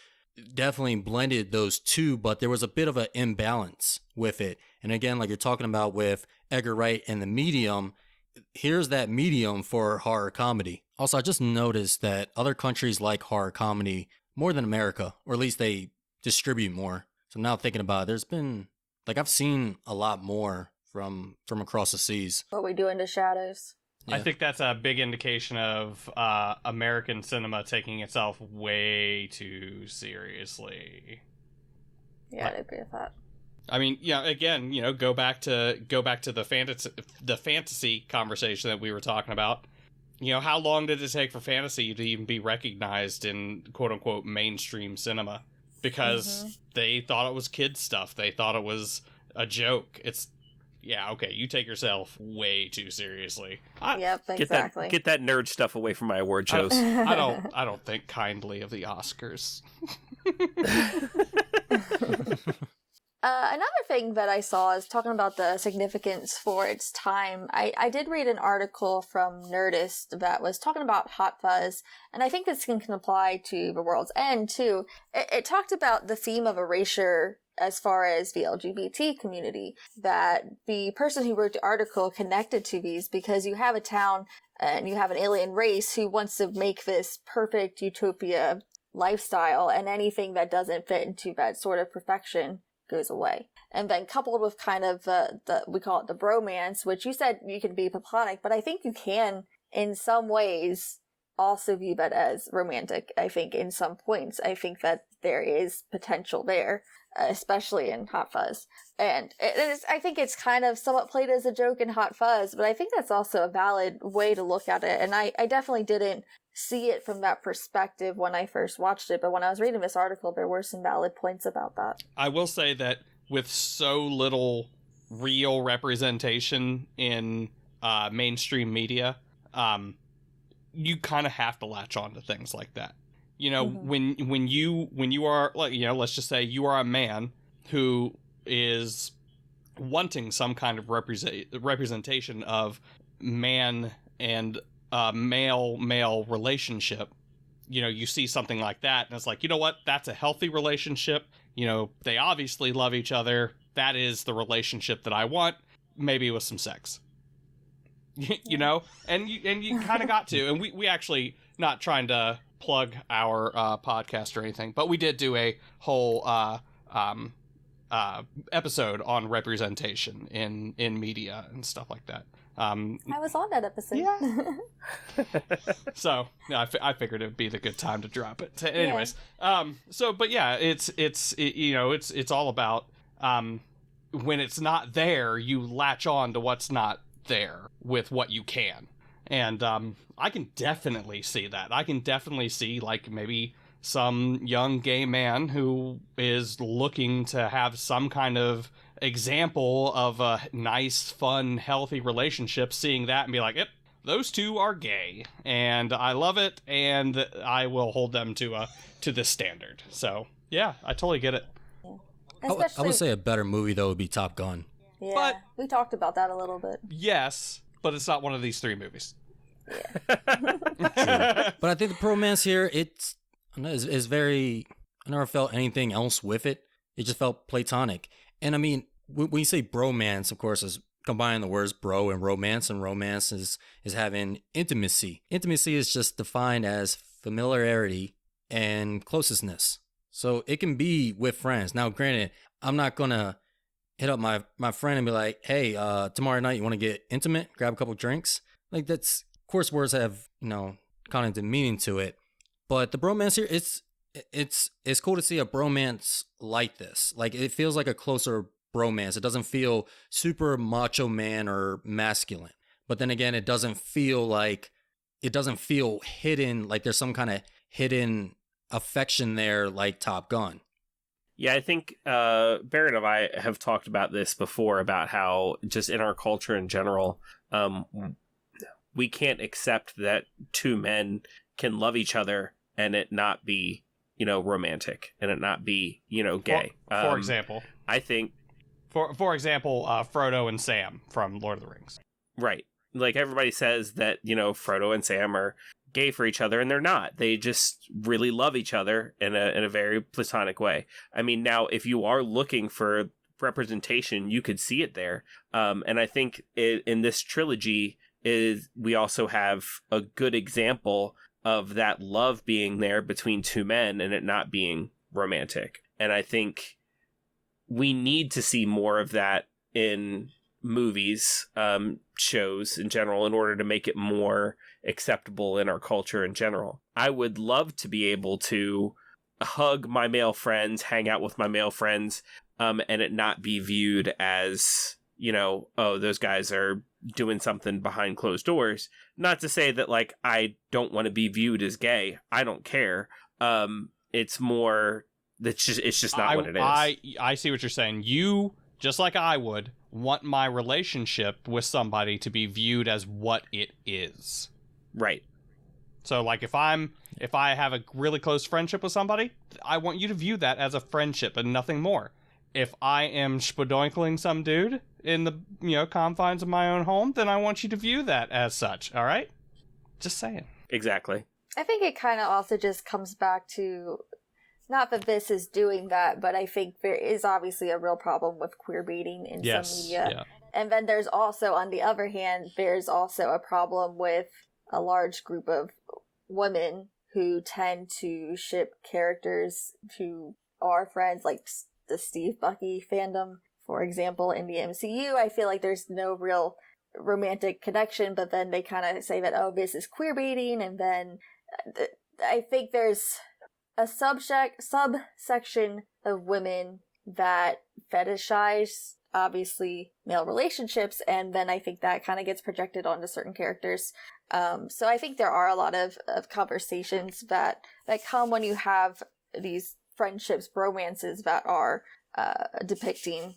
definitely blended those two, but there was a bit of an imbalance with it. And again, like you're talking about with Edgar Wright and The Medium, here's that medium for horror comedy. Also, I just noticed that other countries like horror comedy more than America, or at least they distribute more. So now thinking about it, there's been, like, I've seen a lot more from across the seas. What we do in the shadows. Yeah. I think that's a big indication of American cinema taking itself way too seriously. Yeah, I'd agree with that. I mean, yeah, again, go back to the fantasy conversation that we were talking about. How long did it take for fantasy to even be recognized in quote unquote mainstream cinema? Because they thought it was kids stuff. They thought it was a joke. Okay, you take yourself way too seriously. Yep, exactly. Get that nerd stuff away from my award shows. I don't think kindly of the Oscars. Another thing that I saw is talking about the significance for its time. I did read an article from Nerdist that was talking about Hot Fuzz, and I think this can apply to The World's End too. It talked about the theme of erasure as far as the LGBT community, that the person who wrote the article connected to these because you have a town and you have an alien race who wants to make this perfect utopia lifestyle, and anything that doesn't fit into that sort of perfection goes away. And then coupled with kind of we call it the bromance, which you said you can be platonic, but I think you can in some ways also view that as romantic. I think in some points, I think that there is potential there, especially in Hot Fuzz. And I think it's kind of somewhat played as a joke in Hot Fuzz, but I think that's also a valid way to look at it. And I definitely didn't see it from that perspective when I first watched it, but when I was reading this article, there were some valid points about that. I will say that with so little real representation in mainstream media, you kind of have to latch on to things like that. When you are, like, let's just say you are a man who is wanting some kind of representation of man and male relationship. You see something like that and it's like, you know what, that's a healthy relationship. They obviously love each other. That is the relationship that I want, maybe with some sex. And you kind of got to, and we actually, not trying to plug our podcast or anything, but we did do a whole episode on representation in media and stuff like that. I was on that episode. Yeah. So yeah, I figured it'd be the good time to drop it. Anyways, but yeah, it's all about when it's not there, you latch on to what's not there with what you can. And I can definitely see that. I can definitely see, like, maybe some young gay man who is looking to have some kind of example of a nice, fun, healthy relationship, seeing that and be like, yep, those two are gay, and I love it, and I will hold them to this standard. So, yeah, I totally get it. Yeah. I would say a better movie, though, would be Top Gun. Yeah, but we talked about that a little bit. Yes, but it's not one of these three movies. Yeah. But I think the bromance here, it's very, I never felt anything else with it. It just felt platonic. And I mean, when you say bromance, of course, is combining the words bro and romance is having intimacy. Intimacy is just defined as familiarity and closeness. So it can be with friends. Now, granted, I'm not going to hit up my friend and be like, hey, tomorrow night, you want to get intimate? Grab a couple drinks? Like, that's, of course, words have, kind of the meaning to it. But the bromance here, it's cool to see a bromance like this. Like, it feels like a closer bromance. It doesn't feel super macho man or masculine. But then again, it doesn't feel hidden, like there's some kind of hidden affection there like Top Gun. Yeah, I think Barrett and I have talked about this before, about how just in our culture in general, we can't accept that two men can love each other and it not be, romantic, and it not be, gay. For example, I think, for example, Frodo and Sam from Lord of the Rings. Right. like everybody says that, you know, Frodo and Sam are gay for each other, and they're not. They just really love each other in a very platonic way. I mean, now if you are looking for representation, you could see it there. And I think in this trilogy we also have a good example of that love being there between two men and it not being romantic. And I think we need to see more of that in movies, shows in general, in order to make it more acceptable in our culture in general. I would love to be able to hug my male friends, hang out with my male friends, and it not be viewed as, you know, oh, those guys are doing something behind closed doors. Not to say that, like, I don't want to be viewed as gay. I don't care. It's more, it's just not what it is. I see what you're saying. You, just like I would, want my relationship with somebody to be viewed as what it is. Right. So, like, if I have a really close friendship with somebody, I want you to view that as a friendship and nothing more. If I am spadoinkling some dude in the, you know, confines of my own home, then I want you to view that as such, all right? Just saying. Exactly. I think it kind of also just comes back to, not that this is doing that, but I think there is obviously a real problem with queer baiting in some media. Yeah. And then there's also, on the other hand, there's also a problem with a large group of women who tend to ship characters who are friends, like the Steve Bucky fandom, for example, in the MCU. I feel like there's no real romantic connection, but then they kind of say that, oh, this is queer baiting, and then I think there's a subsection of women that fetishize, obviously, male relationships, and then I think that kind of gets projected onto certain characters. So I think there are a lot of conversations that come when you have these friendships, romances that are depicting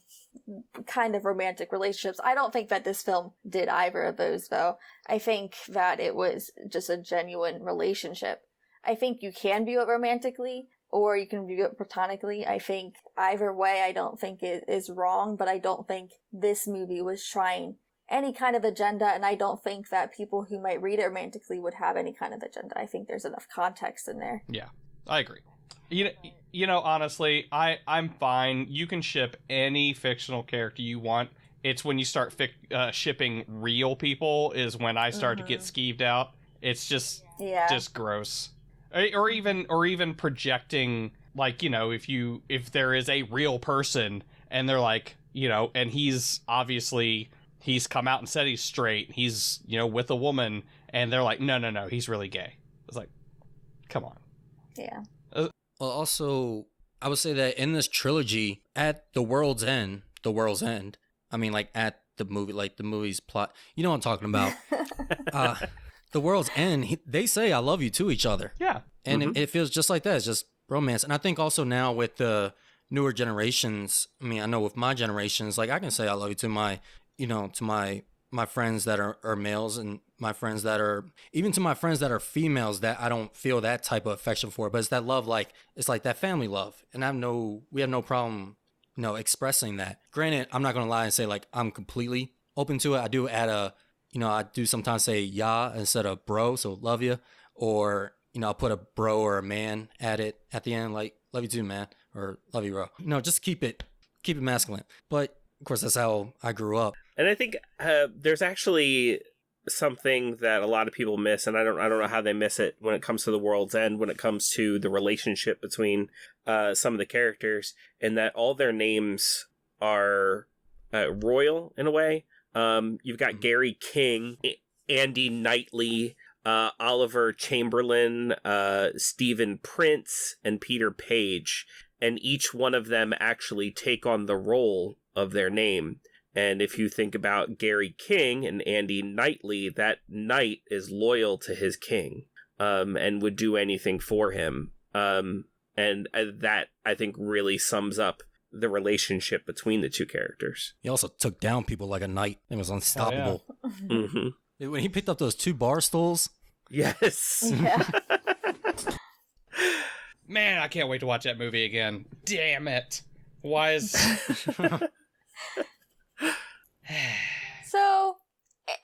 kind of romantic relationships. I don't think that this film did either of those, though. I think that it was just a genuine relationship. I think you can view it romantically, or you can view it platonically. I think either way, I don't think it is wrong, but I don't think this movie was trying any kind of agenda, and I don't think that people who might read it romantically would have any kind of agenda. I think there's enough context in there. Yeah, I agree. You know, honestly, I'm fine. You can ship any fictional character you want. It's when you start shipping real people is when I start to get skeeved out. It's just gross. Or even projecting, like, you know, if there is a real person and they're like, you know, and he's come out and said he's straight, he's, you know, with a woman, and they're like, no, he's really gay. It's like, come on. Yeah. Well, also, I would say that in this trilogy, at the world's end, I mean, like, at the movie, like, the movie's plot, you know what I'm talking about. The world's end, they say I love you to each other. Yeah. And it feels just like that. It's just romance. And I think also now with the newer generations, I mean, I know with my generations, like, I can say I love you to my, you know, to my friends that are males, and my friends that are, even to my friends that are females that I don't feel that type of affection for, but it's that love, like, it's like that family love. And we have no problem, you know, expressing that. Granted, I'm not going to lie and say, like, I'm completely open to it. I do I do sometimes say ya instead of bro, so love you. Or, you know, I'll put a bro or a man at the end, like, love you too, man, or love you, bro. You know, just keep it masculine. But of course, that's how I grew up. And I think there's actually something that a lot of people miss, and I don't know how they miss it when it comes to The World's End, when it comes to the relationship between some of the characters, and that all their names are royal in a way. You've got Gary King, Andy Knightley, Oliver Chamberlain, Stephen Prince, and Peter Page, and each one of them actually take on the role of their name. And if you think about Gary King and Andy Knightley, that knight is loyal to his king, and would do anything for him. And that, I think, really sums up the relationship between the two characters. He also took down people like a knight. It was unstoppable. Oh, yeah. When he picked up those 2 bar stools. Yes. Yeah. Man, I can't wait to watch that movie again. Damn it. Why is... So,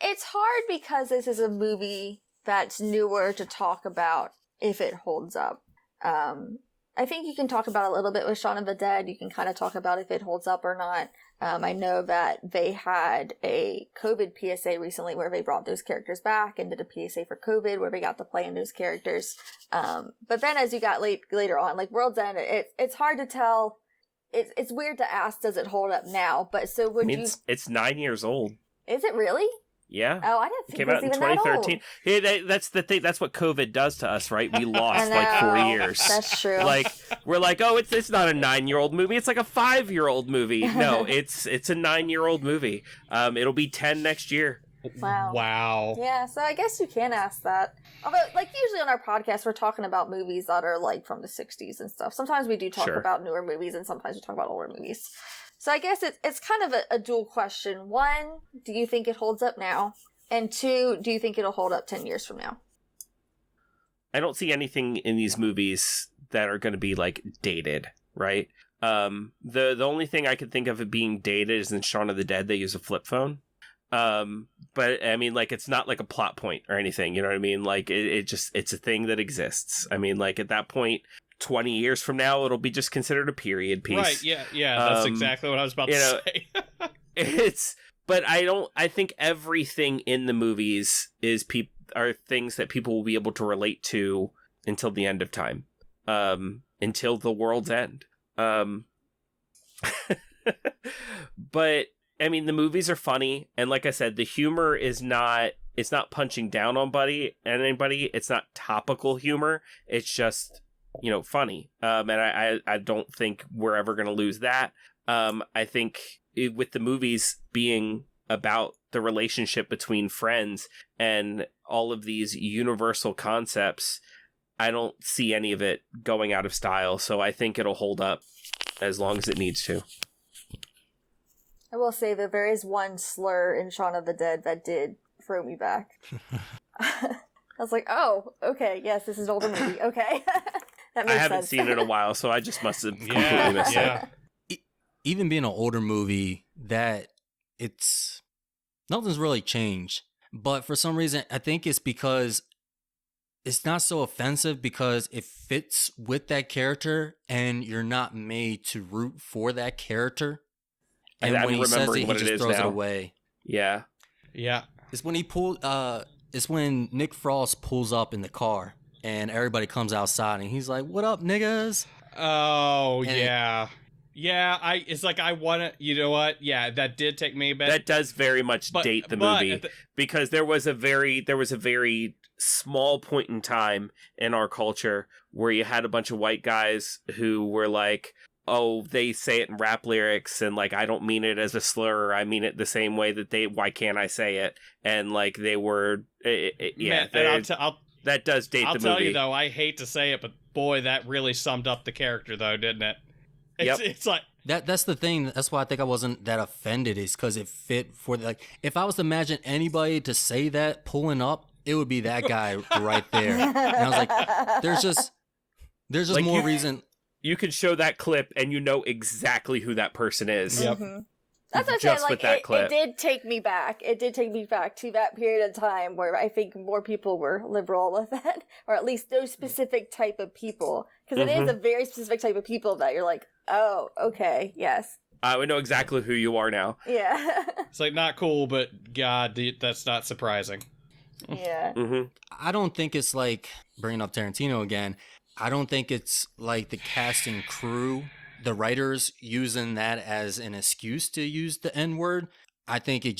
it's hard because this is a movie that's newer to talk about if it holds up. I think you can talk about a little bit with Shaun of the Dead. You can kind of talk about if it holds up or not. I know that they had a COVID PSA recently where they brought those characters back and did a PSA for COVID where they got to play in those characters. But then as you got later on, like World's End, it's hard to tell. It's weird to ask, does it hold up now? But so would you... It's 9 years old. Is it really? Yeah. Oh, I didn't think it came it was out in even 2013. that old. Yeah, that's the thing. That's what COVID does to us, right? We lost like 4 years. That's true. Like we're like, oh, it's not a 9-year-old movie. It's like a 5-year-old movie. No, it's a 9-year-old movie. It'll be 10 next year. Wow. Yeah, so I guess you can ask that. Although, like, usually on our podcast, we're talking about movies that are, like, from the 60s and stuff. Sometimes we do talk about newer movies, and sometimes we talk about older movies. So I guess it's kind of a dual question. One, do you think it holds up now? And two, do you think it'll hold up 10 years from now? I don't see anything in these movies that are going to be, like, dated, right? The only thing I could think of it being dated is in Shaun of the Dead, they use a flip phone. But I mean, like, it's not like a plot point or anything, you know what I mean? Like, it's a thing that exists. I mean, like, at that point, 20 years from now, it'll be just considered a period piece. Right, yeah, that's exactly what I was about to say. But I think everything in the movies are things that people will be able to relate to until the end of time. Until the world's end. But I mean, the movies are funny, and like I said, the humor it's not punching down on anybody. It's not topical humor. It's just, funny. And I don't think we're ever going to lose that. I think with the movies being about the relationship between friends and all of these universal concepts, I don't see any of it going out of style. So I think it'll hold up as long as it needs to. I will say that there is one slur in Shaun of the Dead that did throw me back. I was like, oh, okay, yes, this is an older movie. Okay. That makes sense. I haven't seen it in a while, so I just must have completely missed it. Even being an older movie, nothing's really changed. But for some reason, I think it's because it's not so offensive because it fits with that character and you're not made to root for that character. And when he says it, he just throws it away. Yeah. Yeah. It's when it's when Nick Frost pulls up in the car and everybody comes outside and he's like, "What up, niggas?" Oh, and yeah. It's like I want to, you know what? Yeah, that did take me back. That does very much date the movie because there was a very small point in time in our culture where you had a bunch of white guys who were like, oh, they say it in rap lyrics, and, like, I don't mean it as a slur, I mean it the same way that why can't I say it? And, like, they were, that does date the movie. I'll tell you, though, I hate to say it, but boy, that really summed up the character, though, didn't it? It's like... That's the thing, that's why I think I wasn't that offended, is because it fit for, like, if I was to imagine anybody to say that, pulling up, it would be that guy right there. And I was like, there's just like more reason... You could show that clip and you know exactly who that person is. Yep. Mm-hmm. That's what I'm saying. Like, it did take me back. It did take me back to that period of time where I think more people were liberal with it, or at least those specific type of people. Because it is a very specific type of people that you're like, oh, okay, yes. I would know exactly who you are now. Yeah. It's like, not cool, but God, that's not surprising. Yeah. Mm-hmm. I don't think it's like, bringing up Tarantino again, I don't think it's like the cast and crew, the writers using that as an excuse to use the N-word. I think it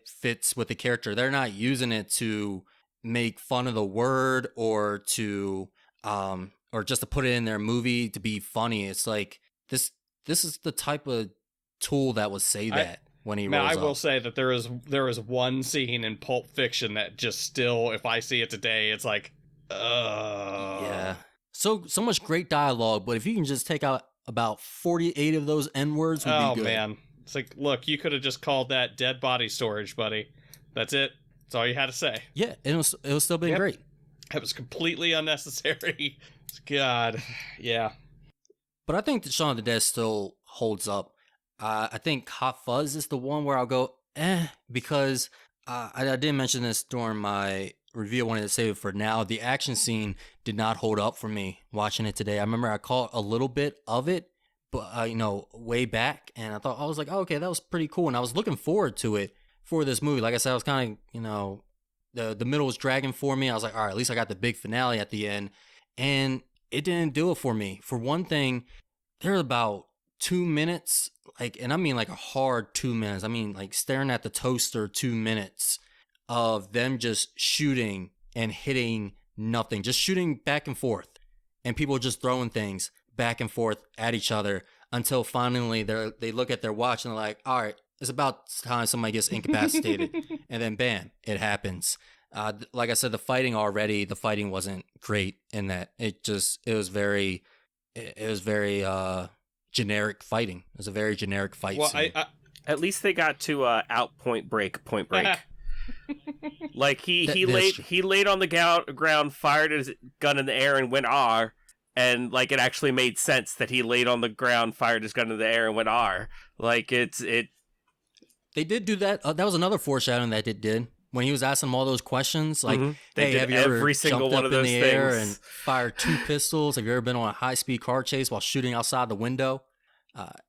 fits with the character. They're not using it to make fun of the word or to or just to put it in their movie to be funny. It's like this is the type of tool that would say that when he rolls up. I will say that there is one scene in Pulp Fiction that just still, if I see it today, it's like, yeah. So much great dialogue, but if you can just take out about 48 of those N-words would be good. Oh, man. It's like, look, you could have just called that dead body storage, buddy. That's it. That's all you had to say. Yeah, it was still been great. It was completely unnecessary. God, yeah. But I think that Shaun of the Dead still holds up. I think Hot Fuzz is the one where I'll go, because I did mention this during my review. I wanted to save it for now. The action scene did not hold up for me watching it today. I remember I caught a little bit of it, but way back, and I was like, oh, okay, that was pretty cool, and I was looking forward to it for this movie. Like I said, I was kind of, the middle was dragging for me. I was like, all right, at least I got the big finale at the end, and it didn't do it for me. For one thing, there were about 2 minutes, and I mean like a hard 2 minutes. I mean like staring at the toaster 2 minutes of them just shooting and hitting nothing, just shooting back and forth, and people just throwing things back and forth at each other until finally they look at their watch and they're like, all right, it's about time somebody gets incapacitated. And then bam, it happens. Like I said, the fighting wasn't great in that. It was very generic fighting. It was a very generic fight scene. At least they got to out point break. Like he laid on the ground, fired his gun in the air, and went R. And like it actually made sense that he laid on the ground, fired his gun in the air, and went R. Like it. They did do that. That was another foreshadowing that it did when he was asking them all those questions. Like, They hey, did have you every ever single jumped one up of in those the air and things. fired 2 pistols? Have you ever been on a high-speed car chase while shooting outside the window?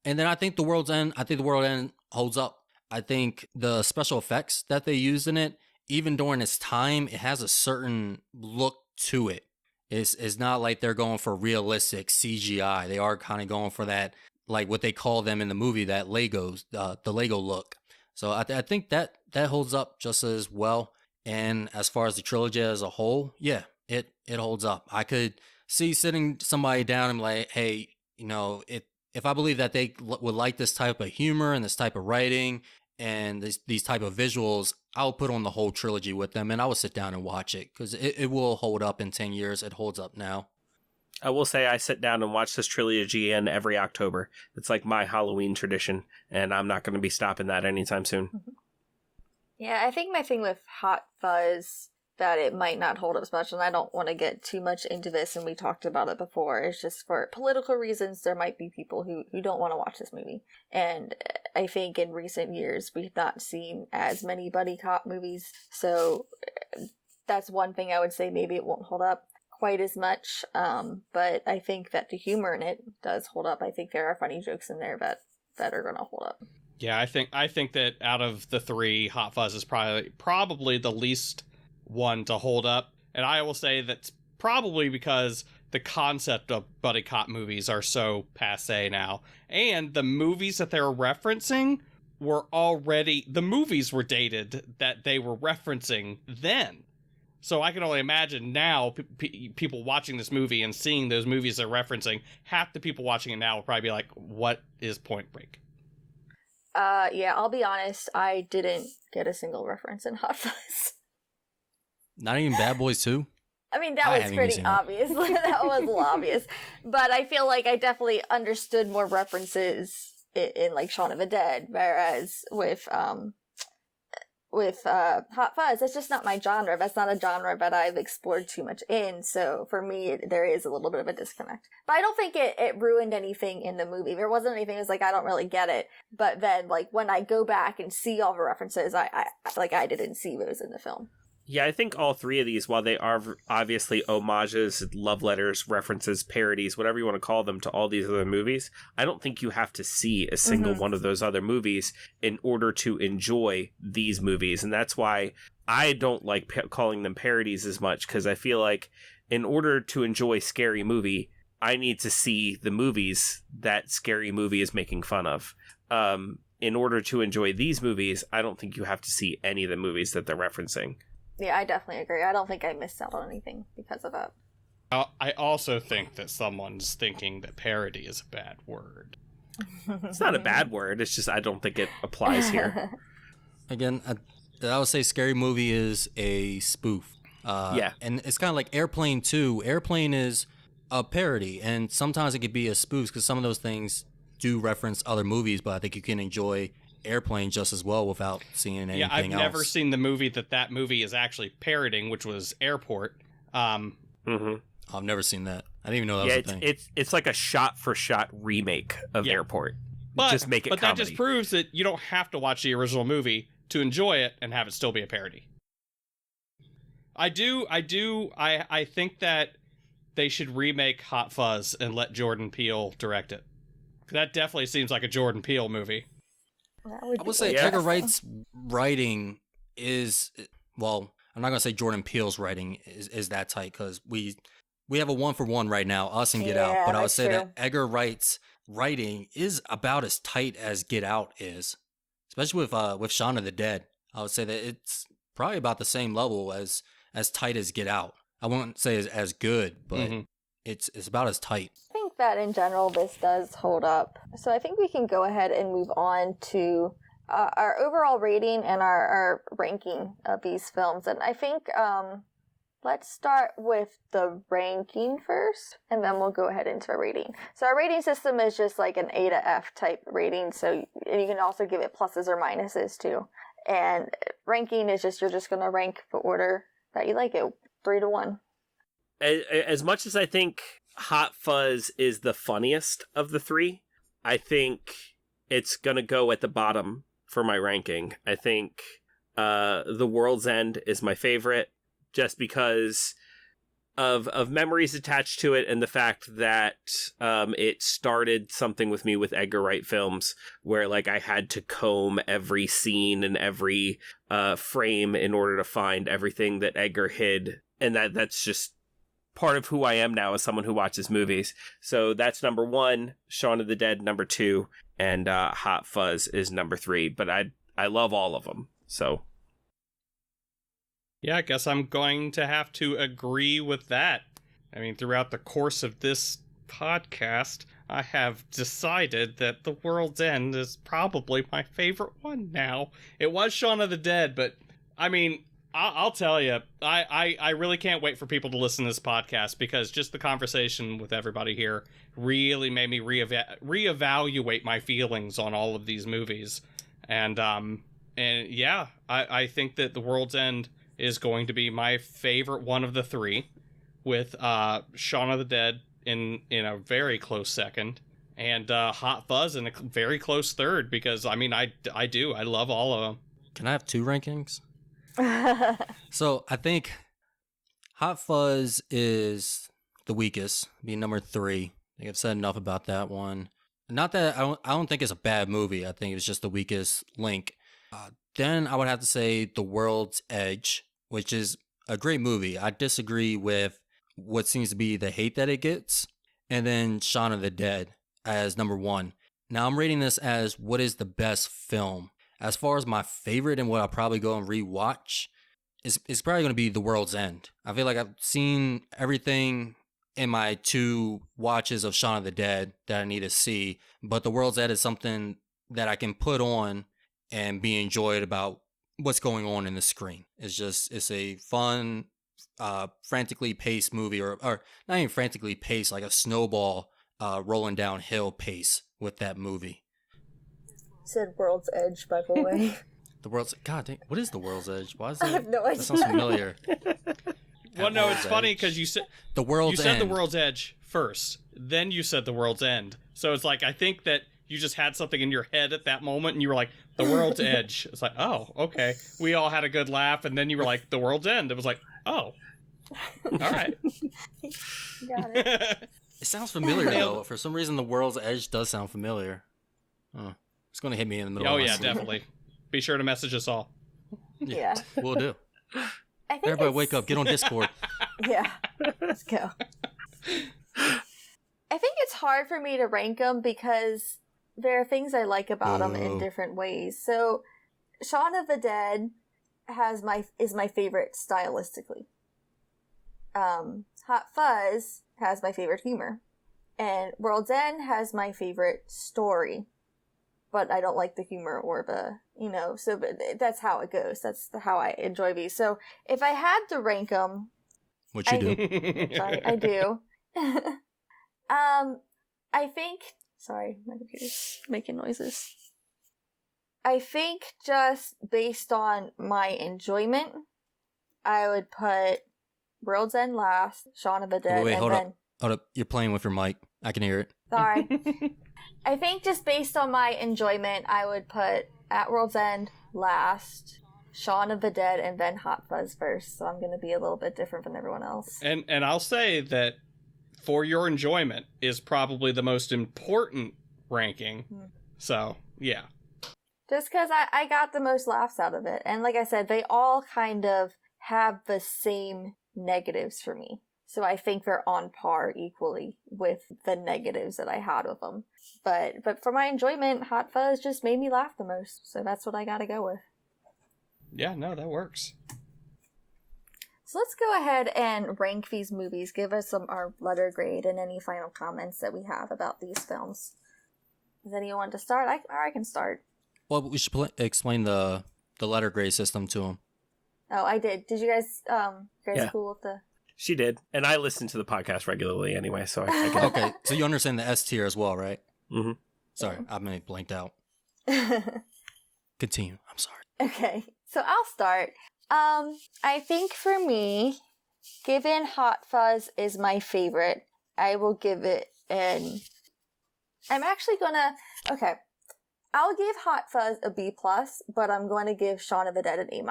And then I think the World's End holds up. I think the special effects that they used in it, even during its time, it has a certain look to it. It's not like they're going for realistic CGI. They are kind of going for that, like what they call them in the movie, that the Lego look. So I think that holds up just as well. And as far as the trilogy as a whole, yeah, it holds up. I could see sitting somebody down and like, hey, if I believe that they would like this type of humor and this type of writing and these type of visuals, I'll put on the whole trilogy with them, and I will sit down and watch it because it will hold up in 10 years. It holds up now. I will say I sit down and watch this trilogy in every October. It's like my Halloween tradition, and I'm not going to be stopping that anytime soon. Yeah, I think my thing with Hot Fuzz, that it might not hold up as much, and I don't want to get too much into this, and we talked about it before, it's just for political reasons, there might be people who don't want to watch this movie. And I think in recent years, we've not seen as many buddy cop movies, so that's one thing I would say maybe it won't hold up quite as much, but I think that the humor in it does hold up. I think there are funny jokes in there that are going to hold up. Yeah, I think that out of the 3, Hot Fuzz is probably the least one to hold up, and I will say that's probably because the concept of buddy cop movies are so passé now, and the movies that they're referencing the movies were dated that they were referencing then. So I can only imagine now people watching this movie and seeing those movies they're referencing, half the people watching it now will probably be like, what is Point Break? Yeah, I'll be honest, I didn't get a single reference in Hot Fuzz. Not even Bad Boys 2? I mean, that was pretty obvious. That was a little obvious. But I feel like I definitely understood more references in like Shaun of the Dead, whereas with Hot Fuzz, that's just not my genre. That's not a genre that I've explored too much in. So for me, there is a little bit of a disconnect. But I don't think it ruined anything in the movie. There wasn't anything that was like, I don't really get it. But then, like, when I go back and see all the references, I didn't see those in the film. Yeah, I think all 3 of these, while they are obviously homages, love letters, references, parodies, whatever you want to call them, to all these other movies, I don't think you have to see a single one of those other movies in order to enjoy these movies. And that's why I don't like calling them parodies as much, because I feel like in order to enjoy Scary Movie, I need to see the movies that Scary Movie is making fun of. In order to enjoy these movies, I don't think you have to see any of the movies that they're referencing. Yeah, I definitely agree. I don't think I missed out on anything because of that. I also think that someone's thinking that parody is a bad word. It's not a bad word. It's just I don't think it applies here. Again, I would say Scary Movie is a spoof. Yeah. And it's kind of like Airplane 2. Airplane is a parody, and sometimes it could be a spoof because some of those things do reference other movies, but I think you can enjoy Airplane just as well without seeing anything else. Yeah, I've never seen the movie that movie is actually parodying, which was Airport. I've never seen that. I didn't even know that was a thing. It's like a shot-for-shot remake of Airport. But just make it comedy. That just proves that you don't have to watch the original movie to enjoy it and have it still be a parody. I think that they should remake Hot Fuzz and let Jordan Peele direct it. That definitely seems like a Jordan Peele movie. I would say Edgar Wright's writing is, well, I'm not going to say Jordan Peele's writing is that tight, because we have a 1-for-1 right now, us and Get Out, but I would say that Edgar Wright's writing is about as tight as Get Out is, especially with Shaun of the Dead. I would say that it's probably about the same level as tight as Get Out. I wouldn't say as good, but it's about as tight. I think that in general this does hold up. So I think we can go ahead and move on to our overall rating and our ranking of these films. And I think let's start with the ranking first, and then we'll go ahead into our rating. So our rating system is just like an A to F type rating, so you can also give it pluses or minuses too. And ranking is just, you're just going to rank the order that you like it, 3 to 1. As much as I think Hot Fuzz is the funniest of the three, I think it's going to go at the bottom for my ranking. I think The World's End is my favorite, just because of memories attached to it and the fact that it started something with me with Edgar Wright films where like I had to comb every scene and every frame in order to find everything that Edgar hid, and that's just part of who I am now as someone who watches movies. So that's number 1, Shaun of the Dead number 2, and Hot Fuzz is number 3, but I love all of them. So yeah, I guess I'm going to have to agree with that. I mean, throughout the course of this podcast, I have decided that The World's End is probably my favorite one now. It was Shaun of the Dead, but, I mean, I'll tell you, I really can't wait for people to listen to this podcast, because just the conversation with everybody here really made me reevaluate my feelings on all of these movies. And yeah, I think that The World's End is going to be my favorite one of the three, with Shaun of the Dead in a very close second, and Hot Fuzz in a very close third, because I mean I love all of them. Can I have 2 rankings? So I think Hot Fuzz is the weakest, being number 3. I think I've said enough about that one. Not that I don't think it's a bad movie. I think it's just the weakest link. Then I would have to say The World's Edge, which is a great movie. I disagree with what seems to be the hate that it gets. And then Shaun of the Dead as number 1. Now I'm rating this as what is the best film. As far as my favorite and what I'll probably go and rewatch, it's probably going to be The World's End. I feel like I've seen everything in my 2 watches of Shaun of the Dead that I need to see. But The World's End is something that I can put on and be enjoyed about what's going on in the screen. It's a fun, frantically paced movie, or not even frantically paced, like a snowball rolling downhill pace with that movie. Said World's Edge, by the way. The World's, God dang, what is The World's Edge? Why is that? I have no idea. That sounds familiar. Well, no, it's funny because you said The World's End. The World's Edge first, then you said The World's End. So it's like, I think that you just had something in your head at that moment, and you were like, The World's Edge. It's like, oh, okay. We all had a good laugh, and then you were like, The World's End. It was like, oh, all right. Got it. It sounds familiar, though. For some reason, The World's Edge does sound familiar. Oh, it's going to hit me in the middle of my sleep. Definitely. Be sure to message us all. Yeah. We'll do. I think Everybody wake up. Get on Discord. Yeah. Let's go. I think it's hard for me to rank them because there are things I like about them in different ways. So, Shaun of the Dead is my favorite stylistically. Hot Fuzz has my favorite humor, and World's End has my favorite story. But I don't like the humor or but that's how it goes. That's how I enjoy these. So if I had to rank them, What you do? Sorry, I do. I think. Sorry, my computer's making noises. I think just based on my enjoyment, I would put World's End last, Shaun of the Dead, Wait, and hold then. up. You're playing with your mic. I can hear it. Sorry. I think just based on my enjoyment, I would put At World's End last, Shaun of the Dead, and then Hot Fuzz first. So I'm going to be a little bit different from everyone else. And I'll say that For Your Enjoyment is probably the most important ranking. So, yeah. Just because I got the most laughs out of it. And like I said, they all kind of have the same negatives for me. So I think they're on par equally with the negatives that I had with them. But for my enjoyment, Hot Fuzz just made me laugh the most. So that's what I gotta go with. Yeah, no, that works. So let's go ahead and rank these movies, give us our letter grade, and any final comments that we have about these films. Does anyone want to start? I can start. Well, we should explain the letter grade system to him. Oh, I did. Did you guys Yeah. cool with the... She did. And I listen to the podcast regularly anyway, so I get it. Okay, so you understand the S tier as well, right? Mm-hmm. Sorry, I blanked out. Continue. I'm sorry. Okay, so I'll start. I think for me, given Hot Fuzz is my favorite, I will give it I'm actually gonna... Okay, I'll give Hot Fuzz a B+, but I'm going to give Shaun of the Dead an A-.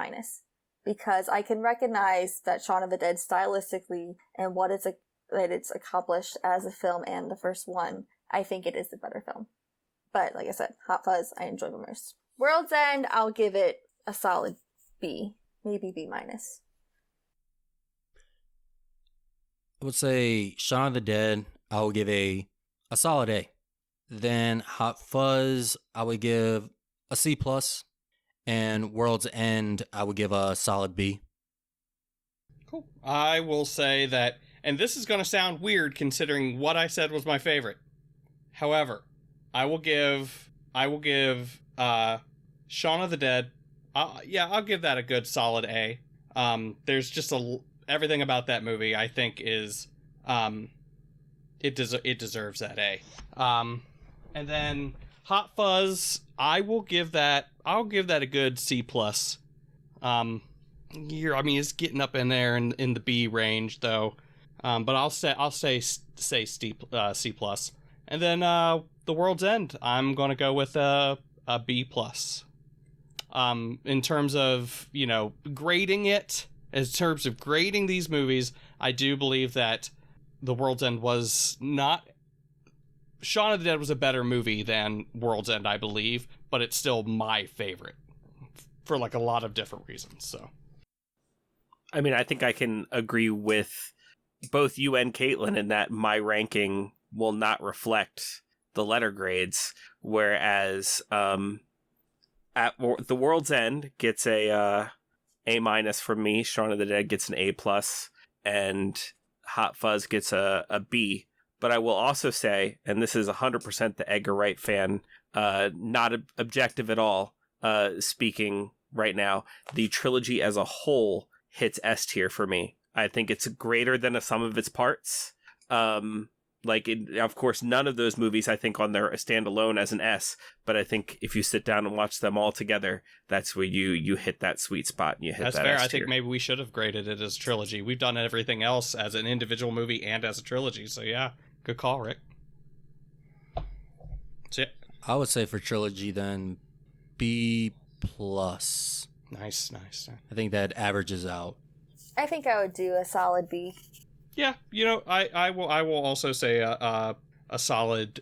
Because I can recognize that Shaun of the Dead stylistically and that it's accomplished as a film and the first one, I think it is the better film. But like I said, Hot Fuzz, I enjoy the most. World's End, I'll give it a solid B, maybe B-. I would say Shaun of the Dead, I would give a solid A. Then Hot Fuzz, I would give a C+. And World's End, I would give a solid B. Cool. I will say that, and this is going to sound weird considering what I said was my favorite. However, I will give Shaun of the Dead, I'll give that a good solid A. There's just everything about that movie I think is, it deserves that A. And then Hot Fuzz, I'll give that a good C+. It's getting up in there in the B range though. But I'll say C+. And then The World's End, I'm gonna go with a B+. In terms of, grading it, in terms of grading these movies, I do believe that The World's End was not... Shaun of the Dead was a better movie than World's End, I believe, but it's still my favorite for a lot of different reasons. So, I mean, I think I can agree with both you and Caitlyn in that my ranking will not reflect the letter grades, whereas at The World's End gets a A- from me, Shaun of the Dead gets an A+, and Hot Fuzz gets a B. But I will also say, and this is 100% the Edgar Wright fan, not objective at all, speaking right now, the trilogy as a whole hits S tier for me. I think it's greater than a sum of its parts. Of course, none of those movies, I think, on their standalone as an S, but I think if you sit down and watch them all together, that's where you hit that sweet spot and you hit that's that fair. S I tier. think maybe we should have graded it as a trilogy. We've done everything else as an individual movie and as a trilogy, so yeah. Good call, Rick. That's it. I would say for trilogy then B+. Nice. I think that averages out. I think I would do a solid B. Yeah, I will also say a solid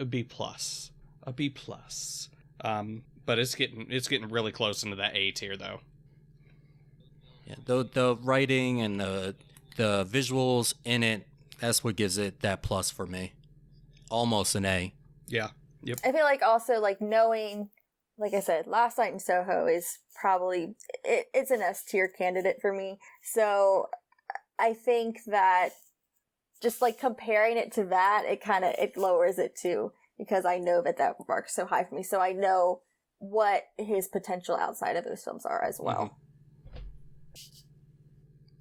B+. A B+. But it's getting really close into that A tier though. Yeah, the writing and the visuals in it, that's what gives it that plus for me. Almost an A. Yeah. Yep. I feel like also knowing, like I said, Last Night in Soho is probably, it's an S tier candidate for me. So I think that just comparing it to that, it lowers it too, because I know that marks so high for me. So I know what his potential outside of those films are as well. Mm-hmm.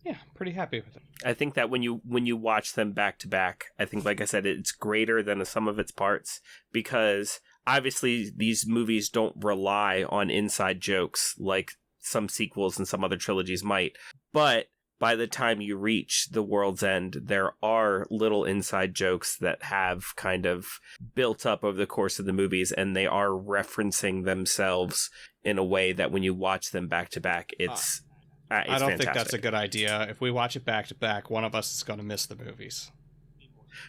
Yeah, pretty happy with it. I think that when you watch them back to back, I think, like I said, it's greater than the sum of its parts, because obviously these movies don't rely on inside jokes like some sequels and some other trilogies might, but by the time you reach the world's end, there are little inside jokes that have kind of built up over the course of the movies, and they are referencing themselves in a way that when you watch them back to back, it's I don't fantastic. think that's a good idea. If we watch it back to back, one of us is going to miss the movies.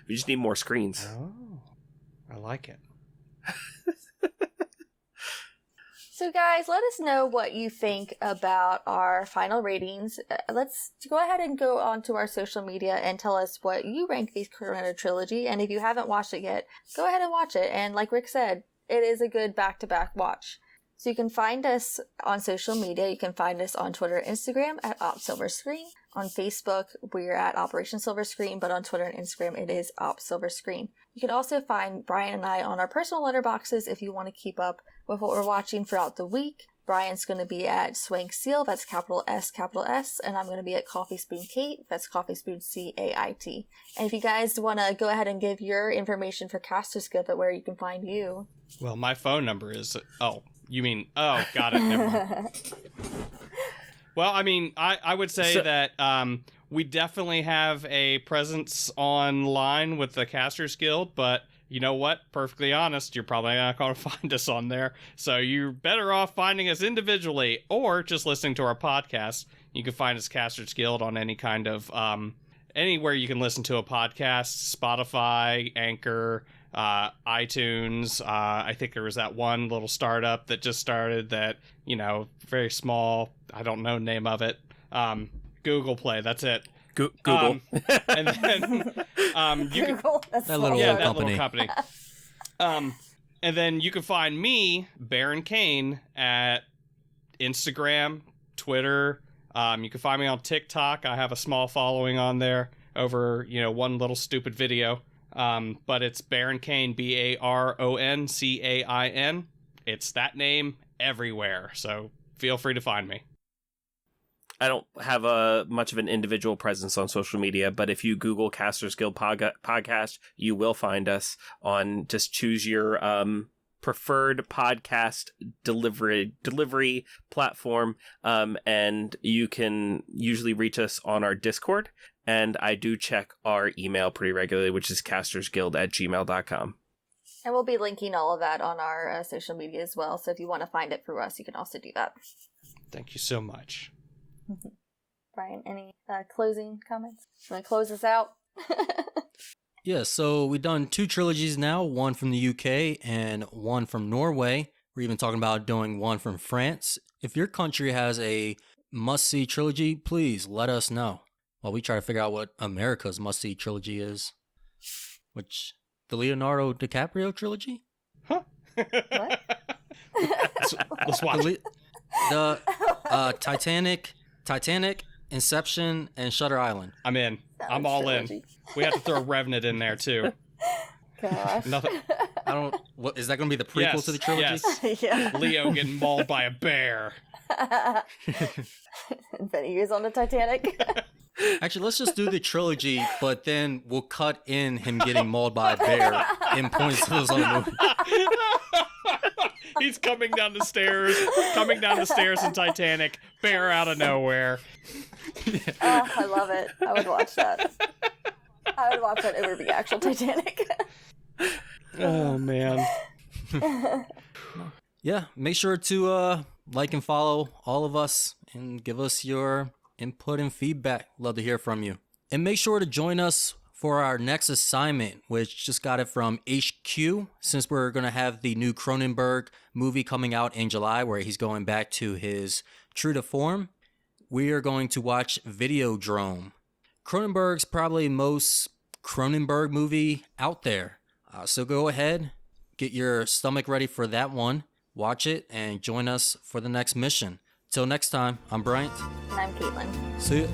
We just need more screens. Oh, I like it. So guys, let us know what you think about our final ratings. Let's go ahead and go onto our social media and tell us what you rank the Cornetto trilogy. And if you haven't watched it yet, go ahead and watch it. And like Rick said, it is a good back-to-back watch. So you can find us on social media. You can find us on Twitter and Instagram at OpSilverScreen. On Facebook, we're at Operation Silver Screen, but on Twitter and Instagram, it is OpSilverScreen. You can also find Brian and I on our personal letterboxes if you want to keep up with what we're watching throughout the week. Brian's going to be at Swank Seal, that's capital S, and I'm going to be at Coffee Spoon Kate, that's Coffee Spoon CAIT. And if you guys want to go ahead and give your information for Casters Guild, but where you can find you. Well, my phone number is... got it, never mind. Well, I mean, I would say that we definitely have a presence online with the Casters Guild, but you know what? Perfectly honest, you're probably not going to find us on there. So you're better off finding us individually or just listening to our podcast. You can find us Casters Guild on any kind of, anywhere you can listen to a podcast, Spotify, Anchor, iTunes. I think there was that one little startup that just started that, very small. I don't know the name of it. Google Play. That's it. Google. Google, And then that's that little that company. little company. And then you can find me, Baron Kane, at Instagram, Twitter. You can find me on TikTok. I have a small following on there over, one little stupid video. But it's Baron Kane, BaronCain. It's that name everywhere. So feel free to find me. I don't have much of an individual presence on social media, but if you Google Casters Guild podcast, you will find us on. Just choose your preferred podcast delivery platform, and you can usually reach us on our Discord. And I do check our email pretty regularly, which is castersguild@gmail.com. And we'll be linking all of that on our social media as well. So if you want to find it through us, you can also do that. Thank you so much. Brian, any closing comments? You want to close us out? Yeah, so we've done 2 trilogies now, one from the UK and one from Norway. We're even talking about doing one from France. If your country has a must-see trilogy, please let us know. While we try to figure out what America's must-see trilogy is. Which, the Leonardo DiCaprio trilogy? Huh? What? Let's watch. The Titanic, Inception, and Shutter Island. I'm in. I'm all in. We have to throw Revenant in there too. Gosh. Nothing. What is that going to be the prequel to the trilogy? Yes. Yeah. Leo getting mauled by a bear. And Benny is on the Titanic. Actually, let's just do the trilogy, but then we'll cut in him getting mauled by a bear in points to his own movie. He's coming down the stairs in Titanic, bear out of nowhere. Oh, I love it. I would watch that. I would watch that over the actual Titanic. Oh, man. Yeah, make sure to like and follow all of us and give us your input and feedback. Love to hear from you. And make sure to join us for our next assignment, which just got it from HQ, since we're going to have the new Cronenberg movie coming out in July, where he's going back to his true to form. We are going to watch Videodrome. Cronenberg's probably most Cronenberg movie out there. So go ahead, get your stomach ready for that one, watch it, and join us for the next mission. Till next time, I'm Bryant. And I'm Caitlyn. See ya.